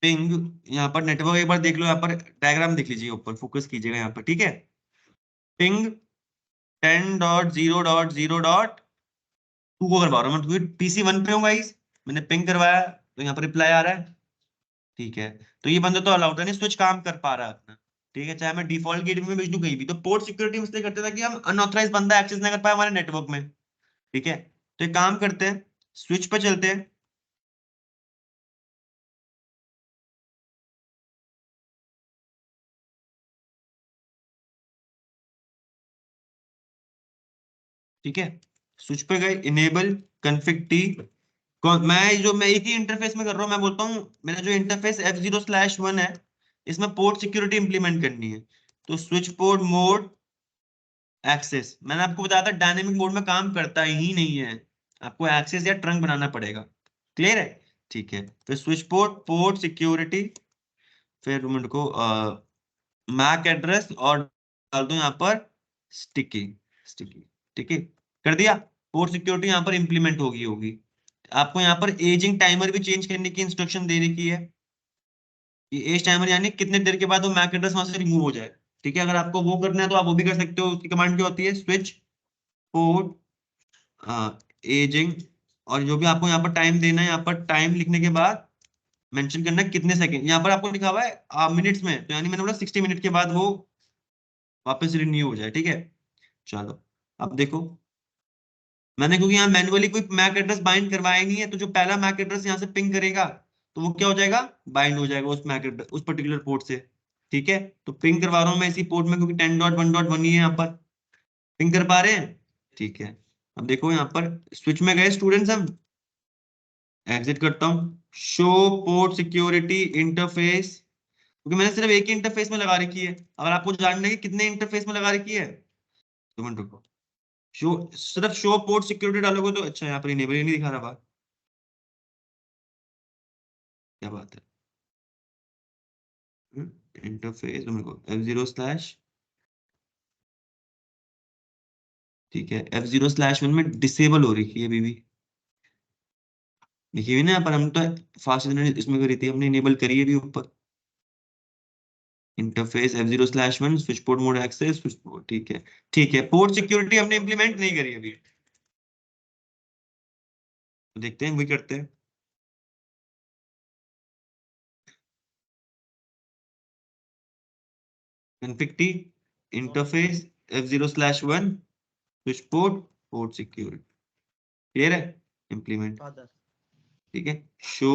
पिंग यहाँ पर नेटवर्क एक बार देख लो, यहाँ पर डायग्राम देख लीजिए, ऊपर फोकस कीजिएगा यहाँ पर, ठीक है। पिंग 10.0.0.2 को करवा रहा हूँ मैं, PC1 पे हूँ गाइस, मैंने पिंग करवाया तो यहाँ पर रिप्लाई आ रहा है, ठीक है। तो ये बंदा तो अलाउड है नहीं, स्विच काम कर पा रहा है अपना, ठीक है, चाहे मैं डिफॉल्ट गेट में भेज दूं कहीं भी। तो पोर्ट सिक्योरिटी हम इसलिए करते थे कि हम अनऑथराइज बंदा एक्सेस ना कर पाए हमारे नेटवर्क में, ठीक है। तो एक काम करते हैं, स्विच पे चलते हैं, ठीक है। स्विच पे गए, इनेबल कॉन्फ़िग टी। मैं एक ही इंटरफेस में कर रहा हूँ, मैं बोलता हूँ मेरा जो इंटरफेस F0/1 है, इसमें पोर्ट सिक्योरिटी इंप्लीमेंट करनी है। तो स्विच पोर्ट मोड एक्सेस, मैंने आपको बताया था डायनेमिक मोड में काम करता ही नहीं है, आपको एक्सेस या ट्रंक बनाना पड़ेगा, क्लियर है, ठीक है। फिर स्विच पोर्ट पोर्ट सिक्योरिटी, फिर तुम इनको मैक एड्रेस और डाल दो यहाँ पर स्टिकी स्टिकी, ठीक है, कर दिया। पोर्ट सिक्योरिटी यहाँ पर इंप्लीमेंट होगी। आपको यहाँ पर एजिंग टाइमर भी चेंज करने की इंस्ट्रक्शन दे रखी है। ये एज टाइमर यानी कितने देर के बाद वो मैक एड्रेस वहां से रिमूव हो जाए, ठीक है। अगर आपको वो करना है तो आप वो भी कर सकते हो, उसकी कमांड क्या होती है, स्विच पोर्ट एजिंग, और जो भी आपको यहाँ पर टाइम देना है, यहाँ पर टाइम लिखने के बाद मेंशन करना है कितने सेकंड, यहाँ पर आपको लिखा हुआ है मिनट्स में, तो यानी मैंने बोला 60 मिनट के बाद वो वापस रिन्यू हो जाए, ठीक है। चलो अब देखो, मैंने क्योंकि यहाँ मैन्युअली कोई मैक एड्रेस बाइंड करवाया नहीं है, तो जो पहला मैक एड्रेस यहाँ से पिंग करेगा तो वो क्या हो जाएगा, बाइंड हो जाएगा उस मैक एड्रेस उस पर्टिकुलर पोर्ट से, ठीक है। तो पिंग करवा रहा हूँ मैं इसी पोर्ट में, क्योंकि 10.1.1 ही है यहाँ पर, पिंग कर पा रहे हैं, ठीक है। अब देखो यहाँ पर स्विच में गए स्टूडेंट्स, अब एग्जिट करता हूँ, शो पोर्ट सिक्योरिटी इंटरफेस, क्योंकि मैंने सिर्फ एक ही इंटरफेस में लगा रखी है। अगर आपको जानना है कि कितने इंटरफेस में लगा रखी है, 2 मिनट रुको। शो, सिर्फ शो पोर्ट सिक्योरिटी डालोगे तो अच्छा, यहाँ पर इनेबल ही नहीं दिखा रहा बात, क्या बात है। इंटरफेस मेरे को F0/, ठीक है, F0/1 में डिसेबल हो रही है अभी भी, देखिए ना यहाँ पर, हम तो फास्ट इसमें करी थी हमने, इनेबल करी है भी ऊपर, interface F0/1 switch port mode access switch port, ठीक है, ठीक है। पोर्ट सिक्योरिटी हमने इंप्लीमेंट नहीं करी अभी, तो देखते हैं वही करते हैं। Config T interface F0/1 switch port port security, clear है, इम्प्लीमेंट, फादर ठीक है। शो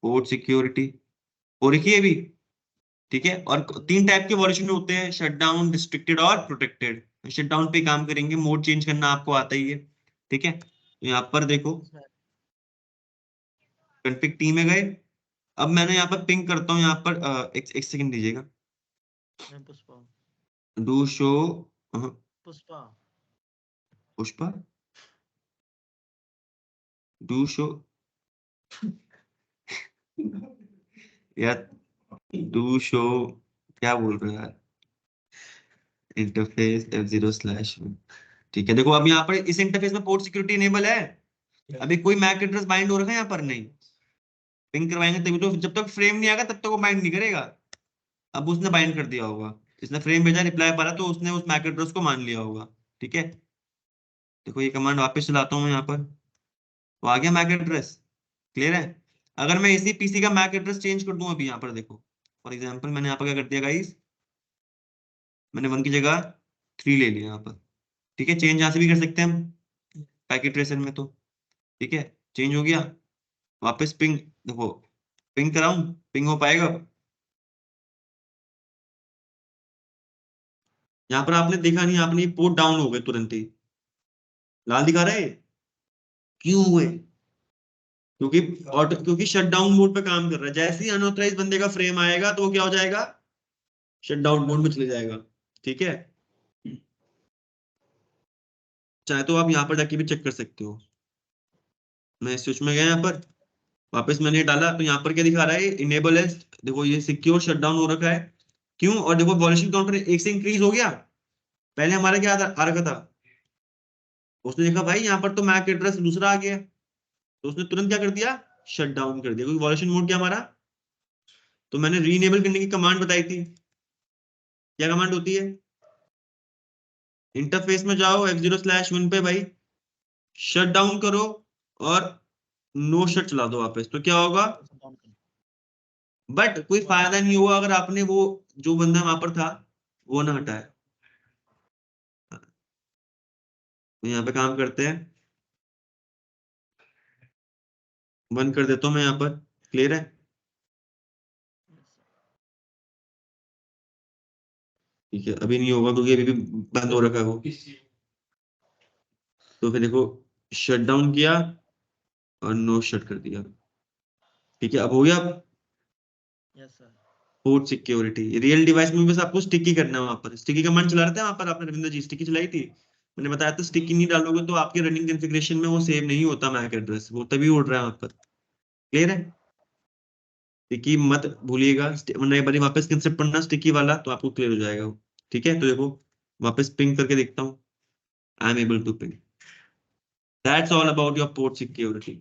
पोर्ट सिक्योरिटी हो रखी है अभी, ठीक है। और 3 टाइप के वॉल्यूशन होते हैं, शट डाउन, रिस्ट्रिक्टेड और प्रोटेक्टेड। शट डाउन पे काम करेंगे, मोड चेंज करना आपको आता ही है, ठीक है। तो यहाँ पर देखो कॉन्फ़िग टी में गए, अब मैंने यहाँ पर पिंग करता हूँ, यहाँ पर एक सेकंड दीजिएगा, मैं Pushpa do show Pushpa Pushpa do show यार, डू शो क्या बोल रहे हो यार, इंटरफेस F0/1, ठीक है। देखो अब यहाँ पर इस इंटरफेस में पोर्ट सिक्योरिटी इनेबल है, अभी कोई मैक एड्रेस बाइंड हो रखा है यहाँ पर नहीं, पिंग करवाएंगे तभी तो, जब तक फ्रेम नहीं आएगा तब तक वो बाइंड नहीं करेगा। अब उसने बाइंड कर दिया होगा, इसने फ्रेम भेजा, रिप्लाई पा रहा, तो उसने उस मैक एड्रेस को मान लिया होगा, ठीक है। देखो ये कमांड वापस चलाता हूँ मैं यहाँ पर, तो आ गया मैक एड्रेस, क्लियर है। अगर मैं इसी PC का मैक एड्रेस चेंज कर दूं अभी यहाँ पर देखो, फॉर एग्जाम्पल मैंने यहाँ पर क्या कर दिया गाइस, मैंने 1 की जगह 3 ले लिया यहाँ पर, ठीक है। चेंज यहाँ से भी कर सकते हैं हम पैकेट ट्रेसर में, तो ठीक है, चेंज हो गया। वापस पिंग, देखो पिंग कराऊं, पिंग हो पाएगा? यहाँ पर आपने देखा नहीं, आपने पोर्ट डाउन हो गए तुरंत ही, लाल दिखा रहा है, क्यों हुए? क्योंकि शट डाउन मोड पे काम कर रहा है, जैसे ही अनऑथराइज बंदे का फ्रेम आएगा तो वो क्या हो जाएगा, शट डाउन मोड में चले जाएगा, ठीक है। चाहे तो आप यहाँ पर जाके भी चेक कर सकते हो, मैं स्विच में गया यहाँ पर, वापस मैंने डाला तो यहाँ पर क्या दिखा रहा है, इनेबल एज, देखो ये सिक्योर शटडाउन हो रखा है। क्यों? और देखो वॉल्यूशन काउंटर एक से इंक्रीज हो गया। पहले हमारा क्या आ रखा था, उसने देखा भाई यहाँ पर तो मैक एड्रेस दूसरा आ गया, तो उसने तुरंत क्या कर दिया, शट डाउन कर दिया, क्योंकि वॉल्यूशन मोड क्या हमारा। तो मैंने रीनेबल करने की कमांड बताई थी, क्या कमांड होती है, इंटरफेस में जाओ F0/1 पे भाई, शट डाउन करो और नो शट चला दो वापस, तो क्या होगा। बट कोई फायदा नहीं हुआ अगर आपने वो जो बंदा वहां पर था वो ना हटाया। तो यहाँ पे काम करते हैं, बंद कर देता हूँ मैं यहाँ पर, क्लियर है। ठीक है, अभी नहीं होगा क्योंकि अभी भी बंद हो रखा है वो। तो फिर देखो, शट डाउन किया और नो शट कर दिया। ठीक है, अब हो गया। Yes sir. Port security real device में बस आपको स्टिकी करना है, वहां पर स्टिकी कमांड चला रहे थे वहां पर आपने, रविंद्र जी स्टिकी चलाई थी। मैंने बताया था स्टिकी नहीं डालोगे तो आपके रनिंग कॉन्फ़िगरेशन में वो सेव नहीं होता मैक एड्रेस, वो तभी उड़ रहा है वहां पर, क्लियर है। स्टिकी मत भूलिएगा, वरना एक बार वापस कंसेप्ट पढ़ना स्टिकी वाला तो आपको क्लियर हो जाएगा वो। ठीक है, तो देखो वापस पिंग करके देखता हूँ, I am able to ping. That's all about your port security.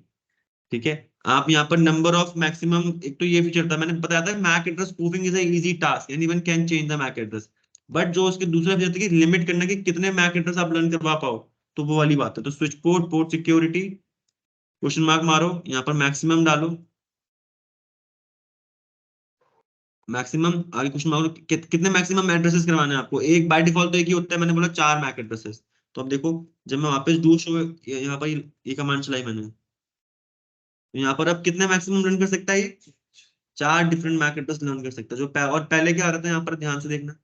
ठीक है, आप यहाँ पर नंबर ऑफ मैक्सिमम, एक तो ये फीचर था मैंने बताया था, MAC address spoofing is easy task, anyone can change the MAC address. But जो उसके दूसरा फीचर था कि लिमिट करना कि कितने मैक एड्रेस आप लर्न करवा पाओ, तो वो वाली बात है। तो switch port, port security, question mark मारो, यहाँ पर मैक्सिमम डालो, मैक्सिमम आगे क्वेश्चन मार्क, कितने मैक्सिमम एड्रेसेस करवाने हैं आपको, एक बाय डिफॉल्ट तो एक ही होता है, मैंने बोला 4 मैक एड्रेसेस। तो अब देखो, जब मैं वापस डू शो, यहाँ पर ये कमांड चलाई मैंने, तो यहाँ पर अब कितने मैक्सिमम रन कर सकता है ये, 4 डिफरेंट मैक एड्रेस लर्न कर सकता है, और पहले क्या आ रहा था यहाँ पर, ध्यान से देखना,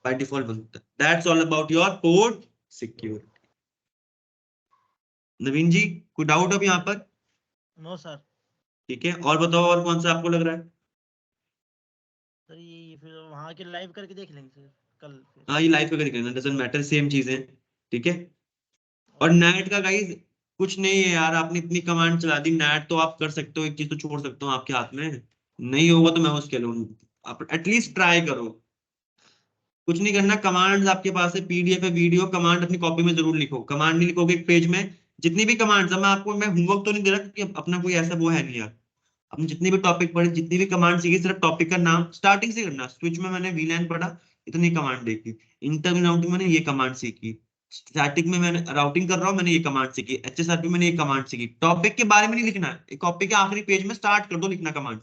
बाय डिफॉल्ट बंद होता है। That's all about your port security. Naveen ji, कोई डाउट अब यहाँ पर? No sir. ठीक है, और बताओ और कौन सा आपको लग रहा है। सर ये फिर वहाँ के लाइव करके देख लेंगे सर कल फिर। हाँ, ये लाइव पे करना, डजंट मैटर, सेम चीजें। ठीक है, और ओके सर। नेट का गाइस कुछ नहीं है यार, आपने इतनी कमांड चला दी, नेट तो आप कर सकते हो, एक चीज तो छोड़ सकता हूँ आपके हाथ में, नहीं होगा तो मैं उसके लूँ, आप एटलीस्ट ट्राई करो। कुछ नहीं करना, कमांड्स आपके पास है, पीडीएफ है, वीडियो, कमांड अपनी कॉपी में जरूर लिखो, कमांड नहीं लिखोगे एक पेज में, जितनी भी कमांड्स है, मैं होमवर्क तो नहीं दे रहा क्योंकि अपना कोई ऐसा वो है नहीं यार, आपने जितनी भी टॉपिक पढ़े, जितनी भी कमांड सीखी, सिर्फ टॉपिक का नाम स्टार्टिंग से करना। स्विच में मैंने वीलैन पढ़ा, इतनी कमांड देखी, इंटर राउटिंग मैंने ये कमांड सीखी, स्टैटिक में मैंने राउटिंग कर रहा हूँ, मैंने ये कमांड सीखी, एचएसआरपी मैंने ये कमांड सीखी। टॉपिक के बारे में नहीं लिखना है, टॉपिक के आखिरी पेज में स्टार्ट कर दो लिखना कमांड,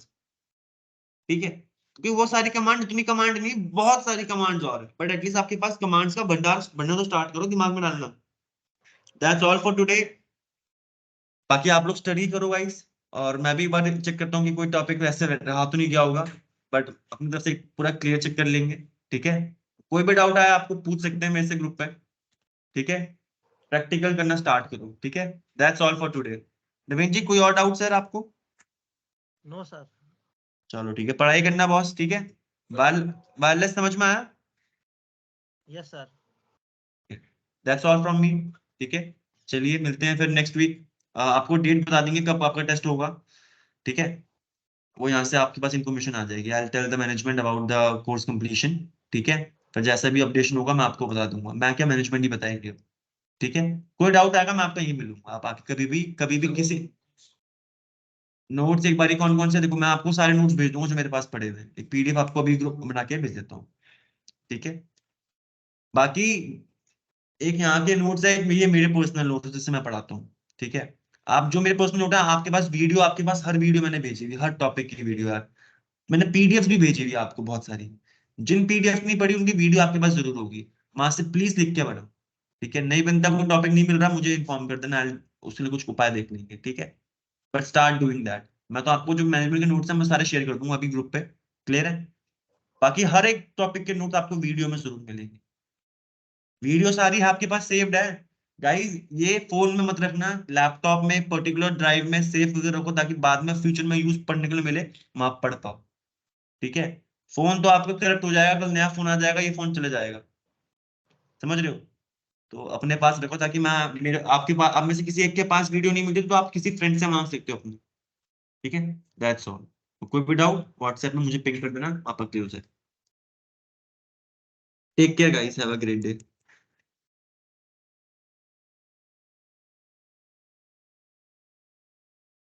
ठीक है, क्योंकि वो सारी कमांड, इतनी कमांड नहीं, बहुत सारी कमांड्स और है, बट एटलीस्ट आपके पास कमांड्स का भंडार बनना तो स्टार्ट करो दिमाग में डालना। That's all for today. बाकी आप लोग स्टडी करो गाइस, और मैं भी एक बार चेक करता हूँ कि कोई टॉपिक वैसे रहा तो नहीं गया होगा, बट अपनी तरफ से पूरा क्लियर चेक कर लेंगे। ठीक है, कोई भी डाउट आया आपको पूछ सकते हैं मेरे से ग्रुप पे। ठीक है, प्रैक्टिकल करना स्टार्ट करो। ठीक है, that's all for today. Naveen ji, कोई और डाउट सर आपको? No sir. चलो ठीक है, पढ़ाई करना बॉस, ठीक है। वाल वायरलेस समझ में आया? Yes sir. That's all from me. ठीक है, चलिए मिलते हैं फिर नेक्स्ट वीक। आपको डेट बता देंगे कब आपका टेस्ट होगा। ठीक है, वो यहाँ से आपके पास इंफॉर्मेशन आ जाएगी, I tell the management about the course completion. ठीक है, फिर जैसा भी अपडेशन होगा मैं आपको बता दूंगा, मैं क्या मैनेजमेंट ही बताएंगे। ठीक है, कोई डाउट आएगा मैं आपको यहीं मिलूंगा, आप आके कभी भी किसी नोट्स, एक बारी कौन कौन से, देखो मैं आपको सारे नोट्स भेज दूंगा जो मेरे पास पड़े हुए हैं, एक पीडीएफ आपको अभी ग्रुप बना के भेज देता हूँ। ठीक है, बाकी एक यहाँ के नोट्स है, एक ये मेरे पर्सनल नोट्स जिससे मैं पढ़ाता हूँ। ठीक है, आप जो मेरे पर्सनल नोट है, आपके पास वीडियो, आपके पास हर वीडियो मैंने भेजी हुई, हर टॉपिक की वीडियो यार, मैंने पीडीएफ भी भेजी हुई है आपको बहुत सारी, जिन पीडीएफ नहीं पढ़ी उनकी वीडियो आपके पास जरूर होगी, वहां से प्लीज लिख के पढ़ो। ठीक है, नहीं बनता, कोई टॉपिक नहीं मिल रहा, मुझे इन्फॉर्म कर देना, उसके लिए कुछ उपाय देख लेंगे। ठीक है, बट स्टार्ट डूइंग दैट। मैं तो आपको जो मैनेजमेंट के नोट्स हैं मैं सारे शेयर कर दूंगा अभी ग्रुप पे, क्लियर है। बाकी हर एक टॉपिक के नोट आपको वीडियो में जरूर मिलेंगे, वीडियो सारी आपके पास सेव्ड है। गाइस, ये फोन में मत रखना, लैपटॉप में पर्टिकुलर ड्राइव में सेव करके रखो, ताकि बाद में फ्यूचर में यूज पढ़ने के लिए मिले, मैं आप पढ़ पाओ। ठीक है, फोन तो आपका करप्ट हो जाएगा, कल नया फोन आ जाएगा, ये फोन चले जाएगा, समझ रहे हो। तो अपने पास रखो ताकि मैं मेरे आपके पास आप में से किसी एक के पास वीडियो नहीं मिलती तो आप किसी फ्रेंड से मांग सकते हो अपने। ठीक है, दैट्स ऑल। कोई भी डाउट व्हाट्सएप में मुझे पिंग कर देना, आप अगले उसे। Take care guys, have a great day.